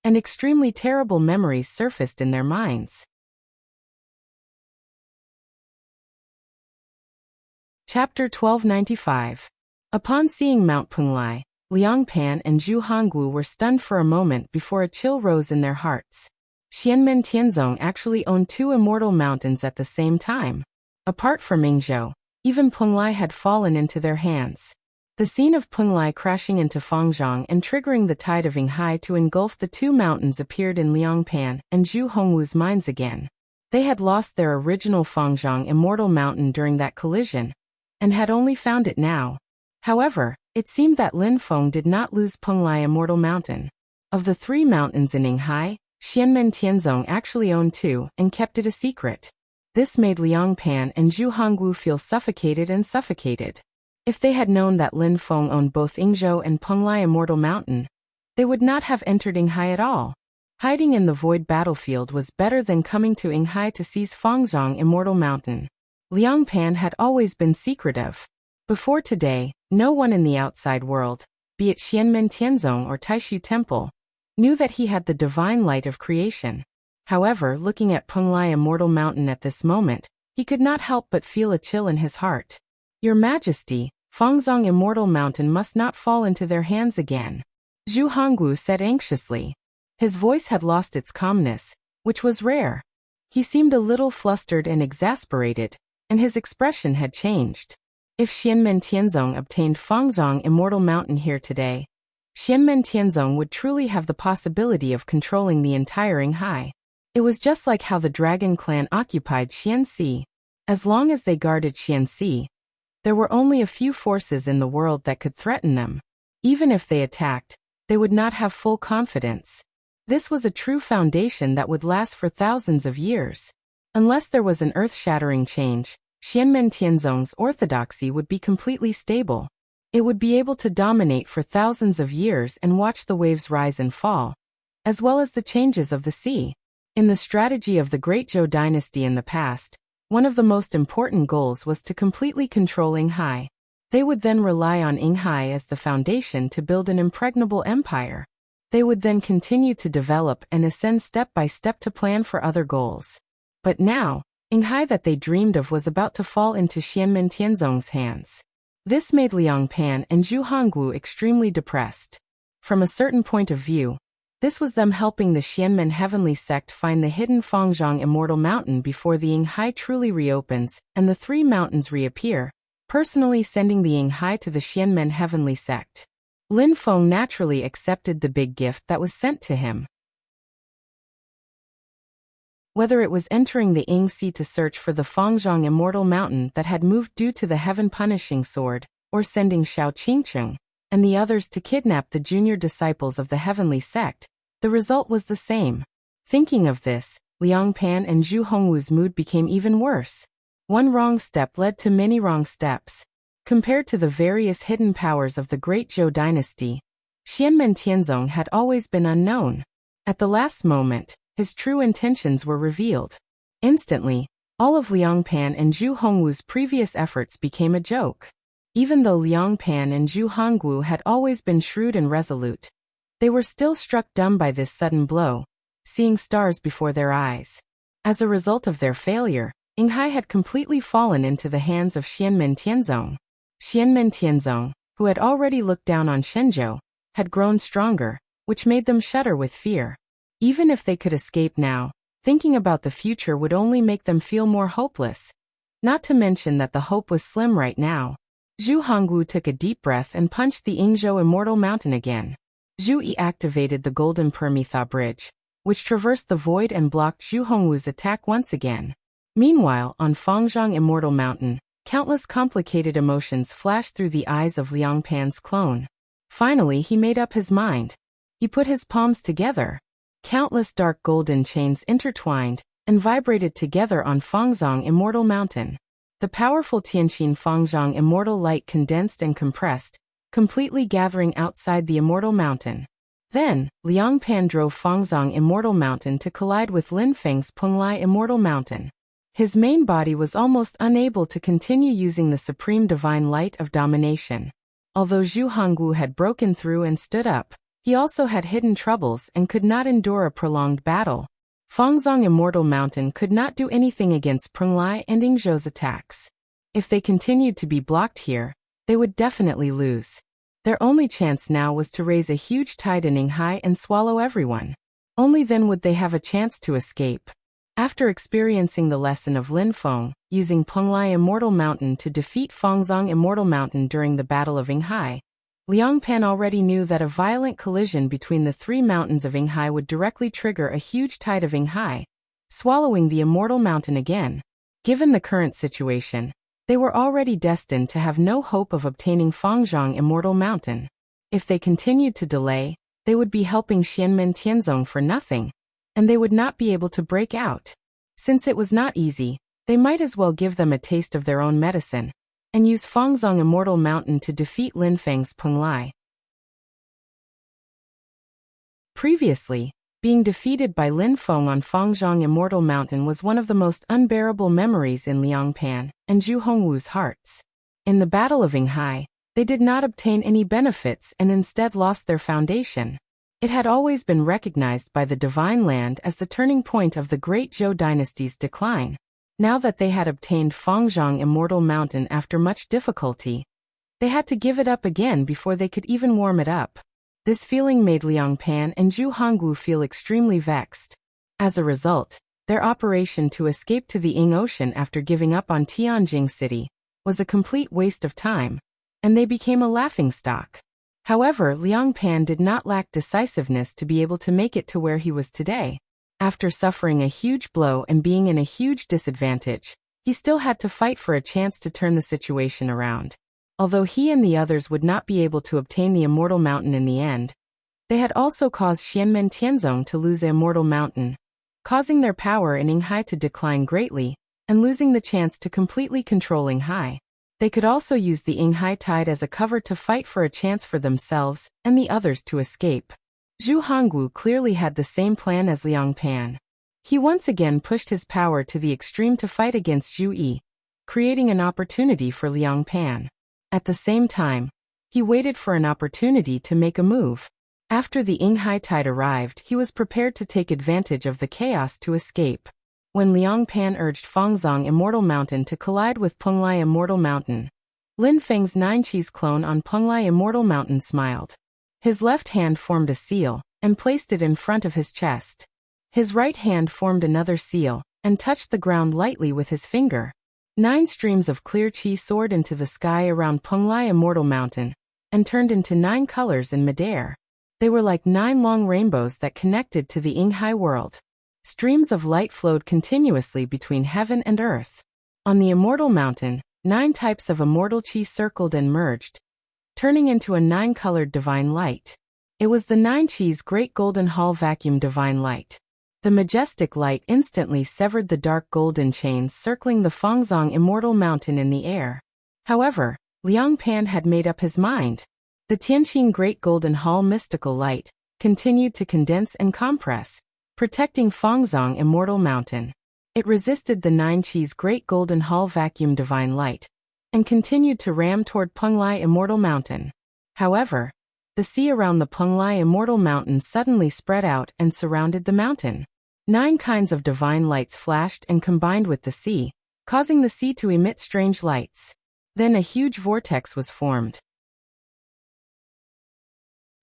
and extremely terrible memories surfaced in their minds. Chapter 1295. Upon seeing Mount Peng Lai, Liang Pan and Zhu Hongwu were stunned for a moment before a chill rose in their hearts. Xianmen Tianzong actually owned 2 immortal mountains at the same time. Apart from Yingzhou, even Peng Lai had fallen into their hands. The scene of Peng Lai crashing into Fangzhong and triggering the tide of Yinghai to engulf the 2 mountains appeared in Liang Pan and Zhu Hongwu's minds again. They had lost their original Fangzhong Immortal Mountain during that collision, and had only found it now. However, it seemed that Lin Feng did not lose Peng Lai Immortal Mountain. Of the 3 mountains in Yinghai, Xianmen Tianzong actually owned 2 and kept it a secret. This made Liang Pan and Zhu Hongwu feel suffocated. If they had known that Lin Feng owned both Yingzhou and Peng Lai Immortal Mountain, they would not have entered Yinghai at all. Hiding in the void battlefield was better than coming to Yinghai to seize Fangzhong Immortal Mountain. Liang Pan had always been secretive. Before today, no one in the outside world, be it Xianmen Tianzong or Taishu Temple, knew that he had the divine light of creation. However, looking at Peng Lai Immortal Mountain at this moment, he could not help but feel a chill in his heart. Your Majesty, Fangzhong Immortal Mountain must not fall into their hands again, Zhu Hongwu said anxiously. His voice had lost its calmness, which was rare. He seemed a little flustered and exasperated, and his expression had changed. If Xianmen Tianzong obtained Fangzhong Immortal Mountain here today, Xianmen Tianzong would truly have the possibility of controlling the entire Yinghai. It was just like how the Dragon Clan occupied Xianxi. As long as they guarded Xianxi, there were only a few forces in the world that could threaten them. Even if they attacked, they would not have full confidence. This was a true foundation that would last for thousands of years. Unless there was an earth-shattering change, Xianmen Tianzong's orthodoxy would be completely stable. It would be able to dominate for thousands of years and watch the waves rise and fall, as well as the changes of the sea. In the strategy of the Great Zhou dynasty in the past, one of the most important goals was to completely control Yinghai. They would then rely on Yinghai as the foundation to build an impregnable empire. They would then continue to develop and ascend step by step to plan for other goals. But now, Yinghai that they dreamed of was about to fall into Xianmen Tianzong's hands. This made Liang Pan and Zhu Hongwu extremely depressed. From a certain point of view, This was them helping the Xianmen Heavenly Sect find the hidden Fangzhong Immortal Mountain before the Yinghai truly reopens and the three mountains reappear, personally sending the Yinghai to the Xianmen Heavenly Sect. Lin Feng naturally accepted the big gift that was sent to him. Whether it was entering the Ying Sea to search for the Fangzhong Immortal Mountain that had moved due to the heaven-punishing sword, or sending Xiao Qingcheng and the others to kidnap the junior disciples of the Heavenly Sect, the result was the same. Thinking of this, Liang Pan and Zhu Hongwu's mood became even worse. One wrong step led to many wrong steps. Compared to the various hidden powers of the Great Zhou dynasty, Xianmen Tianzong had always been unknown. At the last moment, his true intentions were revealed. Instantly, all of Liang Pan and Zhu Hongwu's previous efforts became a joke. Even though Liang Pan and Zhu Hongwu had always been shrewd and resolute, they were still struck dumb by this sudden blow, seeing stars before their eyes. As a result of their failure, Yinghai had completely fallen into the hands of Xianmen Tianzong. Xianmen Tianzong, who had already looked down on Shenzhou, had grown stronger, which made them shudder with fear. Even if they could escape now, thinking about the future would only make them feel more hopeless. Not to mention that the hope was slim right now. Zhu Hongwu took a deep breath and punched the Yingzhou Immortal Mountain again. Zhu Yi activated the Golden Permitha Bridge, which traversed the void and blocked Zhu Hongwu's attack once again. Meanwhile, on Fangzhong Immortal Mountain, countless complicated emotions flashed through the eyes of Liang Pan's clone. Finally, he made up his mind. He put his palms together. Countless dark golden chains intertwined and vibrated together on Fangzhong Immortal Mountain. The powerful Tianqin Fangzhong Immortal Light condensed and compressed, completely gathering outside the Immortal Mountain. Then, Liang Pan drove Fangzhong Immortal Mountain to collide with Lin Feng's Penglai Immortal Mountain. His main body was almost unable to continue using the supreme divine light of domination. Although Zhu Hongwu had broken through and stood up, he also had hidden troubles and could not endure a prolonged battle. Fangzhong Immortal Mountain could not do anything against Penglai and Yingzhou's attacks. If they continued to be blocked here, they would definitely lose. Their only chance now was to raise a huge tide in Yinghai and swallow everyone. Only then would they have a chance to escape. After experiencing the lesson of Lin Feng, using Penglai Immortal Mountain to defeat Fangzhong Immortal Mountain during the Battle of Yinghai, Liang Pan already knew that a violent collision between the three mountains of Yinghai would directly trigger a huge tide of Yinghai, swallowing the Immortal Mountain again. Given the current situation, they were already destined to have no hope of obtaining Fangzhong Immortal Mountain. If they continued to delay, they would be helping Xianmen Tianzong for nothing, and they would not be able to break out. Since it was not easy, they might as well give them a taste of their own medicine and use Fangzhong Immortal Mountain to defeat Lin Feng's Penglai. Previously, being defeated by Lin Feng on Fangzhong Immortal Mountain was one of the most unbearable memories in Liang Pan and Zhu Hongwu's hearts. In the Battle of Yinghai, they did not obtain any benefits and instead lost their foundation. It had always been recognized by the Divine Land as the turning point of the Great Zhou dynasty's decline. Now that they had obtained Fangzhong Immortal Mountain after much difficulty, they had to give it up again before they could even warm it up. This feeling made Liang Pan and Zhu Hongwu feel extremely vexed. As a result, their operation to escape to the Ying Ocean after giving up on Tianjing City was a complete waste of time, and they became a laughingstock. However, Liang Pan did not lack decisiveness to be able to make it to where he was today. After suffering a huge blow and being in a huge disadvantage, he still had to fight for a chance to turn the situation around. Although he and the others would not be able to obtain the Immortal Mountain in the end, they had also caused Xianmen Tianzong to lose the Immortal Mountain, causing their power in Yinghai to decline greatly, and losing the chance to completely control Yinghai. They could also use the Yinghai tide as a cover to fight for a chance for themselves and the others to escape. Zhu Hongwu clearly had the same plan as Liang Pan. He once again pushed his power to the extreme to fight against Zhu Yi, creating an opportunity for Liang Pan. At the same time, he waited for an opportunity to make a move. After the Yinghai tide arrived, he was prepared to take advantage of the chaos to escape. When Liang Pan urged Fangzhong Immortal Mountain to collide with Penglai Immortal Mountain, Lin Feng's Nine Cheese clone on Penglai Immortal Mountain smiled. His left hand formed a seal, and placed it in front of his chest. His right hand formed another seal, and touched the ground lightly with his finger. 9 streams of clear qi soared into the sky around Penglai Immortal Mountain, and turned into 9 colors in midair. They were like 9 long rainbows that connected to the Yinghai world. Streams of light flowed continuously between heaven and earth. On the Immortal Mountain, 9 types of immortal qi circled and merged, turning into a 9-colored divine light. It was the 9 qi's great golden hall vacuum divine light. The majestic light instantly severed the dark golden chains circling the Fangzong Immortal Mountain in the air. However, Liang Pan had made up his mind. The Tianqin Great Golden Hall mystical light continued to condense and compress, protecting Fangzong Immortal Mountain. It resisted the 9 qi's Great Golden Hall vacuum divine light, and continued to ram toward Penglai Immortal Mountain. However, the sea around the Penglai Immortal Mountain suddenly spread out and surrounded the mountain. 9 kinds of divine lights flashed and combined with the sea, causing the sea to emit strange lights. Then a huge vortex was formed.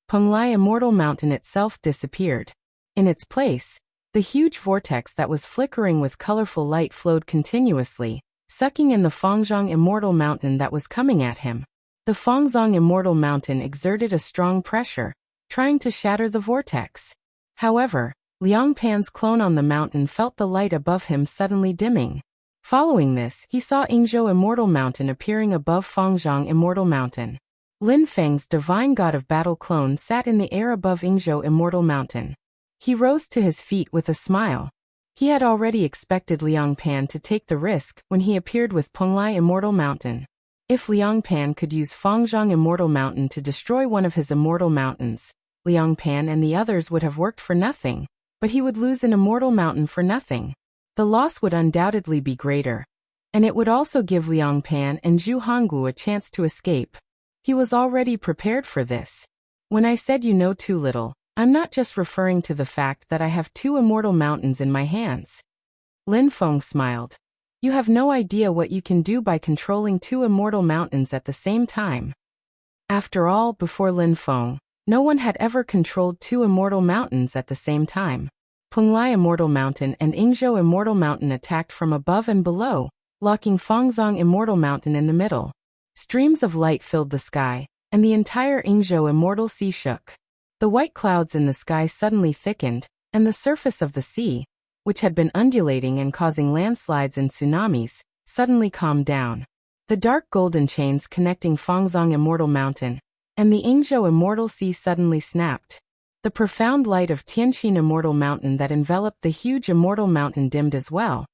Penglai Immortal Mountain itself disappeared. In its place, the huge vortex that was flickering with colorful light flowed continuously, sucking in the Fangzong Immortal Mountain that was coming at him. The Fangzong Immortal Mountain exerted a strong pressure, trying to shatter the vortex. However, Liang Pan's clone on the mountain felt the light above him suddenly dimming. Following this, he saw Yingzhou Immortal Mountain appearing above Fangzhong Immortal Mountain. Lin Feng's divine god of battle clone sat in the air above Yingzhou Immortal Mountain. He rose to his feet with a smile. He had already expected Liang Pan to take the risk when he appeared with Penglai Immortal Mountain. If Liang Pan could use Fangzhong Immortal Mountain to destroy one of his immortal mountains, Liang Pan and the others would have worked for nothing, but he would lose an immortal mountain for nothing. The loss would undoubtedly be greater, and it would also give Liang Pan and Zhu Hongwu a chance to escape. He was already prepared for this. When I said you know too little, I'm not just referring to the fact that I have 2 immortal mountains in my hands. Lin Feng smiled. You have no idea what you can do by controlling 2 immortal mountains at the same time. After all, before Lin Feng, no one had ever controlled 2 immortal mountains at the same time. Penglai Immortal Mountain and Yingzhou Immortal Mountain attacked from above and below, locking Fangzong Immortal Mountain in the middle. Streams of light filled the sky, and the entire Yingzhou Immortal Sea shook. The white clouds in the sky suddenly thickened, and the surface of the sea, which had been undulating and causing landslides and tsunamis, suddenly calmed down. The dark golden chains connecting Fangzong Immortal Mountain and the Yingzhou Immortal Sea suddenly snapped. The profound light of Tianqin Immortal Mountain that enveloped the huge Immortal Mountain dimmed as well,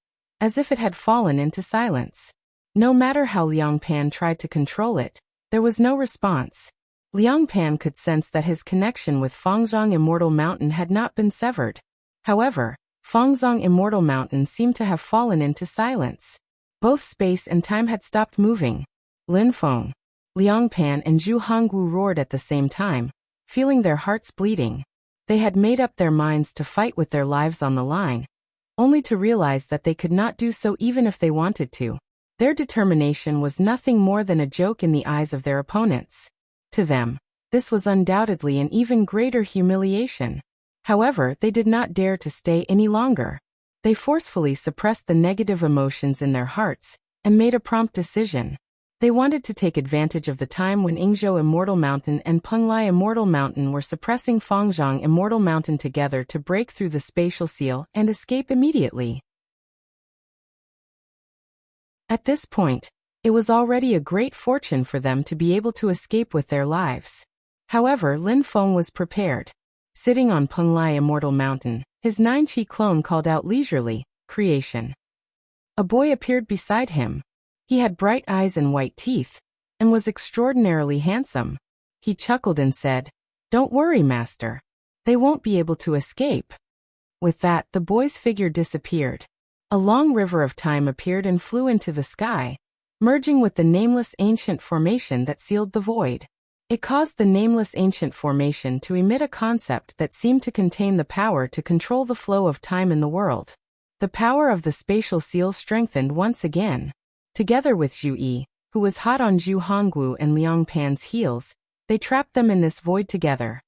as if it had fallen into silence. No matter how Liang Pan tried to control it, there was no response. Liang Pan could sense that his connection with Fangzong Immortal Mountain had not been severed. However, Fangzong Immortal Mountain seemed to have fallen into silence. Both space and time had stopped moving. Lin Feng, Liang Pan and Zhu Hongwu roared at the same time, feeling their hearts bleeding. They had made up their minds to fight with their lives on the line, only to realize that they could not do so even if they wanted to. Their determination was nothing more than a joke in the eyes of their opponents. To them, this was undoubtedly an even greater humiliation. However, they did not dare to stay any longer. They forcefully suppressed the negative emotions in their hearts, and made a prompt decision. They wanted to take advantage of the time when Yingzhou Immortal Mountain and Penglai Immortal Mountain were suppressing Fangzhong Immortal Mountain together to break through the spatial seal and escape immediately. At this point, it was already a great fortune for them to be able to escape with their lives. However, Lin Feng was prepared. Sitting on Penglai Immortal Mountain, his 9 Qi clone called out leisurely, "Creation." A boy appeared beside him. He had bright eyes and white teeth, and was extraordinarily handsome. He chuckled and said, "Don't worry, master. They won't be able to escape." With that, the boy's figure disappeared. A long river of time appeared and flew into the sky, merging with the nameless ancient formation that sealed the void. It caused the nameless ancient formation to emit a concept that seemed to contain the power to control the flow of time in the world. The power of the spatial seal strengthened once again. Together with Zhu Yi, who was hot on Zhu Hongwu and Liang Pan's heels, they trapped them in this void together.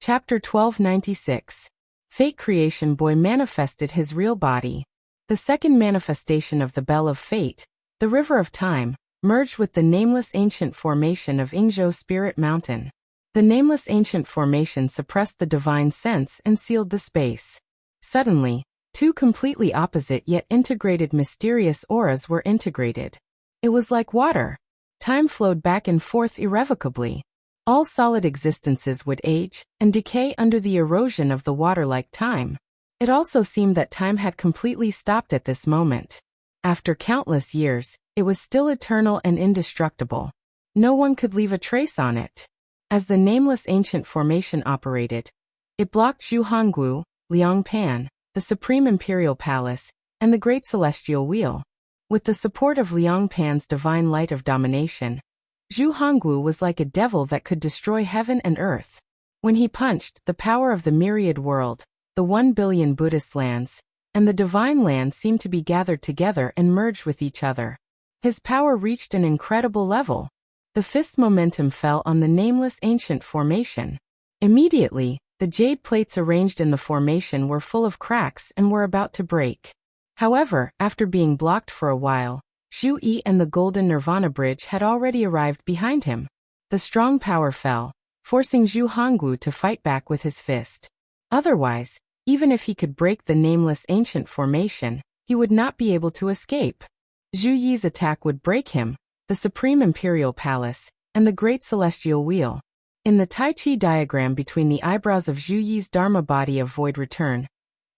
Chapter 1296. Fate Creation Boy manifested his real body. The second manifestation of the Bell of Fate, the River of Time, merged with the nameless ancient formation of Ingzhou Spirit Mountain. The nameless ancient formation suppressed the divine sense and sealed the space. Suddenly, two completely opposite yet integrated mysterious auras were integrated. It was like water. Time flowed back and forth irrevocably. All solid existences would age and decay under the erosion of the water like time. It also seemed that time had completely stopped at this moment. After countless years, it was still eternal and indestructible. No one could leave a trace on it. As the nameless ancient formation operated, it blocked Zhu Hongwu, Liang Pan, the Supreme Imperial Palace, and the Great Celestial Wheel. With the support of Liang Pan's divine light of domination, Zhu Hongwu was like a devil that could destroy heaven and earth. When he punched, the power of the myriad world, the 1 billion Buddhist lands, and the divine land seemed to be gathered together and merged with each other. His power reached an incredible level. The fist momentum fell on the nameless ancient formation. Immediately, the jade plates arranged in the formation were full of cracks and were about to break. However, after being blocked for a while, Zhu Yi and the Golden Nirvana Bridge had already arrived behind him. The strong power fell, forcing Zhu Hongwu to fight back with his fist. Otherwise, even if he could break the nameless ancient formation, he would not be able to escape. Zhu Yi's attack would break him, the Supreme Imperial Palace, and the Great Celestial Wheel. In the Tai Chi diagram between the eyebrows of Zhu Yi's Dharma body of void return,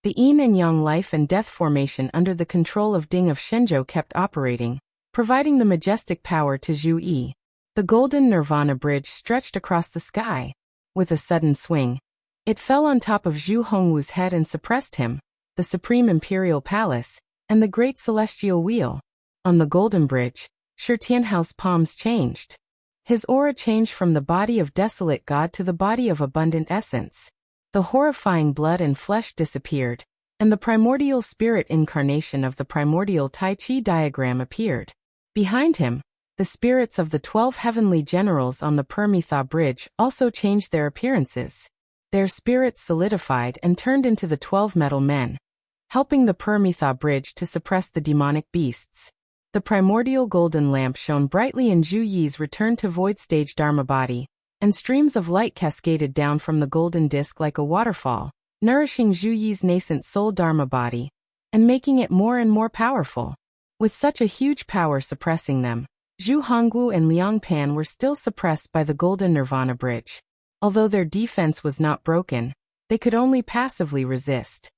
the yin and yang life and death formation under the control of Ding of Shenzhou kept operating, providing the majestic power to Zhu Yi. The Golden Nirvana Bridge stretched across the sky. With a sudden swing, it fell on top of Zhu Hongwu's head and suppressed him, the Supreme Imperial Palace, and the Great Celestial Wheel. On the Golden Bridge, Shi Tianhao's palms changed. His aura changed from the body of desolate God to the body of abundant essence. The horrifying blood and flesh disappeared, and the primordial spirit incarnation of the primordial Tai Chi diagram appeared. Behind him, the spirits of the 12 heavenly generals on the Permitha Bridge also changed their appearances. Their spirits solidified and turned into the 12 metal men, helping the Permitha Bridge to suppress the demonic beasts. The primordial golden lamp shone brightly in Zhu Yi's return to void stage Dharma body, and streams of light cascaded down from the golden disk like a waterfall, nourishing Zhu Yi's nascent soul Dharma body, and making it more and more powerful. With such a huge power suppressing them, Zhu Hongwu and Liang Pan were still suppressed by the Golden Nirvana Bridge. Although their defense was not broken, they could only passively resist.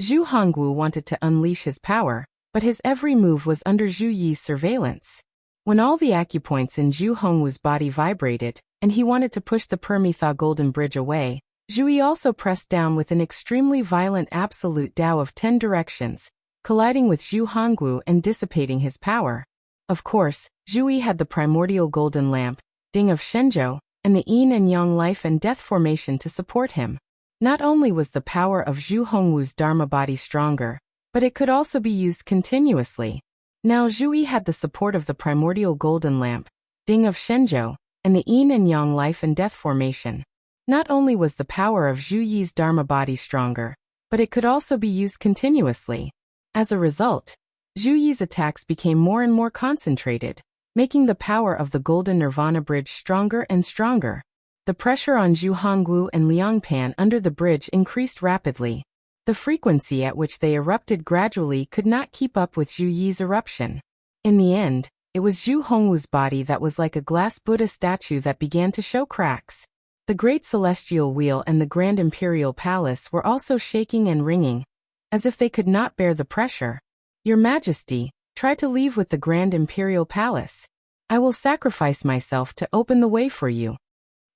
Zhu Hongwu wanted to unleash his power, but his every move was under Zhu Yi's surveillance. When all the acupoints in Zhu Hongwu's body vibrated, and he wanted to push the Permitha Golden Bridge away, Zhu Yi also pressed down with an extremely violent absolute Tao of 10 directions, colliding with Zhu Hongwu and dissipating his power. Of course, Zhu Yi had the primordial golden lamp, Ding of Shenzhou, and the yin and yang life and death formation to support him. Not only was the power of Zhu Hongwu's Dharma body stronger, but it could also be used continuously. Now Zhu Yi had the support of the primordial golden lamp, Ding of Shenzhou, and the yin and yang life and death formation. Not only was the power of Zhu Yi's Dharma body stronger, but it could also be used continuously. As a result, Zhu Yi's attacks became more and more concentrated, making the power of the Golden Nirvana Bridge stronger and stronger. The pressure on Zhu Hongwu and Liang Pan under the bridge increased rapidly. The frequency at which they erupted gradually could not keep up with Zhu Yi's eruption. In the end, it was Zhu Hongwu's body that was like a glass Buddha statue that began to show cracks. The Great Celestial Wheel and the Grand Imperial Palace were also shaking and ringing, as if they could not bear the pressure. Your Majesty, try to leave with the Grand Imperial Palace. I will sacrifice myself to open the way for you.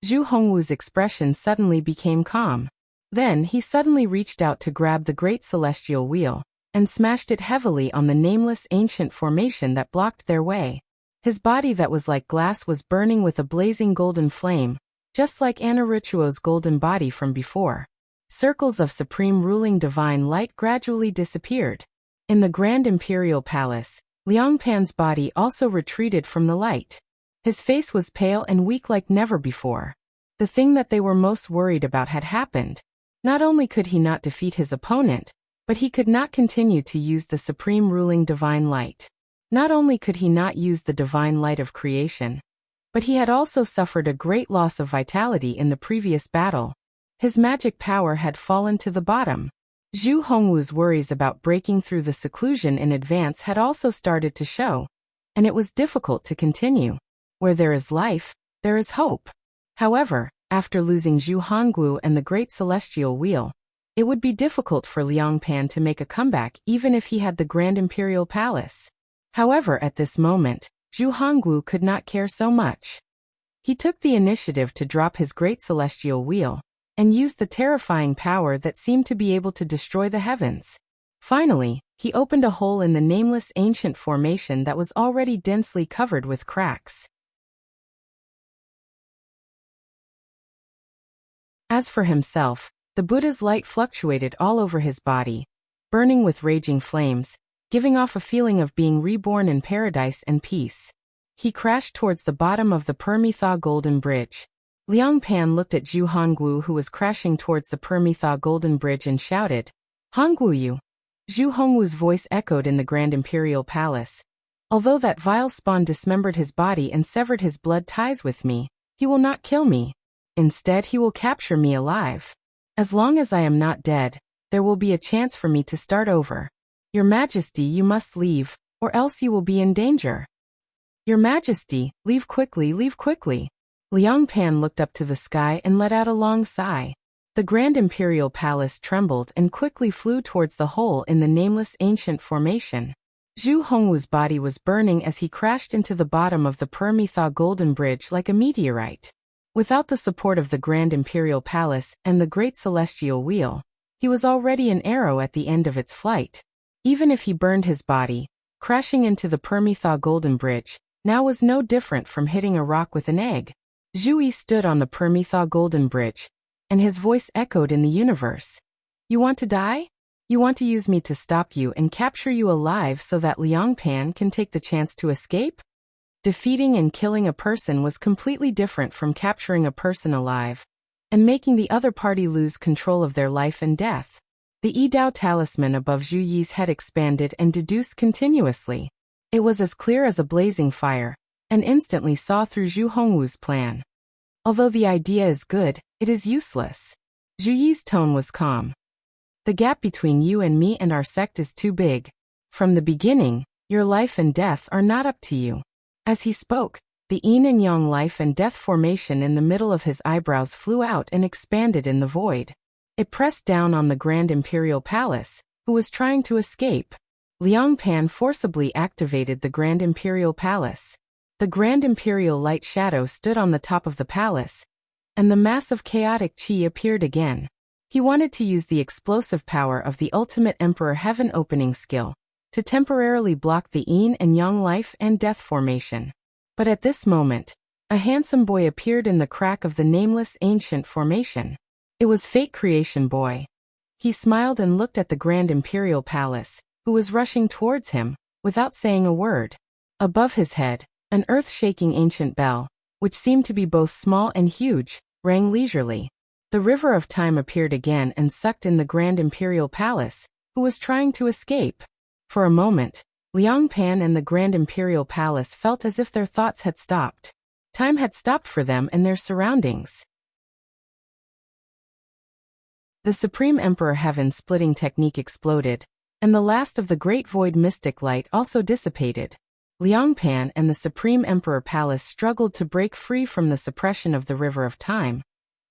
Zhu Hongwu's expression suddenly became calm. Then he suddenly reached out to grab the Great Celestial Wheel, and smashed it heavily on the nameless ancient formation that blocked their way. His body that was like glass was burning with a blazing golden flame, just like Anaruchuo's golden body from before. Circles of supreme ruling divine light gradually disappeared. In the Grand Imperial Palace, Liang Pan's body also retreated from the light. His face was pale and weak like never before. The thing that they were most worried about had happened. Not only could he not defeat his opponent, but he could not continue to use the supreme ruling divine light. Not only could he not use the divine light of creation, but he had also suffered a great loss of vitality in the previous battle. His magic power had fallen to the bottom. Zhu Hongwu's worries about breaking through the seclusion in advance had also started to show, and it was difficult to continue. Where there is life, there is hope. However, after losing Zhu Hongwu and the Great Celestial Wheel, it would be difficult for Liang Pan to make a comeback even if he had the Grand Imperial Palace. However, at this moment, Zhu Hongwu could not care so much. He took the initiative to drop his Great Celestial Wheel and used the terrifying power that seemed to be able to destroy the heavens. Finally, he opened a hole in the nameless ancient formation that was already densely covered with cracks. As for himself, the Buddha's light fluctuated all over his body, burning with raging flames, giving off a feeling of being reborn in paradise and peace. He crashed towards the bottom of the Permitha Golden Bridge. Liang Pan looked at Zhu Hongwu, who was crashing towards the Permitha Golden Bridge, and shouted, "Hongwu you!" Zhu Hongwu's voice echoed in the Grand Imperial Palace. "Although that vile spawn dismembered his body and severed his blood ties with me, he will not kill me. Instead, he will capture me alive. As long as I am not dead, there will be a chance for me to start over. Your Majesty, you must leave, or else you will be in danger. Your Majesty, leave quickly, leave quickly." Liang Pan looked up to the sky and let out a long sigh. The Grand Imperial Palace trembled and quickly flew towards the hole in the nameless ancient formation. Zhu Hongwu's body was burning as he crashed into the bottom of the Permitha Golden Bridge like a meteorite. Without the support of the Grand Imperial Palace and the Great Celestial Wheel, he was already an arrow at the end of its flight. Even if he burned his body, crashing into the Permitha Golden Bridge now was no different from hitting a rock with an egg. Zhu Yi stood on the Permitha Golden Bridge, and his voice echoed in the universe. "You want to die? You want to use me to stop you and capture you alive so that Liang Pan can take the chance to escape?" Defeating and killing a person was completely different from capturing a person alive and making the other party lose control of their life and death. The Yi-Dao talisman above Zhu Yi's head expanded and deduced continuously. It was as clear as a blazing fire, and instantly saw through Zhu Hongwu's plan. "Although the idea is good, it is useless." Zhu Yi's tone was calm. "The gap between you and me and our sect is too big. From the beginning, your life and death are not up to you." As he spoke, the yin and yang life and death formation in the middle of his eyebrows flew out and expanded in the void. It pressed down on the Grand Imperial Palace, who was trying to escape. Liang Pan forcibly activated the Grand Imperial Palace. The Grand Imperial Light Shadow stood on the top of the palace, and the mass of chaotic qi appeared again. He wanted to use the explosive power of the Ultimate Emperor Heaven Opening skill to temporarily block the yin and yang life and death formation. But at this moment, a handsome boy appeared in the crack of the nameless ancient formation. It was Fate Creation Boy. He smiled and looked at the Grand Imperial Palace, who was rushing towards him, without saying a word. Above his head, an earth-shaking ancient bell, which seemed to be both small and huge, rang leisurely. The river of time appeared again and sucked in the Grand Imperial Palace, who was trying to escape. For a moment, Liang Pan and the Grand Imperial Palace felt as if their thoughts had stopped. Time had stopped for them and their surroundings. The Supreme Emperor Heaven splitting technique exploded, and the last of the Great Void Mystic Light also dissipated. Liang Pan and the Supreme Emperor Palace struggled to break free from the suppression of the River of Time,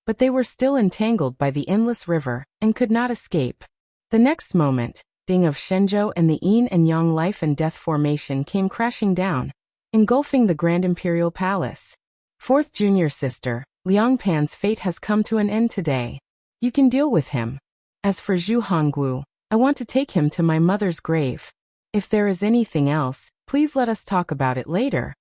but they were still entangled by the endless river and could not escape. The next moment, Ding of Shenzhou and the yin and yang life and death formation came crashing down, engulfing the Grand Imperial Palace. Fourth junior sister, Liang Pan's fate has come to an end today. You can deal with him. As for Zhu Hongwu, I want to take him to my mother's grave. If there is anything else, please let us talk about it later."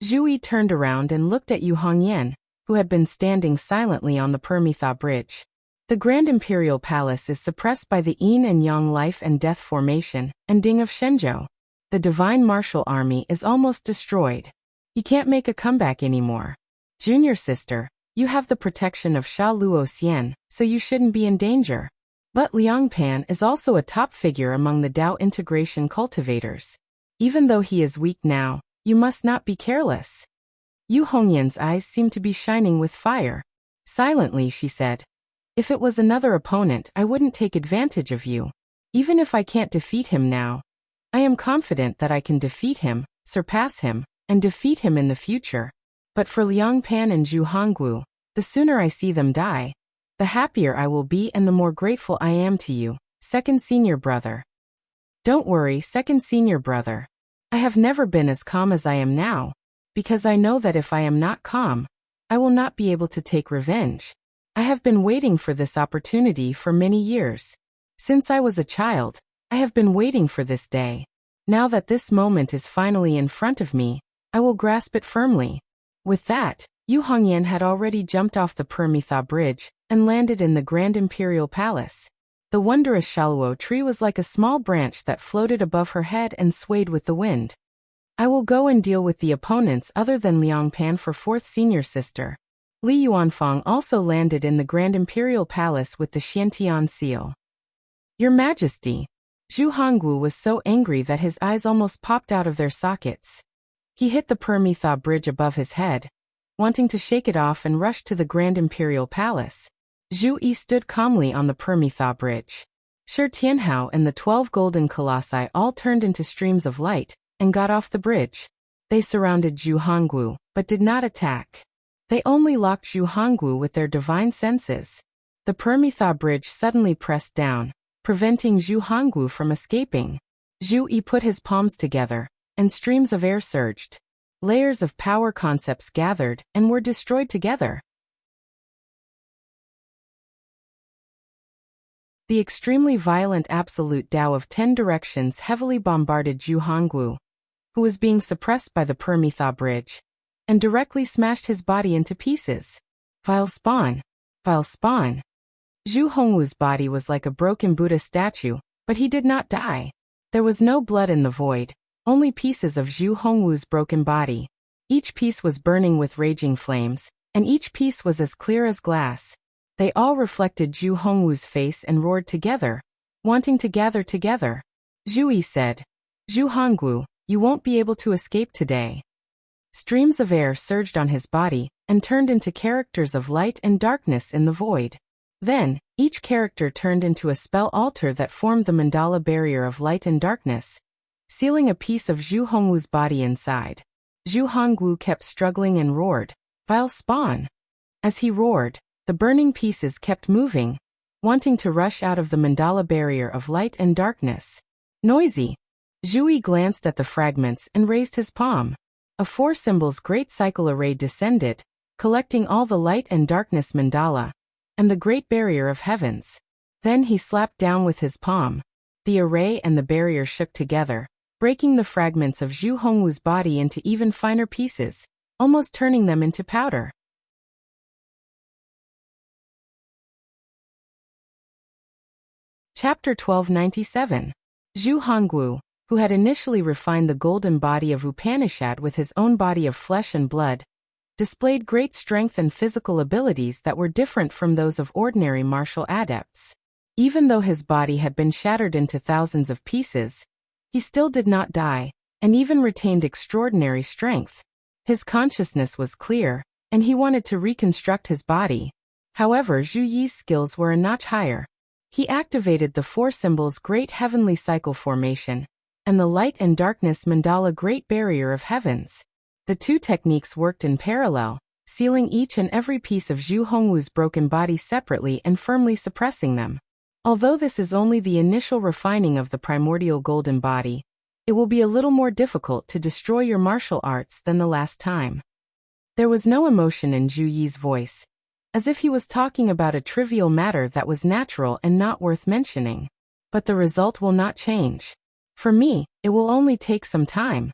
Zhu Yi turned around and looked at Yu Hongyan, who had been standing silently on the Permitha Bridge. The Grand Imperial Palace is suppressed by the yin and yang life and death formation and Ding of Shenzhou. The Divine Martial Army is almost destroyed. You can't make a comeback anymore. Junior sister, You have the protection of Sha Luo Xian, so you shouldn't be in danger. But Liang Pan is also a top figure among the Dao integration cultivators. Even though he is weak now, you must not be careless. Yu Hongyan's eyes seemed to be shining with fire. Silently, she said, if it was another opponent, I wouldn't take advantage of you. Even if I can't defeat him now, I am confident that I can defeat him, surpass him, and defeat him in the future. But for Liang Pan and Zhu Hongwu, the sooner I see them die, the happier I will be and the more grateful I am to you, second senior brother. Don't worry, second senior brother. I have never been as calm as I am now, because I know that if I am not calm, I will not be able to take revenge. I have been waiting for this opportunity for many years. Since I was a child, I have been waiting for this day. Now that this moment is finally in front of me, I will grasp it firmly. With that, Yu Hongyan had already jumped off the Permitha Bridge and landed in the Grand Imperial Palace. The wondrous Shaluo tree was like a small branch that floated above her head and swayed with the wind. I will go and deal with the opponents other than Liang Pan for fourth senior sister. Li Yuanfang also landed in the Grand Imperial Palace with the Xiantian seal. Your Majesty. Zhu Hongwu was so angry that his eyes almost popped out of their sockets. He hit the Permitha Bridge above his head, wanting to shake it off and rush to the Grand Imperial Palace. Zhu Yi stood calmly on the Permitha Bridge. Shi Tianhao and the 12 golden colossi all turned into streams of light and got off the bridge. They surrounded Zhu Hongwu, but did not attack. They only locked Zhu Hongwu with their divine senses. The Permitha Bridge suddenly pressed down, preventing Zhu Hongwu from escaping. Zhu Yi put his palms together, and streams of air surged. Layers of power concepts gathered and were destroyed together. The extremely violent absolute Tao of 10 directions heavily bombarded Zhu Hongwu, who was being suppressed by the Permitha Bridge, and directly smashed his body into pieces. Vile spawn! Vile spawn! Zhu Hongwu's body was like a broken Buddha statue, but he did not die. There was no blood in the void, only pieces of Zhu Hongwu's broken body. Each piece was burning with raging flames, and each piece was as clear as glass. They all reflected Zhu Hongwu's face and roared together, wanting to gather together. Zhu Yi said, Zhu Hongwu, you won't be able to escape today. Streams of air surged on his body and turned into characters of light and darkness in the void. Then, each character turned into a spell altar that formed the mandala barrier of light and darkness, sealing a piece of Zhu Hongwu's body inside. Zhu Hongwu kept struggling and roared, Vile spawn! As he roared, the burning pieces kept moving, wanting to rush out of the mandala barrier of light and darkness. Noisy! Zhu Yi glanced at the fragments and raised his palm. A 4 symbols great cycle array descended, collecting all the light and darkness mandala, and the great barrier of heavens. Then he slapped down with his palm. The array and the barrier shook together, breaking the fragments of Zhu Hongwu's body into even finer pieces, almost turning them into powder. Chapter 1297. Zhu Hongwu, who had initially refined the golden body of Upanishad with his own body of flesh and blood, displayed great strength and physical abilities that were different from those of ordinary martial adepts. Even though his body had been shattered into thousands of pieces, he still did not die, and even retained extraordinary strength. His consciousness was clear, and he wanted to reconstruct his body. However, Zhu Yi's skills were a notch higher. He activated the 4 symbols Great Heavenly Cycle Formation, and the Light and Darkness Mandala Great Barrier of Heavens. The 2 techniques worked in parallel, sealing each and every piece of Zhu Hongwu's broken body separately and firmly suppressing them. Although this is only the initial refining of the primordial golden body, it will be a little more difficult to destroy your martial arts than the last time. There was no emotion in Zhu Yi's voice, as if he was talking about a trivial matter that was natural and not worth mentioning. But the result will not change. For me, it will only take some time.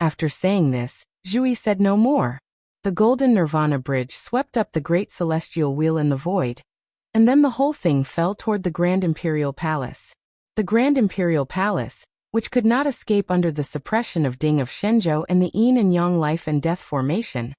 After saying this, Zhu Yi said no more. The golden nirvana bridge swept up the great celestial wheel in the void, and then the whole thing fell toward the Grand Imperial Palace. The Grand Imperial Palace, which could not escape under the suppression of Ding of Shenzhou and the Yin and Yang life and death formation,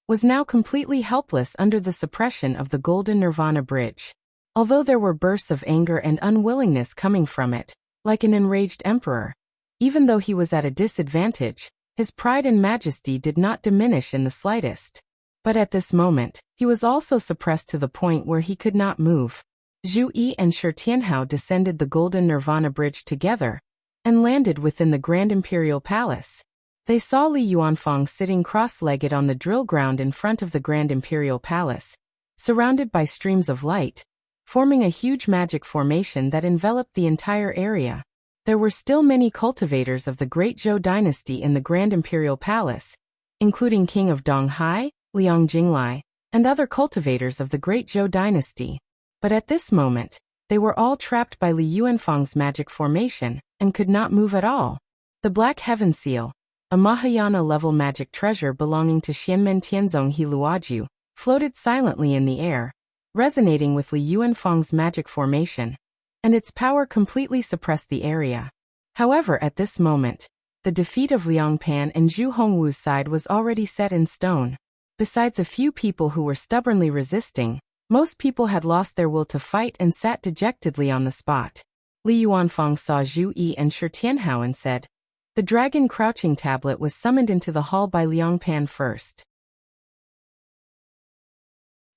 was now completely helpless under the suppression of the Golden Nirvana Bridge. Although there were bursts of anger and unwillingness coming from it, like an enraged emperor, even though he was at a disadvantage, his pride and majesty did not diminish in the slightest. But at this moment, he was also suppressed to the point where he could not move. Zhu Yi and Shi Tianhao descended the Golden Nirvana Bridge together and landed within the Grand Imperial Palace. They saw Li Yuanfang sitting cross-legged on the drill ground in front of the Grand Imperial Palace, surrounded by streams of light, forming a huge magic formation that enveloped the entire area. There were still many cultivators of the Great Zhou dynasty in the Grand Imperial Palace, including King of Donghai, Liang Jinglai, and other cultivators of the Great Zhou dynasty. But at this moment, they were all trapped by Li Yuanfang's magic formation and could not move at all. The Black Heaven Seal, a Mahayana-level magic treasure belonging to Xianmen Tianzong Hiluaju, floated silently in the air, resonating with Li Yuanfang's magic formation, and its power completely suppressed the area. However, at this moment, the defeat of Liang Pan and Zhu Hongwu's side was already set in stone. Besides a few people who were stubbornly resisting, most people had lost their will to fight and sat dejectedly on the spot. Li Yuanfang saw Zhu Yi and Shi Tianhao and said, "The dragon crouching tablet was summoned into the hall by Liang Pan first.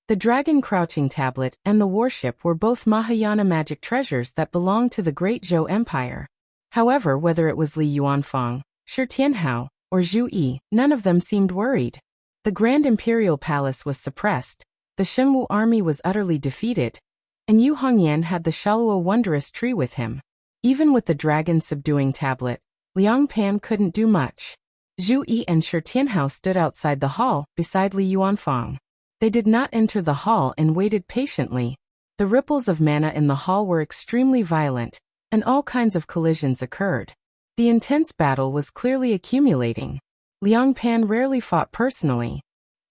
The dragon crouching tablet and the warship were both Mahayana magic treasures that belonged to the Great Zhou Empire. However, whether it was Li Yuanfang, Shi Tianhao, or Zhu Yi, none of them seemed worried. The Grand Imperial Palace was suppressed, the Shenwu army was utterly defeated, and Yu Hongyan had the Shalua wondrous tree with him. Even with the dragon subduing tablet, Liang Pan couldn't do much. Zhu Yi and Shi Tianhao stood outside the hall, beside Li Yuanfang. They did not enter the hall and waited patiently. The ripples of mana in the hall were extremely violent, and all kinds of collisions occurred. The intense battle was clearly accumulating. Liang Pan rarely fought personally.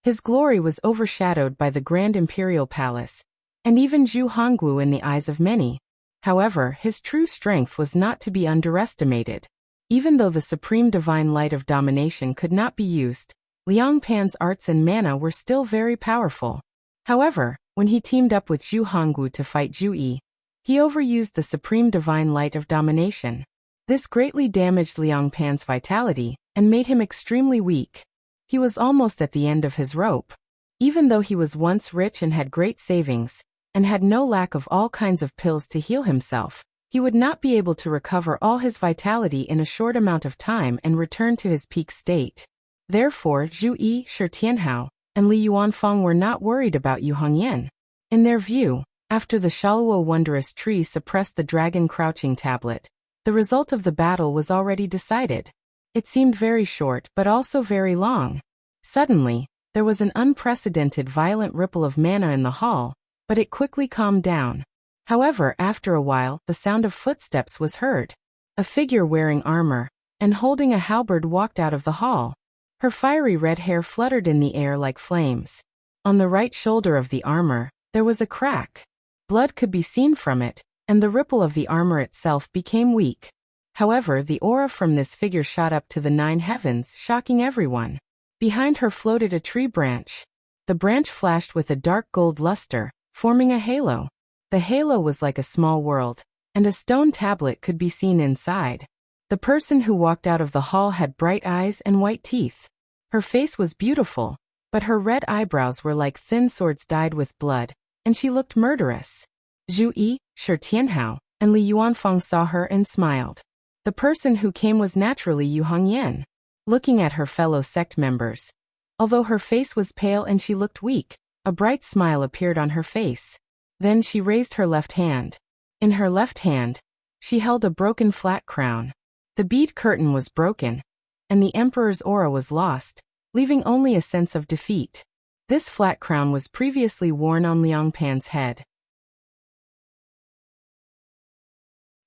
His glory was overshadowed by the Grand Imperial Palace, and even Zhu Hongwu in the eyes of many. However, his true strength was not to be underestimated. Even though the supreme divine light of domination could not be used, Liang Pan's arts and mana were still very powerful. However, when he teamed up with Zhu Hongwu to fight Zhu Yi, he overused the supreme divine light of domination. This greatly damaged Liang Pan's vitality and made him extremely weak. He was almost at the end of his rope. Even though he was once rich and had great savings, and had no lack of all kinds of pills to heal himself, he would not be able to recover all his vitality in a short amount of time and return to his peak state. Therefore, Zhu Yi, Shi Tianhao, and Li Yuanfang were not worried about Yu Hongyan. In their view, after the Shalua wondrous tree suppressed the dragon crouching tablet, the result of the battle was already decided. It seemed very short but also very long. Suddenly, there was an unprecedented violent ripple of mana in the hall, but it quickly calmed down. However, after a while, the sound of footsteps was heard. A figure wearing armor and holding a halberd walked out of the hall. Her fiery red hair fluttered in the air like flames. On the right shoulder of the armor, there was a crack. Blood could be seen from it, and the ripple of the armor itself became weak. However, the aura from this figure shot up to the 9 heavens, shocking everyone. Behind her floated a tree branch. The branch flashed with a dark gold luster, forming a halo. The halo was like a small world, and a stone tablet could be seen inside. The person who walked out of the hall had bright eyes and white teeth. Her face was beautiful, but her red eyebrows were like thin swords dyed with blood, and she looked murderous. Zhu Yi, Shi Tianhao, and Li Yuanfang saw her and smiled. The person who came was naturally Yu Hongyan. Looking at her fellow sect members, although her face was pale and she looked weak, a bright smile appeared on her face. Then she raised her left hand. In her left hand, she held a broken flat crown. The bead curtain was broken, and the emperor's aura was lost, leaving only a sense of defeat. This flat crown was previously worn on Liang Pan's head.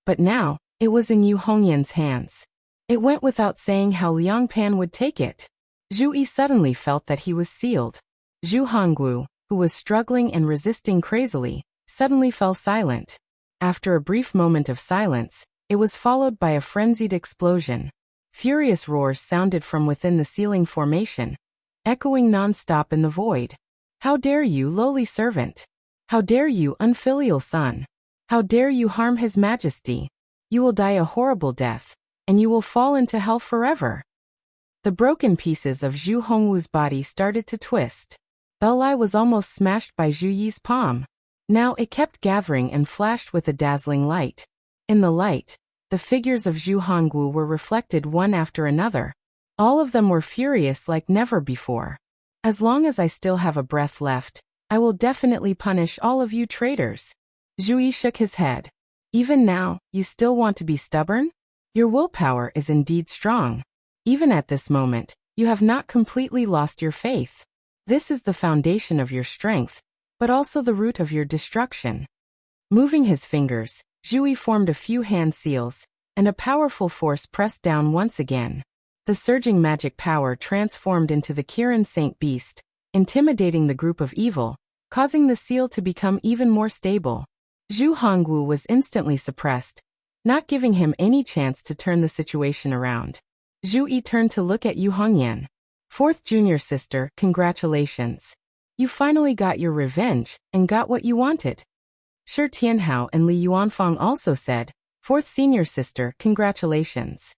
But now, it was in Yu Hongyan's hands. It went without saying how Liang Pan would take it. Zhu Yi suddenly felt that he was sealed. Zhu Hongwu, who was struggling and resisting crazily, suddenly fell silent. After a brief moment of silence, it was followed by a frenzied explosion. Furious roars sounded from within the ceiling formation, echoing non-stop in the void. How dare you, lowly servant? How dare you, unfilial son? How dare you harm His Majesty? You will die a horrible death, and you will fall into hell forever. The broken pieces of Zhu Hongwu's body started to twist. Belai was almost smashed by Zhu Yi's palm. Now it kept gathering and flashed with a dazzling light. In the light, the figures of Zhu Hongwu were reflected one after another. All of them were furious like never before. As long as I still have a breath left, I will definitely punish all of you traitors. Zhu Yi shook his head. Even now, you still want to be stubborn? Your willpower is indeed strong. Even at this moment, you have not completely lost your faith. This is the foundation of your strength, but also the root of your destruction. Moving his fingers, Zhu Yi formed a few hand seals, and a powerful force pressed down once again. The surging magic power transformed into the Kirin Saint Beast, intimidating the group of evil, causing the seal to become even more stable. Zhu Hongwu was instantly suppressed, not giving him any chance to turn the situation around. Zhu Yi turned to look at Yu Hongyan. Fourth junior sister, congratulations. You finally got your revenge, and got what you wanted. Shi Tianhao and Li Yuanfang also said, fourth senior sister, congratulations.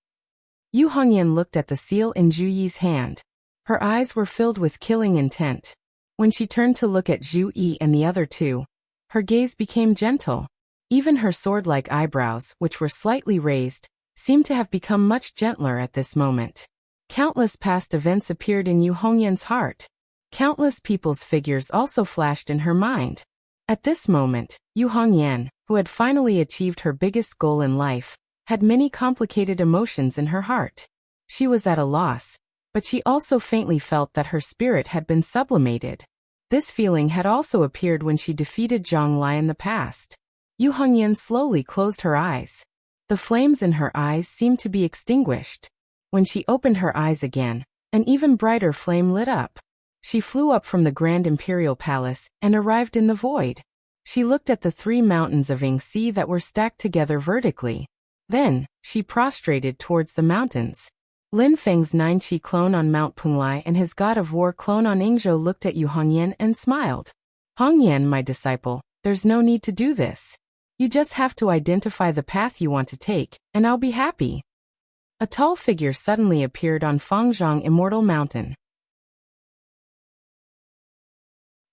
Yu Hongyan looked at the seal in Zhu Yi's hand. Her eyes were filled with killing intent. When she turned to look at Zhu Yi and the other two, her gaze became gentle. Even her sword-like eyebrows, which were slightly raised, seemed to have become much gentler at this moment. Countless past events appeared in Yu Hongyan's heart. Countless people's figures also flashed in her mind. At this moment, Yu Hongyan, who had finally achieved her biggest goal in life, had many complicated emotions in her heart. She was at a loss, but she also faintly felt that her spirit had been sublimated. This feeling had also appeared when she defeated Zhang Lai in the past. Yu Hongyan slowly closed her eyes. The flames in her eyes seemed to be extinguished. When she opened her eyes again, an even brighter flame lit up. She flew up from the Grand Imperial Palace and arrived in the void. She looked at the 3 mountains of Yingxi that were stacked together vertically. Then, she prostrated towards the mountains. Lin Feng's 9-Chi clone on Mount Punglai and his God of War clone on Yingzhou looked at Yu Hongyan and smiled. Hongyan, my disciple, there's no need to do this. You just have to identify the path you want to take, and I'll be happy. A tall figure suddenly appeared on Fangzhong Immortal Mountain.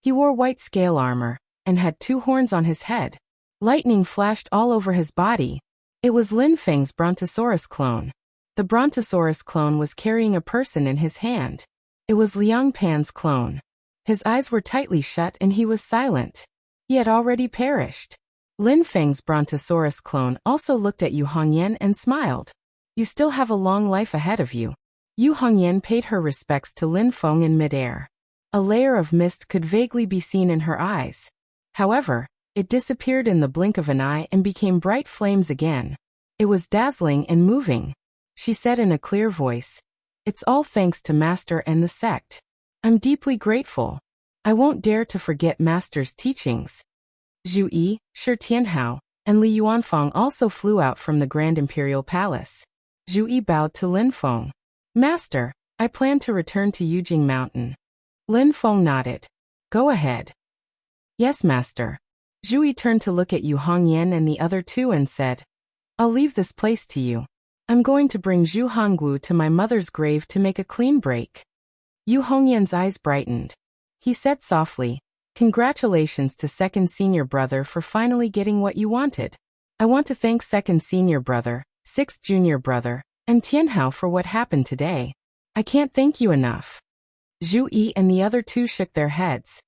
He wore white scale armor, and had 2 horns on his head. Lightning flashed all over his body. It was Lin Feng's Brontosaurus clone. The Brontosaurus clone was carrying a person in his hand. It was Liang Pan's clone. His eyes were tightly shut and he was silent. He had already perished. Lin Feng's Brontosaurus clone also looked at Yu Hongyan and smiled. You still have a long life ahead of you. Yu Hongyan paid her respects to Lin Feng in midair. A layer of mist could vaguely be seen in her eyes. However, it disappeared in the blink of an eye and became bright flames again. It was dazzling and moving. She said in a clear voice, "It's all thanks to Master and the sect. I'm deeply grateful. I won't dare to forget Master's teachings." Zhu Yi, Shi Tianhao, and Li Yuanfang also flew out from the Grand Imperial Palace. Zhu Yi bowed to Lin Feng. "Master, I plan to return to Yujing Mountain." Lin Feng nodded. "Go ahead." "Yes, Master." Zhu Yi turned to look at Yu Hongyan and the other two and said, "I'll leave this place to you. I'm going to bring Zhu Hongwu to my mother's grave to make a clean break." Yu Hongyan's eyes brightened. He said softly, "Congratulations to second senior brother for finally getting what you wanted. I want to thank second senior brother, sixth junior brother, and Tianhao for what happened today. I can't thank you enough." Zhu Yi and the other two shook their heads.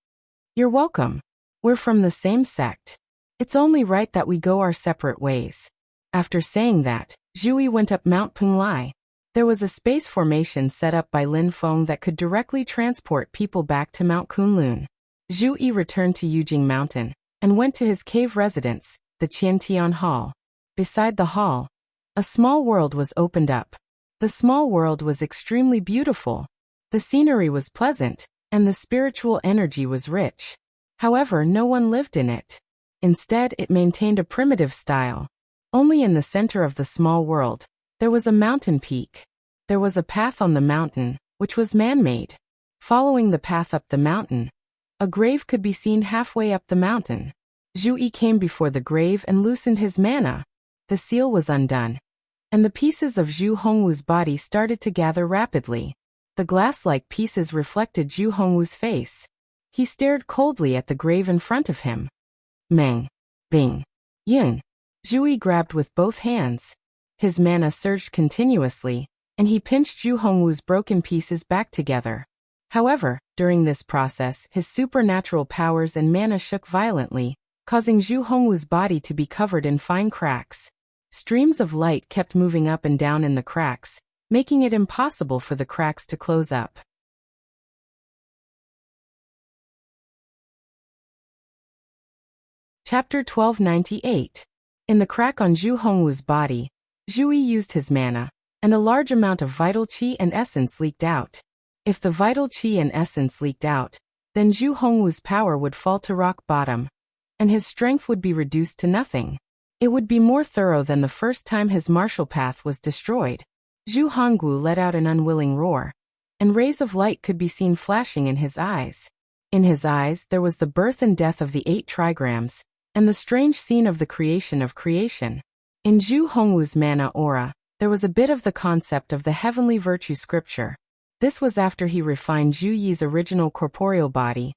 "You're welcome. We're from the same sect. It's only right that we go our separate ways." After saying that, Zhu Yi went up Mount Punglai. There was a space formation set up by Lin Feng that could directly transport people back to Mount Kunlun. Zhu Yi returned to Yujing Mountain, and went to his cave residence, the Qiantian Hall. Beside the hall, a small world was opened up. The small world was extremely beautiful. The scenery was pleasant, and the spiritual energy was rich. However, no one lived in it. Instead, it maintained a primitive style. Only in the center of the small world, there was a mountain peak. There was a path on the mountain, which was man-made. Following the path up the mountain, a grave could be seen halfway up the mountain. Zhu Yi came before the grave and loosened his mana. The seal was undone, and the pieces of Zhu Hongwu's body started to gather rapidly. The glass-like pieces reflected Zhu Hongwu's face. He stared coldly at the grave in front of him. Meng. Bing. Yin. Zhu Yi grabbed with both hands. His mana surged continuously, and he pinched Zhu Hongwu's broken pieces back together. However, during this process, his supernatural powers and mana shook violently, causing Zhu Hongwu's body to be covered in fine cracks. Streams of light kept moving up and down in the cracks, making it impossible for the cracks to close up. Chapter 1298. In the crack on Zhu Hongwu's body, Zhu Yi used his mana, and a large amount of vital qi and essence leaked out. If the vital qi and essence leaked out, then Zhu Hongwu's power would fall to rock bottom, and his strength would be reduced to nothing. It would be more thorough than the first time his martial path was destroyed. Zhu Hongwu let out an unwilling roar, and rays of light could be seen flashing in his eyes. In his eyes there was the birth and death of the 8 trigrams, and the strange scene of the creation of creation. In Zhu Hongwu's mana aura, there was a bit of the concept of the heavenly virtue scripture. This was after he refined Zhu Yi's original corporeal body,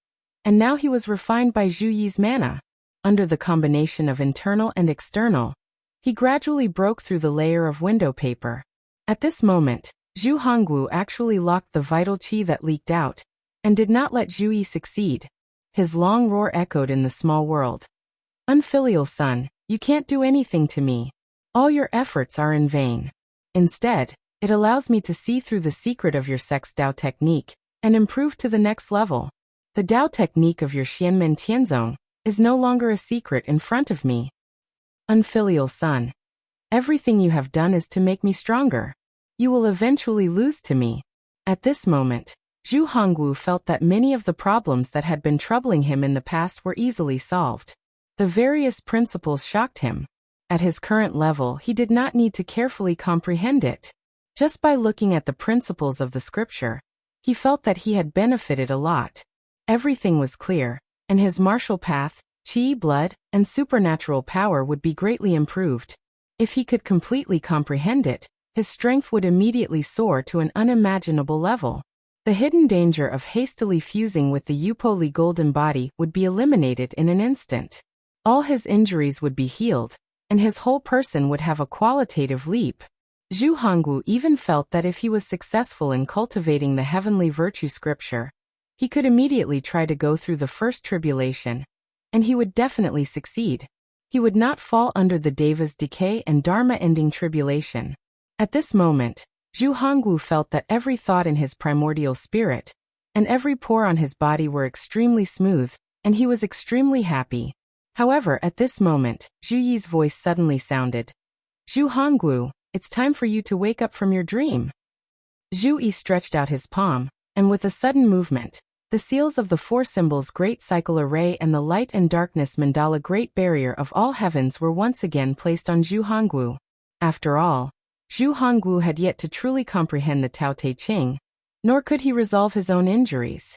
and now he was refined by Zhu Yi's mana. Under the combination of internal and external, he gradually broke through the layer of window paper. At this moment, Zhu Hongwu actually locked the vital qi that leaked out, and did not let Zhu Yi succeed. His long roar echoed in the small world. Unfilial son, you can't do anything to me. All your efforts are in vain. Instead, it allows me to see through the secret of your sex Dao technique, and improve to the next level. The Dao technique of your Xianmen Tianzong is no longer a secret in front of me. Unfilial son. Everything you have done is to make me stronger. You will eventually lose to me. At this moment, Zhu Hongwu felt that many of the problems that had been troubling him in the past were easily solved. The various principles shocked him. At his current level, he did not need to carefully comprehend it. Just by looking at the principles of the scripture, he felt that he had benefited a lot. Everything was clear, and his martial path, qi, blood, and supernatural power would be greatly improved. If he could completely comprehend it, his strength would immediately soar to an unimaginable level. The hidden danger of hastily fusing with the Yupoli golden body would be eliminated in an instant. All his injuries would be healed, and his whole person would have a qualitative leap. Zhu Hongwu even felt that if he was successful in cultivating the heavenly virtue scripture, he could immediately try to go through the first tribulation, and he would definitely succeed. He would not fall under the Deva's decay and Dharma-ending tribulation. At this moment, Zhu Hongwu felt that every thought in his primordial spirit, and every pore on his body were extremely smooth, and he was extremely happy. However, at this moment, Zhu Yi's voice suddenly sounded. Zhu Hongwu, it's time for you to wake up from your dream. Zhu Yi stretched out his palm, and with a sudden movement, the seals of the 4 symbols Great Cycle Array and the Light and Darkness Mandala Great Barrier of all heavens were once again placed on Zhu Hongwu. After all, Zhu Hongwu had yet to truly comprehend the Tao Te Ching, nor could he resolve his own injuries.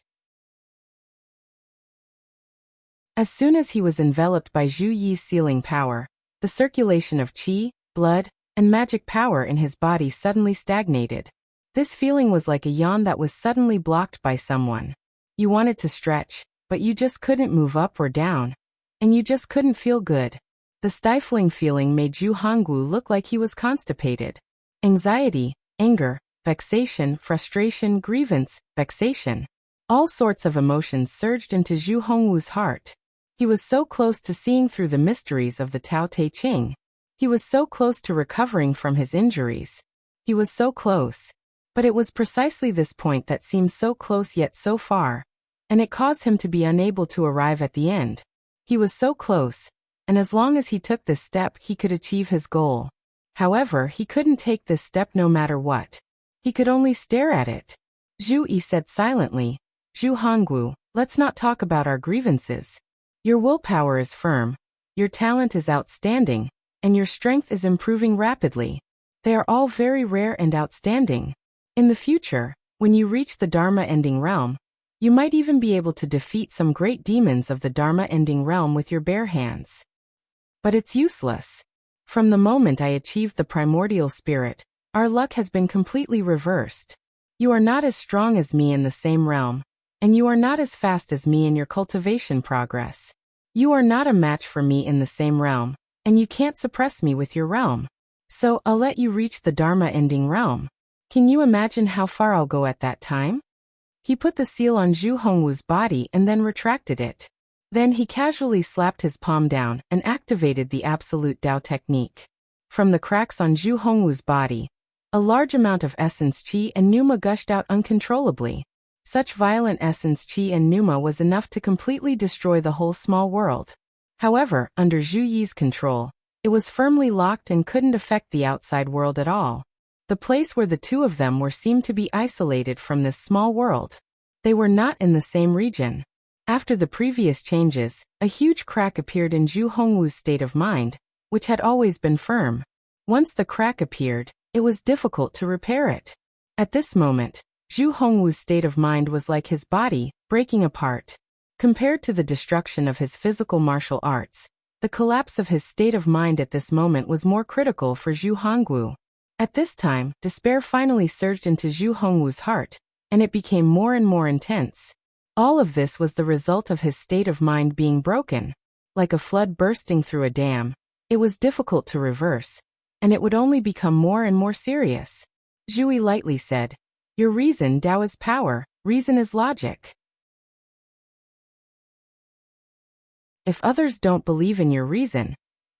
As soon as he was enveloped by Zhu Yi's sealing power, the circulation of qi, blood, and magic power in his body suddenly stagnated. This feeling was like a yawn that was suddenly blocked by someone. You wanted to stretch, but you just couldn't move up or down, and you just couldn't feel good. The stifling feeling made Zhu Hongwu look like he was constipated. Anxiety, anger, vexation, frustration, grievance, vexation. All sorts of emotions surged into Zhu Hongwu's heart. He was so close to seeing through the mysteries of the Tao Te Ching. He was so close to recovering from his injuries. He was so close. But it was precisely this point that seemed so close yet so far, and it caused him to be unable to arrive at the end. He was so close, and as long as he took this step he could achieve his goal. However, he couldn't take this step no matter what. He could only stare at it. Zhu Yi said silently, Zhu Hongwu, let's not talk about our grievances. Your willpower is firm, your talent is outstanding, and your strength is improving rapidly. They are all very rare and outstanding. In the future, When you reach the Dharma-ending realm, you might even be able to defeat some great demons of the Dharma-ending realm with your bare hands. But it's useless. From the moment I achieved the primordial spirit, our luck has been completely reversed. You are not as strong as me in the same realm, and you are not as fast as me in your cultivation progress. You are not a match for me in the same realm, and you can't suppress me with your realm. So I'll let you reach the Dharma-ending realm. Can you imagine how far I'll go at that time? He put the seal on Zhu Hongwu's body and then retracted it. Then he casually slapped his palm down and activated the Absolute Tao technique. From the cracks on Zhu Hongwu's body, a large amount of essence qi and pneuma gushed out uncontrollably. Such violent essence qi and pneuma was enough to completely destroy the whole small world. However, under Zhu Yi's control, it was firmly locked and couldn't affect the outside world at all. The place where the two of them were seemed to be isolated from this small world. They were not in the same region. After the previous changes, a huge crack appeared in Zhu Hongwu's state of mind, which had always been firm. Once the crack appeared, it was difficult to repair it. At this moment, Zhu Hongwu's state of mind was like his body, breaking apart. Compared to the destruction of his physical martial arts, the collapse of his state of mind at this moment was more critical for Zhu Hongwu. At this time, despair finally surged into Zhu Hongwu's heart, and it became more and more intense. All of this was the result of his state of mind being broken. Like a flood bursting through a dam, it was difficult to reverse, and it would only become more and more serious. Zhu Yi lightly said, "Your reason, Tao, is power, reason is logic. If others don't believe in your reason,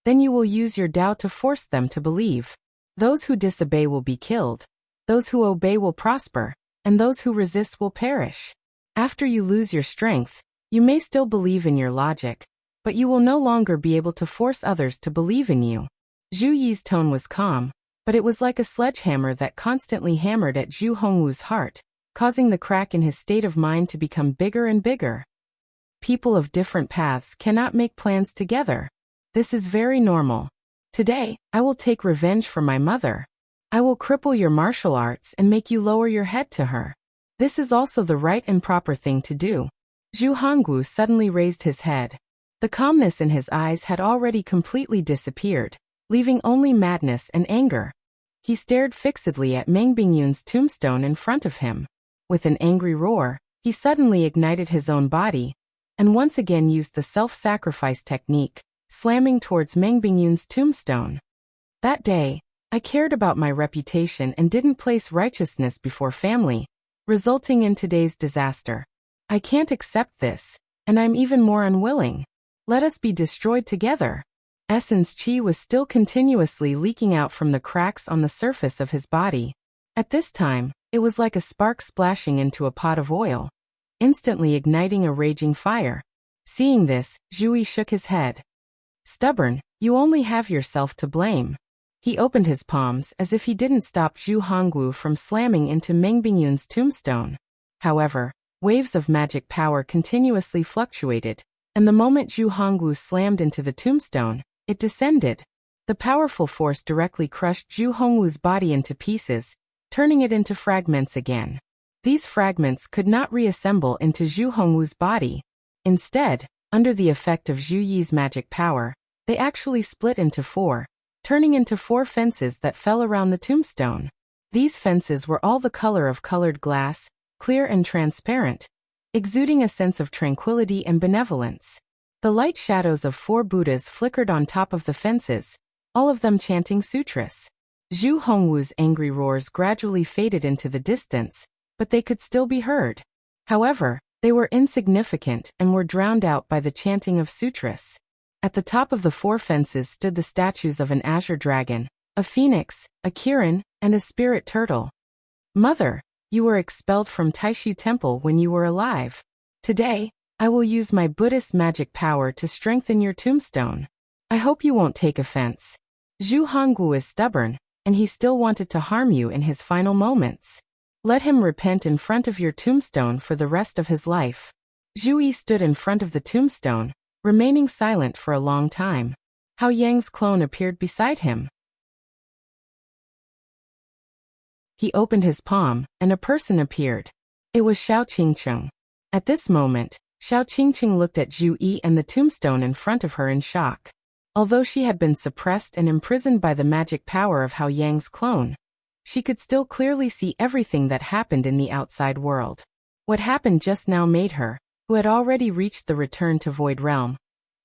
then you will use your Tao to force them to believe. Those who disobey will be killed, those who obey will prosper, and those who resist will perish. After you lose your strength, you may still believe in your logic, but you will no longer be able to force others to believe in you." Zhu Yi's tone was calm, but it was like a sledgehammer that constantly hammered at Zhu Hongwu's heart, causing the crack in his state of mind to become bigger and bigger. People of different paths cannot make plans together. This is very normal. Today, I will take revenge for my mother. I will cripple your martial arts and make you lower your head to her. This is also the right and proper thing to do. Zhu Hongwu suddenly raised his head. The calmness in his eyes had already completely disappeared, leaving only madness and anger. He stared fixedly at Meng Bingyun's tombstone in front of him. With an angry roar, he suddenly ignited his own body, and once again used the self-sacrifice technique, slamming towards Meng Bingyun's tombstone. That day, I cared about my reputation and didn't place righteousness before family, resulting in today's disaster. I can't accept this, and I'm even more unwilling. Let us be destroyed together. Essence Qi was still continuously leaking out from the cracks on the surface of his body. At this time, it was like a spark splashing into a pot of oil, instantly igniting a raging fire. Seeing this, Zhu Yi shook his head. "Stubborn, you only have yourself to blame." He opened his palms as if he didn't stop Zhu Hongwu from slamming into Meng Bingyun's tombstone. However, waves of magic power continuously fluctuated, and the moment Zhu Hongwu slammed into the tombstone, it descended. The powerful force directly crushed Zhu Hongwu's body into pieces, turning it into fragments again. These fragments could not reassemble into Zhu Hongwu's body. Instead, under the effect of Zhu Yi's magic power, they actually split into four, turning into four fences that fell around the tombstone. These fences were all the color of colored glass, clear and transparent, exuding a sense of tranquility and benevolence. The light shadows of four Buddhas flickered on top of the fences, all of them chanting sutras. Zhu Hongwu's angry roars gradually faded into the distance, but they could still be heard. However, they were insignificant and were drowned out by the chanting of sutras. At the top of the four fences stood the statues of an azure dragon, a phoenix, a kirin, and a spirit turtle. "Mother, you were expelled from Taishu Temple when you were alive. Today, I will use my Buddhist magic power to strengthen your tombstone. I hope you won't take offense. Zhu Hongwu is stubborn, and he still wanted to harm you in his final moments. Let him repent in front of your tombstone for the rest of his life." Zhu Yi stood in front of the tombstone, remaining silent for a long time. Hao Yang's clone appeared beside him. He opened his palm, and a person appeared. It was Xiao Qingcheng. At this moment, Xiao Qingcheng looked at Zhu Yi and the tombstone in front of her in shock. Although she had been suppressed and imprisoned by the magic power of Hao Yang's clone, she could still clearly see everything that happened in the outside world. What happened just now made her, who had already reached the return to Void Realm,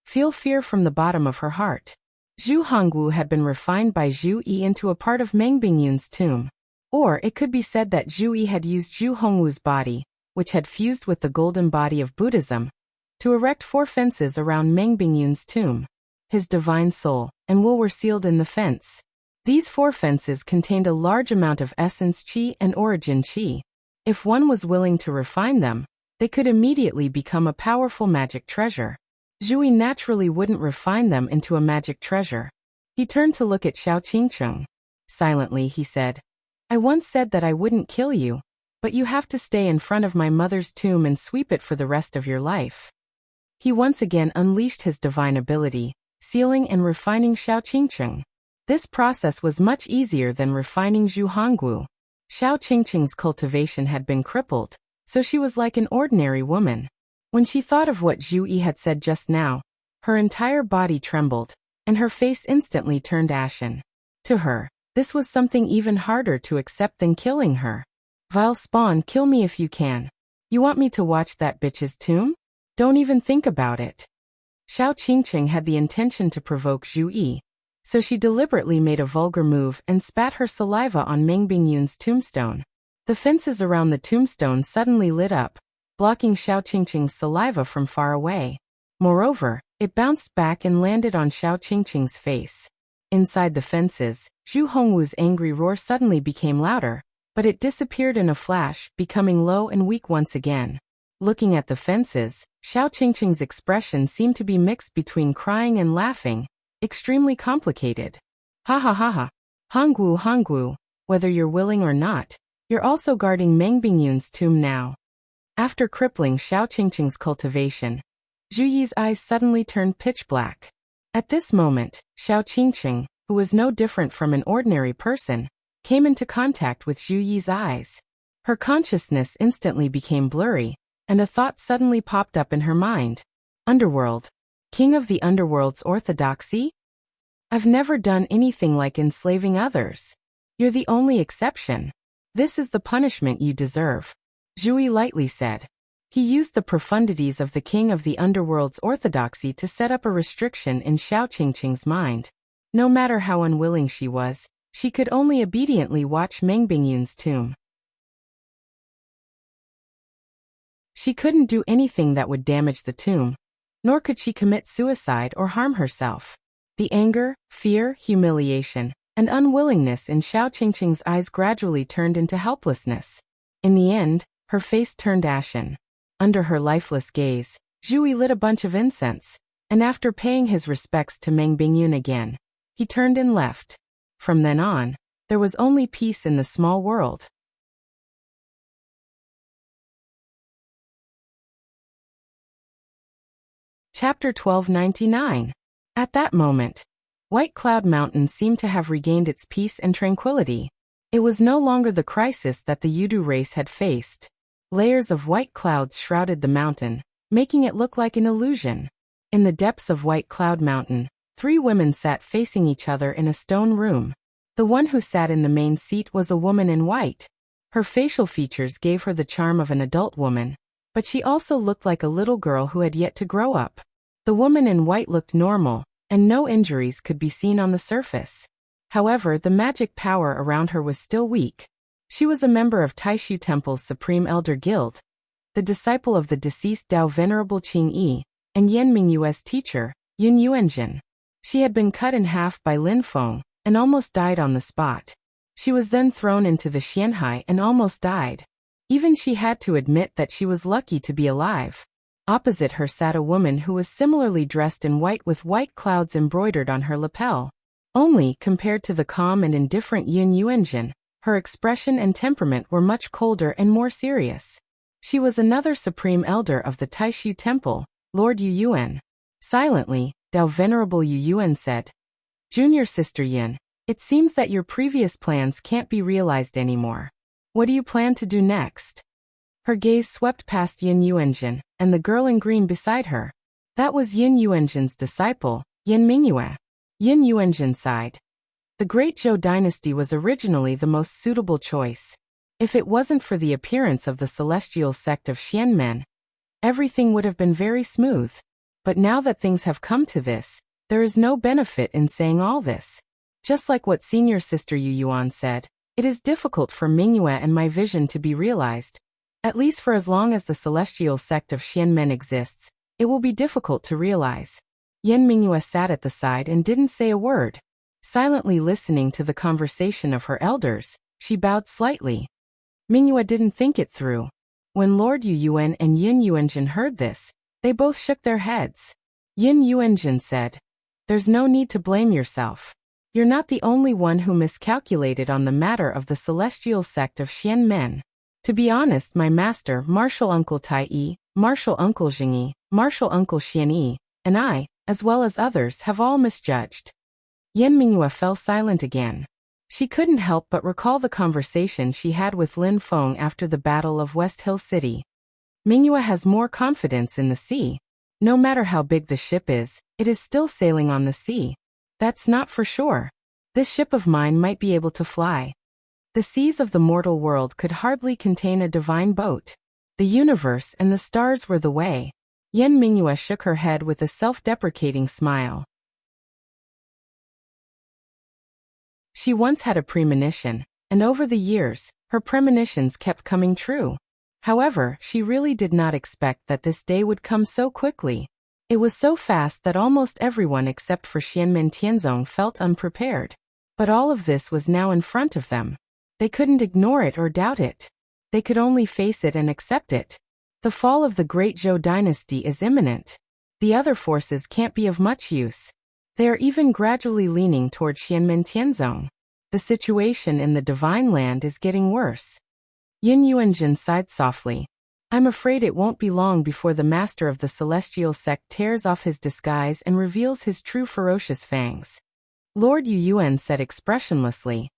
feel fear from the bottom of her heart. Zhu Hongwu had been refined by Zhu Yi into a part of Meng Bingyun's tomb. Or it could be said that Zhu Yi had used Zhu Hongwu's body, which had fused with the golden body of Buddhism, to erect 4 fences around Meng Bingyun's tomb. His divine soul and will were sealed in the fence. These 4 fences contained a large amount of essence qi and origin qi. If one was willing to refine them, they could immediately become a powerful magic treasure. Zhu Yi naturally wouldn't refine them into a magic treasure. He turned to look at Xiao Qingcheng. Silently he said, "I once said that I wouldn't kill you, but you have to stay in front of my mother's tomb and sweep it for the rest of your life." He once again unleashed his divine ability, sealing and refining Xiao Qingcheng. This process was much easier than refining Zhu Hongwu. Xiao Qingcheng's cultivation had been crippled, so she was like an ordinary woman. When she thought of what Zhu Yi had said just now, her entire body trembled, and her face instantly turned ashen. To her, this was something even harder to accept than killing her. "Vile spawn, kill me if you can. You want me to watch that bitch's tomb? Don't even think about it." Xiao Qingcheng had the intention to provoke Zhu Yi, so she deliberately made a vulgar move and spat her saliva on Meng Bingyun's tombstone. The fences around the tombstone suddenly lit up, blocking Xiao Qingcheng's saliva from far away. Moreover, it bounced back and landed on Xiao Qingcheng's face. Inside the fences, Zhu Hongwu's angry roar suddenly became louder, but it disappeared in a flash, becoming low and weak once again. Looking at the fences, Xiao Qingcheng's expression seemed to be mixed between crying and laughing, extremely complicated. "Ha ha ha ha. Hongwu, Hongwu, whether you're willing or not, you're also guarding Meng Bingyun's tomb now." After crippling Xiao Qingcheng's cultivation, Zhu Yi's eyes suddenly turned pitch black. At this moment, Xiao Qingcheng, who was no different from an ordinary person, came into contact with Zhu Yi's eyes. Her consciousness instantly became blurry, and a thought suddenly popped up in her mind. "Underworld. King of the Underworld's orthodoxy? I've never done anything like enslaving others. You're the only exception. This is the punishment you deserve," Zhu Yi lightly said. He used the profundities of the King of the Underworld's orthodoxy to set up a restriction in Xiao Qingcheng's mind. No matter how unwilling she was, she could only obediently watch Meng Bingyun's tomb. She couldn't do anything that would damage the tomb, nor could she commit suicide or harm herself. The anger, fear, humiliation, and unwillingness in Xiao Qingcheng's eyes gradually turned into helplessness. In the end, her face turned ashen. Under her lifeless gaze, Zhu Yi lit a bunch of incense, and after paying his respects to Meng Bingyun again, he turned and left. From then on, there was only peace in the small world. Chapter 1299. At that moment, White Cloud Mountain seemed to have regained its peace and tranquility. It was no longer the crisis that the Yudu race had faced. Layers of white clouds shrouded the mountain, making it look like an illusion. In the depths of White Cloud Mountain, 3 women sat facing each other in a stone room. The one who sat in the main seat was a woman in white. Her facial features gave her the charm of an adult woman, but she also looked like a little girl who had yet to grow up. The woman in white looked normal, and no injuries could be seen on the surface. However, the magic power around her was still weak. She was a member of Taishu Temple's Supreme Elder Guild, the disciple of the deceased Dao Venerable Qing Yi, and Yan Mingyue's teacher, Yun Yuanjin. She had been cut in half by Lin Feng, and almost died on the spot. She was then thrown into the Xianhai and almost died. Even she had to admit that she was lucky to be alive. Opposite her sat a woman who was similarly dressed in white with white clouds embroidered on her lapel. Only, compared to the calm and indifferent Yun Yuanjin, her expression and temperament were much colder and more serious. She was another supreme elder of the Taishu Temple, Lord Yu Yuan. Silently, Dao Venerable Yu Yuan said, "Junior Sister Yin, It seems that your previous plans can't be realized anymore. What do you plan to do next? Her gaze swept past Yin Yuanjin and the girl in green beside her. That was Yin Yuanjin's disciple, Yin Mingyue. Yin Yuanjin sighed. The Great Zhou dynasty was originally the most suitable choice. If it wasn't for the appearance of the celestial sect of Xianmen, everything would have been very smooth. But now that things have come to this, there is no benefit in saying all this. Just like what senior sister Yu Yuan said, it is difficult for Mingyue and my vision to be realized. At least for as long as the celestial sect of Xianmen exists, it will be difficult to realize. Yin Mingyue sat at the side and didn't say a word. Silently listening to the conversation of her elders, she bowed slightly. Mingyue didn't think it through. When Lord Yu Yuan and Yin Yuanjin heard this, they both shook their heads. Yin Yuanjin said, "There's no need to blame yourself. You're not the only one who miscalculated on the matter of the celestial sect of Xianmen. To be honest, my master, Martial Uncle Tai Yi, Martial Uncle Jingyi, Martial Uncle Xianyi, and I, as well as others, have all misjudged." Yin Mingyue fell silent again. She couldn't help but recall the conversation she had with Lin Feng after the Battle of West Hill City. Mingyue has more confidence in the sea. No matter how big the ship is, it is still sailing on the sea. That's not for sure. This ship of mine might be able to fly. The seas of the mortal world could hardly contain a divine boat. The universe and the stars were the way. Yin Mingyue shook her head with a self-deprecating smile. She once had a premonition, and over the years, her premonitions kept coming true. However, she really did not expect that this day would come so quickly. It was so fast that almost everyone except for Xianmen Tianzong felt unprepared. But all of this was now in front of them. They couldn't ignore it or doubt it. They could only face it and accept it. The fall of the Great Zhou dynasty is imminent. The other forces can't be of much use. They are even gradually leaning toward Xianmen Tianzong. The situation in the Divine Land is getting worse. Yin Yuanjin sighed softly. I'm afraid it won't be long before the master of the celestial sect tears off his disguise and reveals his true ferocious fangs. Lord Yu Yuan said expressionlessly.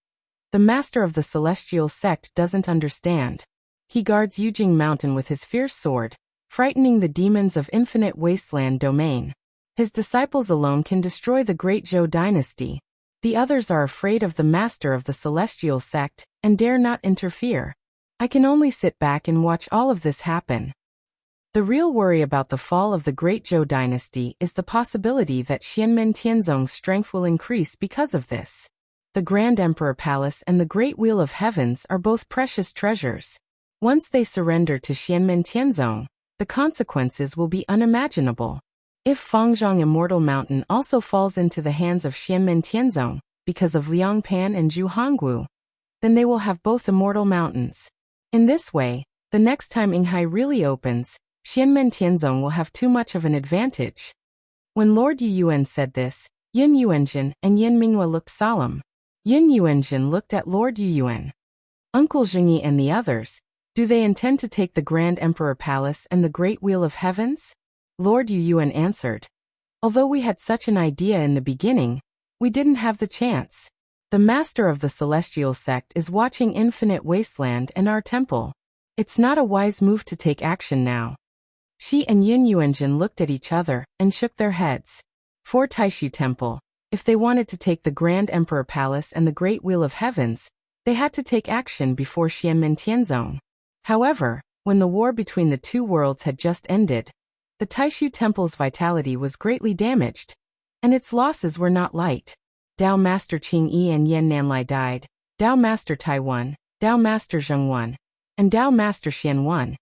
The master of the celestial sect doesn't understand. He guards Yujing Mountain with his fierce sword, frightening the demons of infinite wasteland domain. His disciples alone can destroy the Great Zhou dynasty. The others are afraid of the master of the celestial sect and dare not interfere. I can only sit back and watch all of this happen. The real worry about the fall of the Great Zhou dynasty is the possibility that Xianmen Tianzong's strength will increase because of this. The Grand Emperor Palace and the Great Wheel of Heavens are both precious treasures. Once they surrender to Xianmen Tianzong, the consequences will be unimaginable. If Fangzhong Immortal Mountain also falls into the hands of Xianmen Tianzong, because of Liang Pan and Zhu Hongwu, then they will have both immortal mountains. In this way, the next time Yinghai really opens, Xianmen Tianzong will have too much of an advantage. When Lord Yu Yuan said this, Yin Yuanjin and Yin Mingyue looked solemn. Yin Yuanjin looked at Lord Yu Yuan. Uncle Jingyi and the others, do they intend to take the Grand Emperor Palace and the Great Wheel of Heavens? Lord Yu Yuan answered. Although we had such an idea in the beginning, we didn't have the chance. The master of the celestial sect is watching infinite wasteland and our temple. It's not a wise move to take action now. She and Yin Yuanjin looked at each other and shook their heads. For Taishu Temple, if they wanted to take the Grand Emperor Palace and the Great Wheel of Heavens, they had to take action before Xianmen Tianzong. However, when the war between the two worlds had just ended, the Taishu Temple's vitality was greatly damaged, and its losses were not light. Dao Master Qing Yi and Yan Nanlai died, Dao Master Tai won, Dao Master Zheng won, and Dao Master Xian won.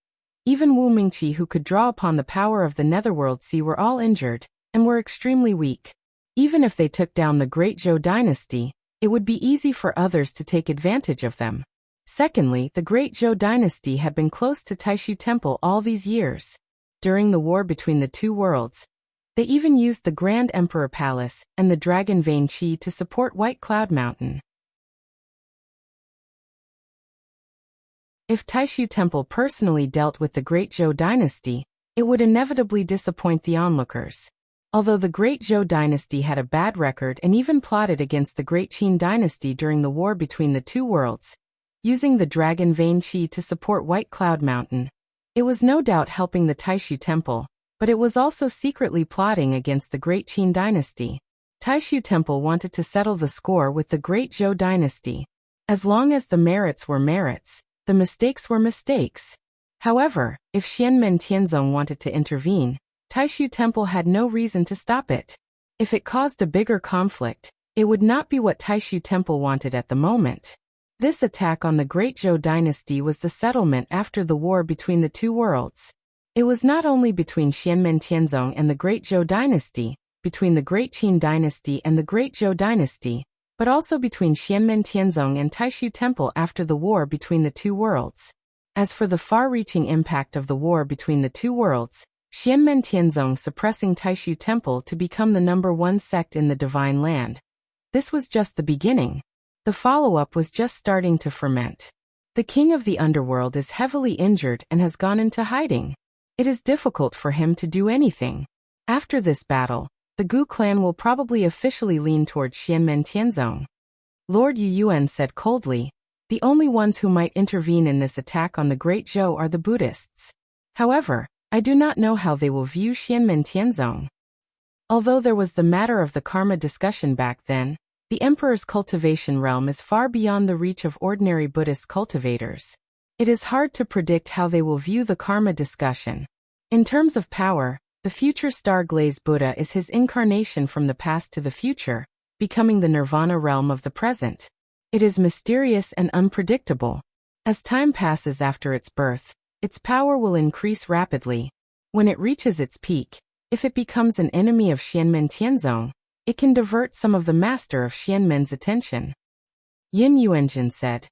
Even Wu Mingqi, who could draw upon the power of the Netherworld Sea, were all injured, and were extremely weak. Even if they took down the Great Zhou dynasty, it would be easy for others to take advantage of them. Secondly, the Great Zhou dynasty had been close to Taishu Temple all these years. During the war between the two worlds, they even used the Grand Emperor Palace and the Dragon Vein Qi to support White Cloud Mountain. If Taishu Temple personally dealt with the Great Zhou dynasty, it would inevitably disappoint the onlookers. Although the Great Zhou dynasty had a bad record and even plotted against the Great Qin dynasty during the war between the two worlds, using the dragon vein qi to support White Cloud Mountain, it was no doubt helping the Taishu Temple, but it was also secretly plotting against the Great Qin dynasty. Taishu Temple wanted to settle the score with the Great Zhou dynasty. As long as the merits were merits, the mistakes were mistakes. However, if Xianmen Tianzong wanted to intervene, Taishu Temple had no reason to stop it. If it caused a bigger conflict, it would not be what Taishu Temple wanted at the moment. This attack on the Great Zhou dynasty was the settlement after the war between the two worlds. It was not only between Xianmen Tianzong and the Great Zhou dynasty, between the Great Qin dynasty and the Great Zhou dynasty, but also between Xianmen Tianzong and Taishu Temple after the war between the two worlds. As for the far-reaching impact of the war between the two worlds, Xianmen Tianzong suppressing Taishu Temple to become the #1 sect in the Divine Land. This was just the beginning. The follow-up was just starting to ferment. The king of the underworld is heavily injured and has gone into hiding. It is difficult for him to do anything. After this battle, the Gu clan will probably officially lean towards Xianmen Tianzong. Lord Yu Yuan said coldly, the only ones who might intervene in this attack on the Great Zhou are the Buddhists. However, I do not know how they will view Xianmen Tianzong. Although there was the matter of the karma discussion back then, the emperor's cultivation realm is far beyond the reach of ordinary Buddhist cultivators. It is hard to predict how they will view the karma discussion. In terms of power, the future star-glazed Buddha is his incarnation from the past to the future, becoming the nirvana realm of the present. It is mysterious and unpredictable. As time passes after its birth, its power will increase rapidly. When it reaches its peak, if it becomes an enemy of Xianmen Tianzong, it can divert some of the master of Xianmen's attention. Yin Yuanjin said,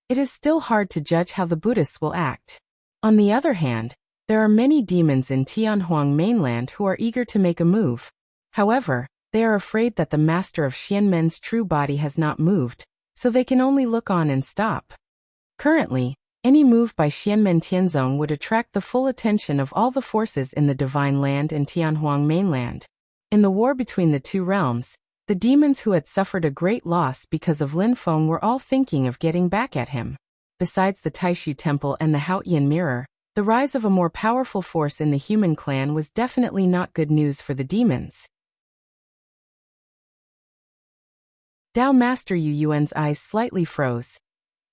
it is still hard to judge how the Buddhists will act. On the other hand, there are many demons in Tianhuang mainland who are eager to make a move. However, they are afraid that the master of Xianmen's true body has not moved, so they can only look on and stop. Currently, any move by Xianmen Tianzong would attract the full attention of all the forces in the Divine Land and Tianhuang mainland. In the war between the two realms, the demons who had suffered a great loss because of Lin Feng were all thinking of getting back at him. Besides the Taishu Temple and the Haotian Mirror, the rise of a more powerful force in the human clan was definitely not good news for the demons. Dao Master Yu Yuan's eyes slightly froze.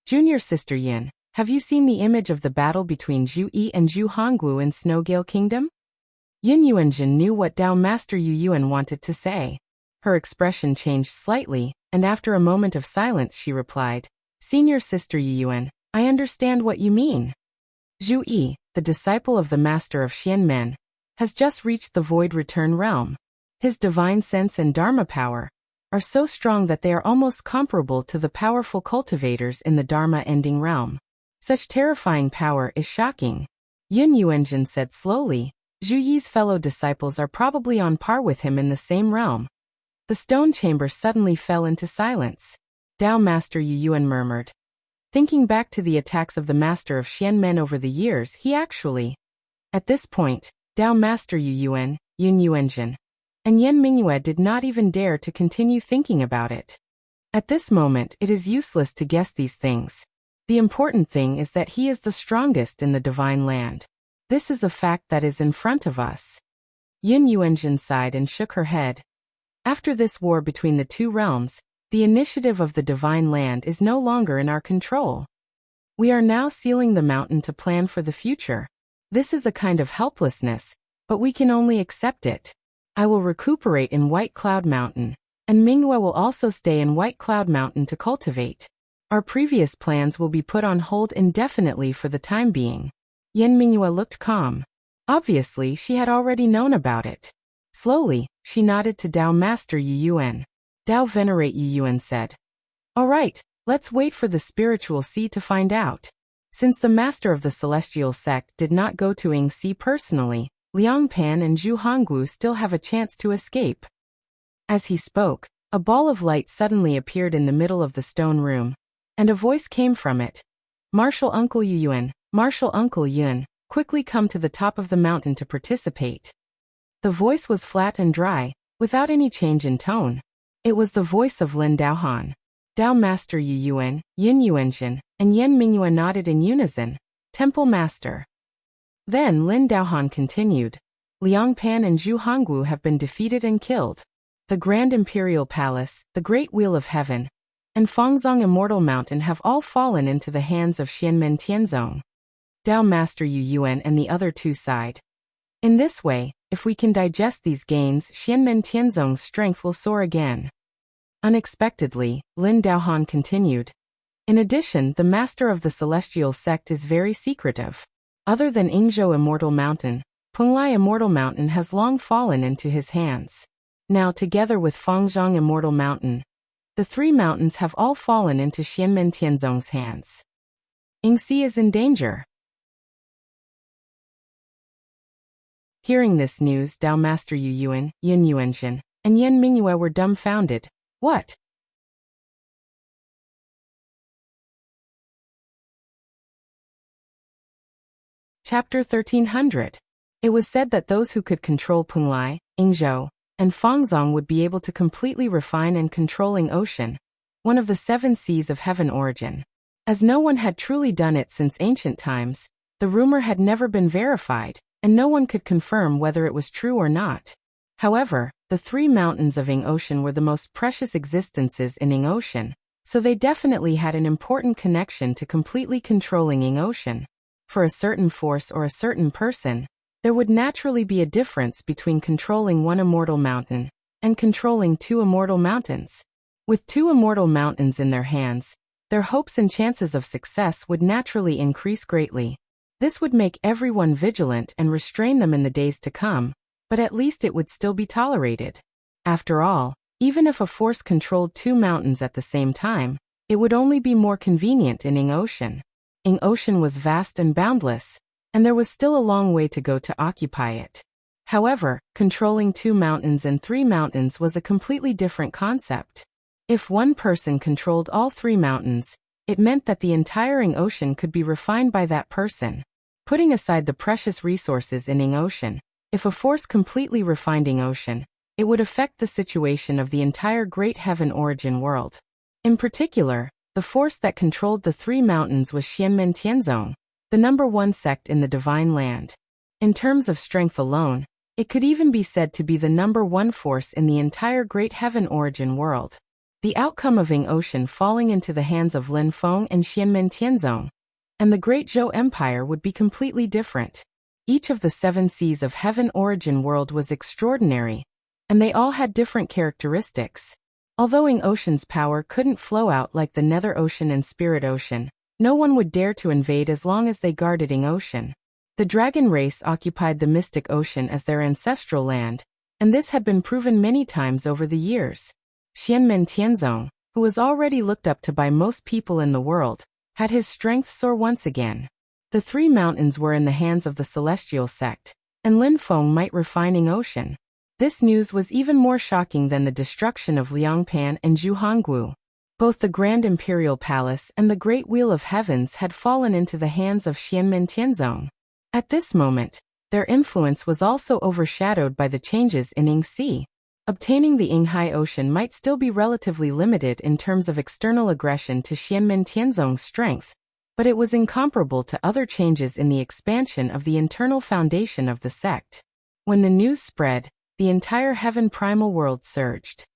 Junior Sister Yin, have you seen the image of the battle between Zhu Yi and Zhu Hongwu in Snowgale Kingdom? Yin Yuanjin knew what Dao Master Yu Yuan wanted to say. Her expression changed slightly, and after a moment of silence she replied, Senior Sister Yu Yuan, I understand what you mean. Zhu Yi, the disciple of the master of Xianmen, has just reached the Void Return realm. His divine sense and Dharma power are so strong that they are almost comparable to the powerful cultivators in the Dharma ending realm. Such terrifying power is shocking. Yin Yuanjin said slowly, Zhu Yi's fellow disciples are probably on par with him in the same realm. The stone chamber suddenly fell into silence. Dao Master Yu Yuan murmured. Thinking back to the attacks of the master of Xianmen over the years, he actually... At this point, Dao Master Yu Yuan, Yin Yuanjin, and Yan Mingyue did not even dare to continue thinking about it. At this moment, it is useless to guess these things. The important thing is that he is the strongest in the Divine Land. This is a fact that is in front of us. Yin Yuanjin sighed and shook her head. After this war between the two realms, the initiative of the Divine Land is no longer in our control. We are now sealing the mountain to plan for the future. This is a kind of helplessness, but we can only accept it. I will recuperate in White Cloud Mountain, and Mingyue will also stay in White Cloud Mountain to cultivate. Our previous plans will be put on hold indefinitely for the time being. Yan Mingyue looked calm. Obviously, she had already known about it. Slowly, she nodded to Dao Master Yu Yuan. Dao Venerate Yu Yuan said, all right, let's wait for the spiritual sea to find out. Since the master of the celestial sect did not go to Yingxi personally, Liang Pan and Zhu Hongwu still have a chance to escape. As he spoke, a ball of light suddenly appeared in the middle of the stone room, and a voice came from it. Martial Uncle Yu Yuan, Martial Uncle Yun, quickly come to the top of the mountain to participate. The voice was flat and dry, without any change in tone. It was the voice of Lin Daohan. Dao Master Yu Yuan, Yin Yuanxian, and Yan Mingyue nodded in unison. Temple Master. Then Lin Daohan continued. Liang Pan and Zhu Hongwu have been defeated and killed. The Grand Imperial Palace, the Great Wheel of Heaven, and Fangzong Immortal Mountain have all fallen into the hands of Xianmen Tianzong. Dao Master Yu Yuan and the other two sighed. In this way, if we can digest these gains, Xianmen Tianzong's strength will soar again. Unexpectedly, Lin Daohan continued. In addition, the master of the celestial sect is very secretive. Other than Yingzhou Immortal Mountain, Penglai Immortal Mountain has long fallen into his hands. Now, together with Fangzhong Immortal Mountain, the three mountains have all fallen into Xianmen Tianzong's hands. Yingxi is in danger. Hearing this news, Dao Master Yu Yuan, Yin Yuanxian, and Yan Mingyue were dumbfounded. What? Chapter 1300. It was said that those who could control Penglai, Yingzhou, and Fangzong would be able to completely refine and controlling ocean, one of the 7 seas of heaven origin. As no one had truly done it since ancient times, the rumor had never been verified, and no one could confirm whether it was true or not. However, the 3 mountains of Ying Ocean were the most precious existences in Ying Ocean, so they definitely had an important connection to completely controlling Ying Ocean. For a certain force or a certain person, there would naturally be a difference between controlling 1 immortal mountain and controlling 2 immortal mountains. With 2 immortal mountains in their hands, their hopes and chances of success would naturally increase greatly. This would make everyone vigilant and restrain them in the days to come, but at least it would still be tolerated. After all, even if a force controlled 2 mountains at the same time, it would only be more convenient in Ying Ocean. Ying Ocean was vast and boundless, and there was still a long way to go to occupy it. However, controlling 2 mountains and 3 mountains was a completely different concept. If one person controlled all 3 mountains, it meant that the entire Ying Ocean could be refined by that person. Putting aside the precious resources in Ying Ocean, if a force completely refined Ying Ocean, it would affect the situation of the entire Great Heaven origin world. In particular, the force that controlled the 3 mountains was Xianmen Tianzong, the number 1 sect in the Divine Land. In terms of strength alone, it could even be said to be the number 1 force in the entire Great Heaven origin world. The outcome of Ying Ocean falling into the hands of Lin Feng and Xianmen Tianzong, and the Great Zhou Empire would be completely different. Each of the 7 seas of heaven origin world was extraordinary, and they all had different characteristics. Although Ying Ocean's power couldn't flow out like the Nether Ocean and Spirit Ocean, no one would dare to invade as long as they guarded Ying Ocean. The dragon race occupied the Mystic Ocean as their ancestral land, and this had been proven many times over the years. Xianmen Tianzong, who was already looked up to by most people in the world, had his strength soar once again. The 3 mountains were in the hands of the celestial sect, and Lin Feng might refine Ying Ocean. This news was even more shocking than the destruction of Liang Pan and Zhu Hongwu. Both the Grand Imperial Palace and the Great Wheel of Heavens had fallen into the hands of Xianmen Tianzong. At this moment, their influence was also overshadowed by the changes in Yingxi. Obtaining the Yinghai Ocean might still be relatively limited in terms of external aggression to Xianmen Tianzong's strength, but it was incomparable to other changes in the expansion of the internal foundation of the sect. When the news spread, the entire heaven primal world surged.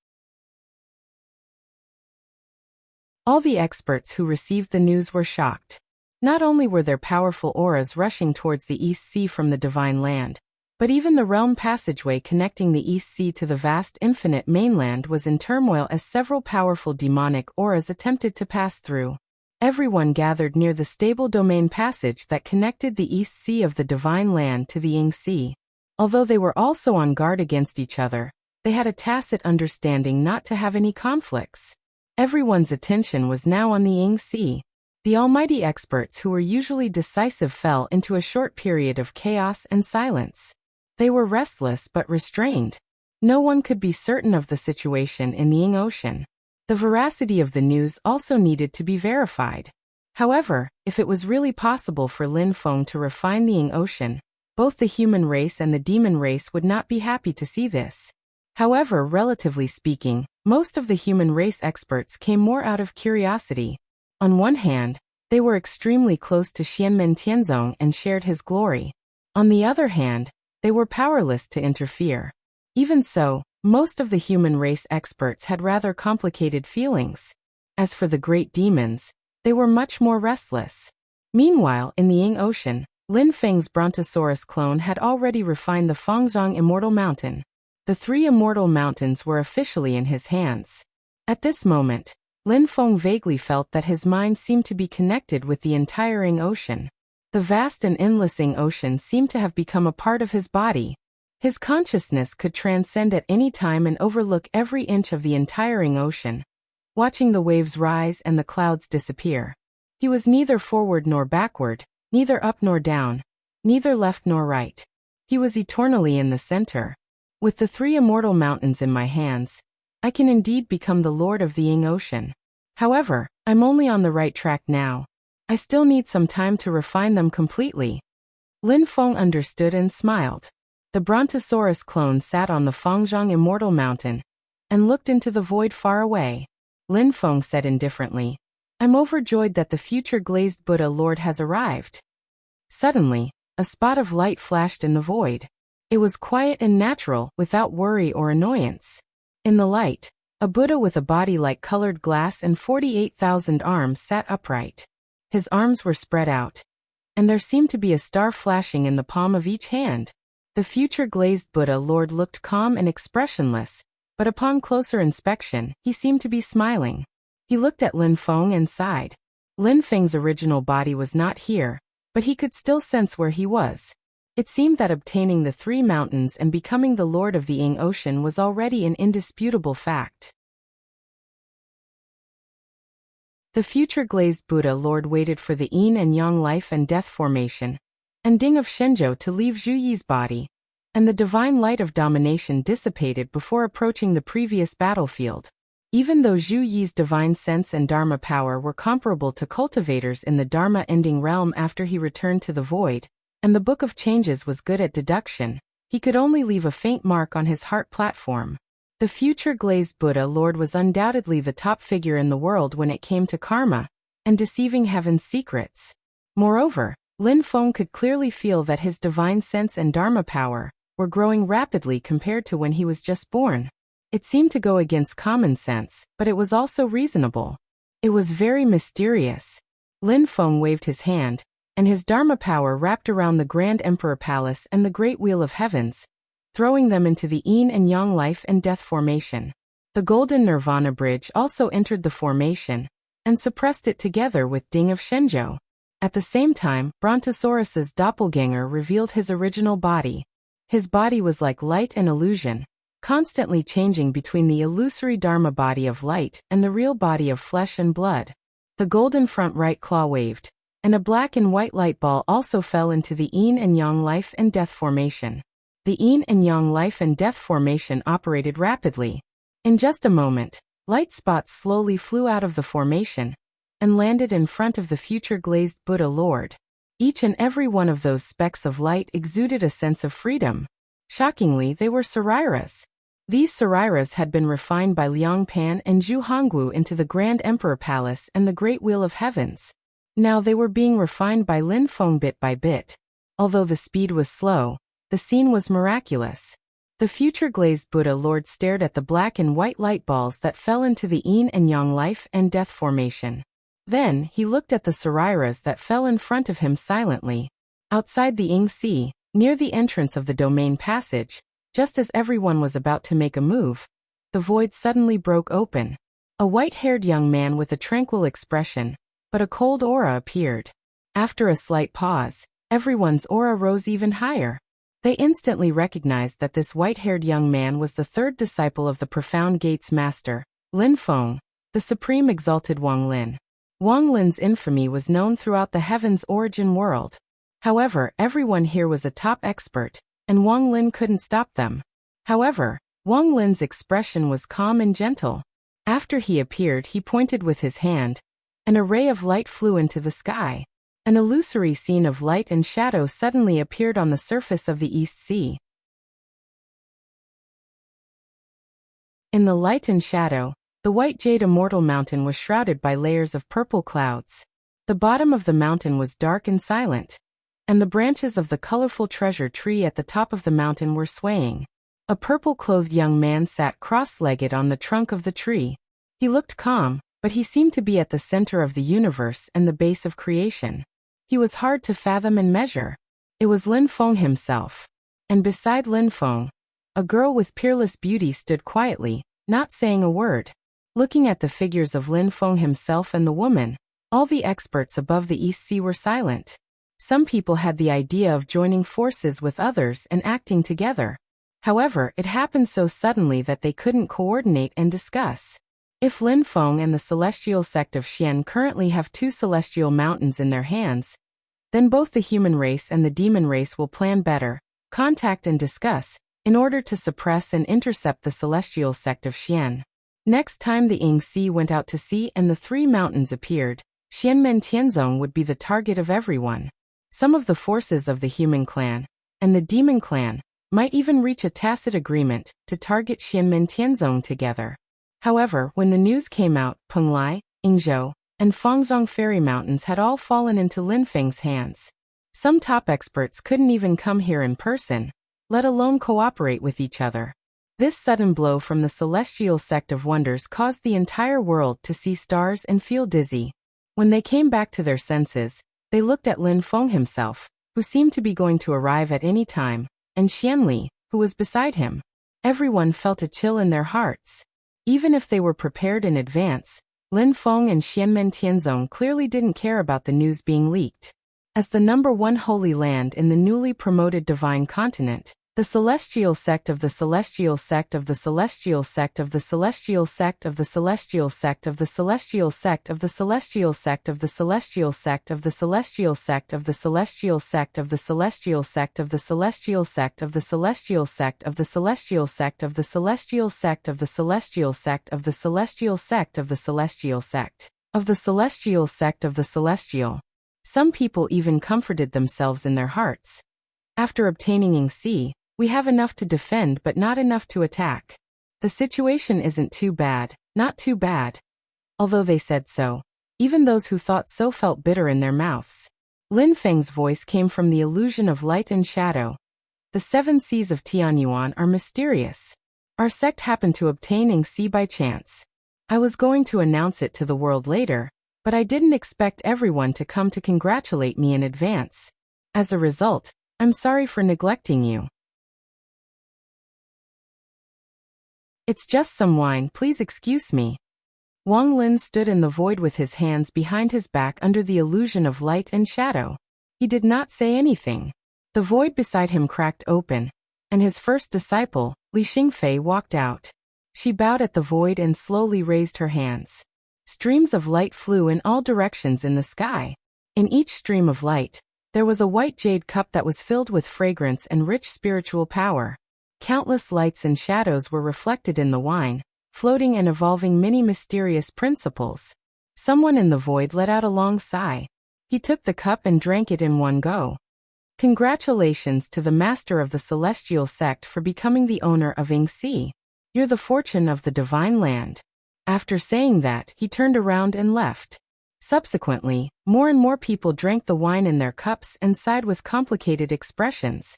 All the experts who received the news were shocked. Not only were there powerful auras rushing towards the East Sea from the Divine Land, but even the realm passageway connecting the East Sea to the vast infinite mainland was in turmoil as several powerful demonic auras attempted to pass through. Everyone gathered near the stable domain passage that connected the East Sea of the Divine Land to the Ying Sea. Although they were also on guard against each other, they had a tacit understanding not to have any conflicts. Everyone's attention was now on the Ying Sea. The almighty experts who were usually decisive fell into a short period of chaos and silence. They were restless but restrained. No one could be certain of the situation in the Ying Ocean. The veracity of the news also needed to be verified. However, if it was really possible for Lin Feng to refine the Ying Ocean, Both the human race and the demon race would not be happy to see this. However, relatively speaking, most of the human race experts came more out of curiosity. On one hand, they were extremely close to Xianmen Tianzong and shared his glory. On the other hand, they were powerless to interfere. Even so, most of the human race experts had rather complicated feelings. As for the great demons, they were much more restless. Meanwhile, in the Ying Ocean, Lin Feng's Brontosaurus clone had already refined the Fangzhong Immortal Mountain. The 3 immortal mountains were officially in his hands. At this moment, Lin Feng vaguely felt that his mind seemed to be connected with the entire Ying Ocean. The vast and endless Ying Ocean seemed to have become a part of his body. His consciousness could transcend at any time and overlook every inch of the entire Ying Ocean, watching the waves rise and the clouds disappear. He was neither forward nor backward, neither up nor down, neither left nor right. He was eternally in the center. With the 3 immortal mountains in my hands, I can indeed become the lord of the Ying Ocean. However, I'm only on the right track now. I still need some time to refine them completely. Lin Feng understood and smiled. The Brontosaurus clone sat on the Fangzhong Immortal Mountain and looked into the void far away. Lin Feng said indifferently, "I'm overjoyed that the future glazed Buddha Lord has arrived." Suddenly, a spot of light flashed in the void. It was quiet and natural, without worry or annoyance. In the light, a Buddha with a body like colored glass and 48,000 arms sat upright. His arms were spread out, and there seemed to be a star flashing in the palm of each hand. The future glazed Buddha Lord looked calm and expressionless, but upon closer inspection, he seemed to be smiling. He looked at Lin Feng and sighed. Lin Feng's original body was not here, but he could still sense where he was. It seemed that obtaining the 3 mountains and becoming the lord of the Ying Ocean was already an indisputable fact. The future glazed Buddha Lord waited for the Yin and Yang life and death formation, and Ding of Shenzhou to leave Zhu Yi's body, and the divine light of domination dissipated before approaching the previous battlefield. Even though Zhu Yi's divine sense and Dharma power were comparable to cultivators in the Dharma-ending realm after he returned to the void, and the Book of Changes was good at deduction, he could only leave a faint mark on his heart platform. The future glazed Buddha Lord was undoubtedly the top figure in the world when it came to karma and deceiving heaven's secrets. Moreover, Lin Feng could clearly feel that his divine sense and Dharma power were growing rapidly compared to when he was just born. It seemed to go against common sense, but it was also reasonable. It was very mysterious. Lin Feng waved his hand, and his Dharma power wrapped around the Grand Emperor Palace and the Great Wheel of Heavens, throwing them into the Yin and Yang life and death formation. The Golden Nirvana Bridge also entered the formation, and suppressed it together with Ding of Shenzhou. At the same time, Brontosaurus's doppelganger revealed his original body. His body was like light and illusion, constantly changing between the illusory Dharma body of light and the real body of flesh and blood. The golden front right claw waved, and a black and white light ball also fell into the Yin and Yang life and death formation. The Yin and Yang life and death formation operated rapidly. In just a moment, light spots slowly flew out of the formation and landed in front of the future glazed Buddha Lord. Each and every one of those specks of light exuded a sense of freedom. Shockingly, they were Sariras. These Sariras had been refined by Liang Pan and Zhu Hongwu into the Grand Emperor Palace and the Great Wheel of Heavens. Now they were being refined by Lin Feng bit by bit. Although the speed was slow, the scene was miraculous. The future glazed Buddha Lord stared at the black and white light balls that fell into the Yin and Yang life and death formation. Then, he looked at the Sariras that fell in front of him silently. Outside the Ying Sea, near the entrance of the domain passage, just as everyone was about to make a move, the void suddenly broke open. A white-haired young man with a tranquil expression, but a cold aura appeared. After a slight pause, everyone's aura rose even higher. They instantly recognized that this white-haired young man was the third disciple of the Profound Gates Master, Lin Feng, the Supreme Exalted Wang Lin. Wang Lin's infamy was known throughout the Heaven's origin world. However, everyone here was a top expert, and Wang Lin couldn't stop them. However, Wang Lin's expression was calm and gentle. After he appeared, he pointed with his hand. An array of light flew into the sky. An illusory scene of light and shadow suddenly appeared on the surface of the East Sea. In the light and shadow, the white jade immortal mountain was shrouded by layers of purple clouds. The bottom of the mountain was dark and silent, and the branches of the colorful treasure tree at the top of the mountain were swaying. A purple-clothed young man sat cross-legged on the trunk of the tree. He looked calm, but he seemed to be at the center of the universe and the base of creation. He was hard to fathom and measure. It was Lin Feng himself. And beside Lin Feng, a girl with peerless beauty stood quietly, not saying a word. Looking at the figures of Lin Feng himself and the woman, all the experts above the East Sea were silent. Some people had the idea of joining forces with others and acting together. However, it happened so suddenly that they couldn't coordinate and discuss. If Lin Feng and the celestial sect of Xian currently have two celestial mountains in their hands, then both the human race and the demon race will plan better, contact and discuss, in order to suppress and intercept the celestial sect of Xian. Next time the Ying Sea went out to sea and the three mountains appeared, Xianmen Tianzong would be the target of everyone. Some of the forces of the human clan and the demon clan might even reach a tacit agreement to target Xianmen Tianzong together. However, when the news came out, Penglai, Yingzhou, and Fangzhong Fairy Mountains had all fallen into Lin Feng's hands. Some top experts couldn't even come here in person, let alone cooperate with each other. This sudden blow from the celestial sect of wonders caused the entire world to see stars and feel dizzy. When they came back to their senses, they looked at Lin Feng himself, who seemed to be going to arrive at any time, and Xianli, who was beside him. Everyone felt a chill in their hearts. Even if they were prepared in advance, Lin Feng and Xianmen Tianzong clearly didn't care about the news being leaked. As the #1 holy land in the newly promoted divine continent, the celestial sect of the celestial sect of the celestial sect of the celestial sect of the celestial sect of the celestial sect of the celestial sect of the celestial sect of the celestial sect of the celestial sect of the celestial sect of the celestial sect of the celestial sect of the celestial sect of the celestial sect of the celestial sect of the celestial sect of the celestial sect of the celestial sect of the celestial. Some people even comforted themselves in their hearts. After obtaining Ying Sea, we have enough to defend but not enough to attack. The situation isn't too bad, not too bad. Although they said so, even those who thought so felt bitter in their mouths. Lin Feng's voice came from the illusion of light and shadow. The 7 seas of Tianyuan are mysterious. Our sect happened to obtain Ying Sea by chance. I was going to announce it to the world later, but I didn't expect everyone to come to congratulate me in advance. As a result, I'm sorry for neglecting you. It's just some wine, please excuse me. Wang Lin stood in the void with his hands behind his back under the illusion of light and shadow. He did not say anything. The void beside him cracked open, and his first disciple, Li Xingfei, walked out. She bowed at the void and slowly raised her hands. Streams of light flew in all directions in the sky. In each stream of light, there was a white jade cup that was filled with fragrance and rich spiritual power. Countless lights and shadows were reflected in the wine, floating and evolving many mysterious principles. Someone in the void let out a long sigh. He took the cup and drank it in one go. Congratulations to the master of the celestial sect for becoming the owner of Ying Sea. You're the fortune of the divine land. After saying that, he turned around and left. Subsequently, more and more people drank the wine in their cups and sighed with complicated expressions.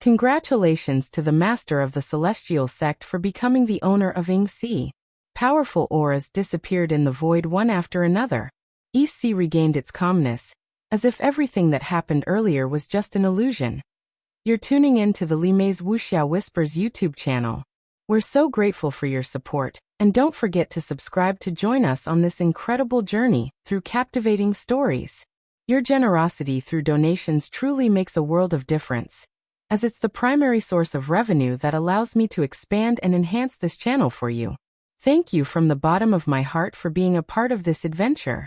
Congratulations to the master of the celestial sect for becoming the owner of Ying Sea. Powerful auras disappeared in the void one after another. East Sea regained its calmness, as if everything that happened earlier was just an illusion. You're tuning in to the Li Mei's Wuxia Whispers YouTube channel. We're so grateful for your support, and don't forget to subscribe to join us on this incredible journey through captivating stories. Your generosity through donations truly makes a world of difference, as it's the primary source of revenue that allows me to expand and enhance this channel for you. Thank you from the bottom of my heart for being a part of this adventure.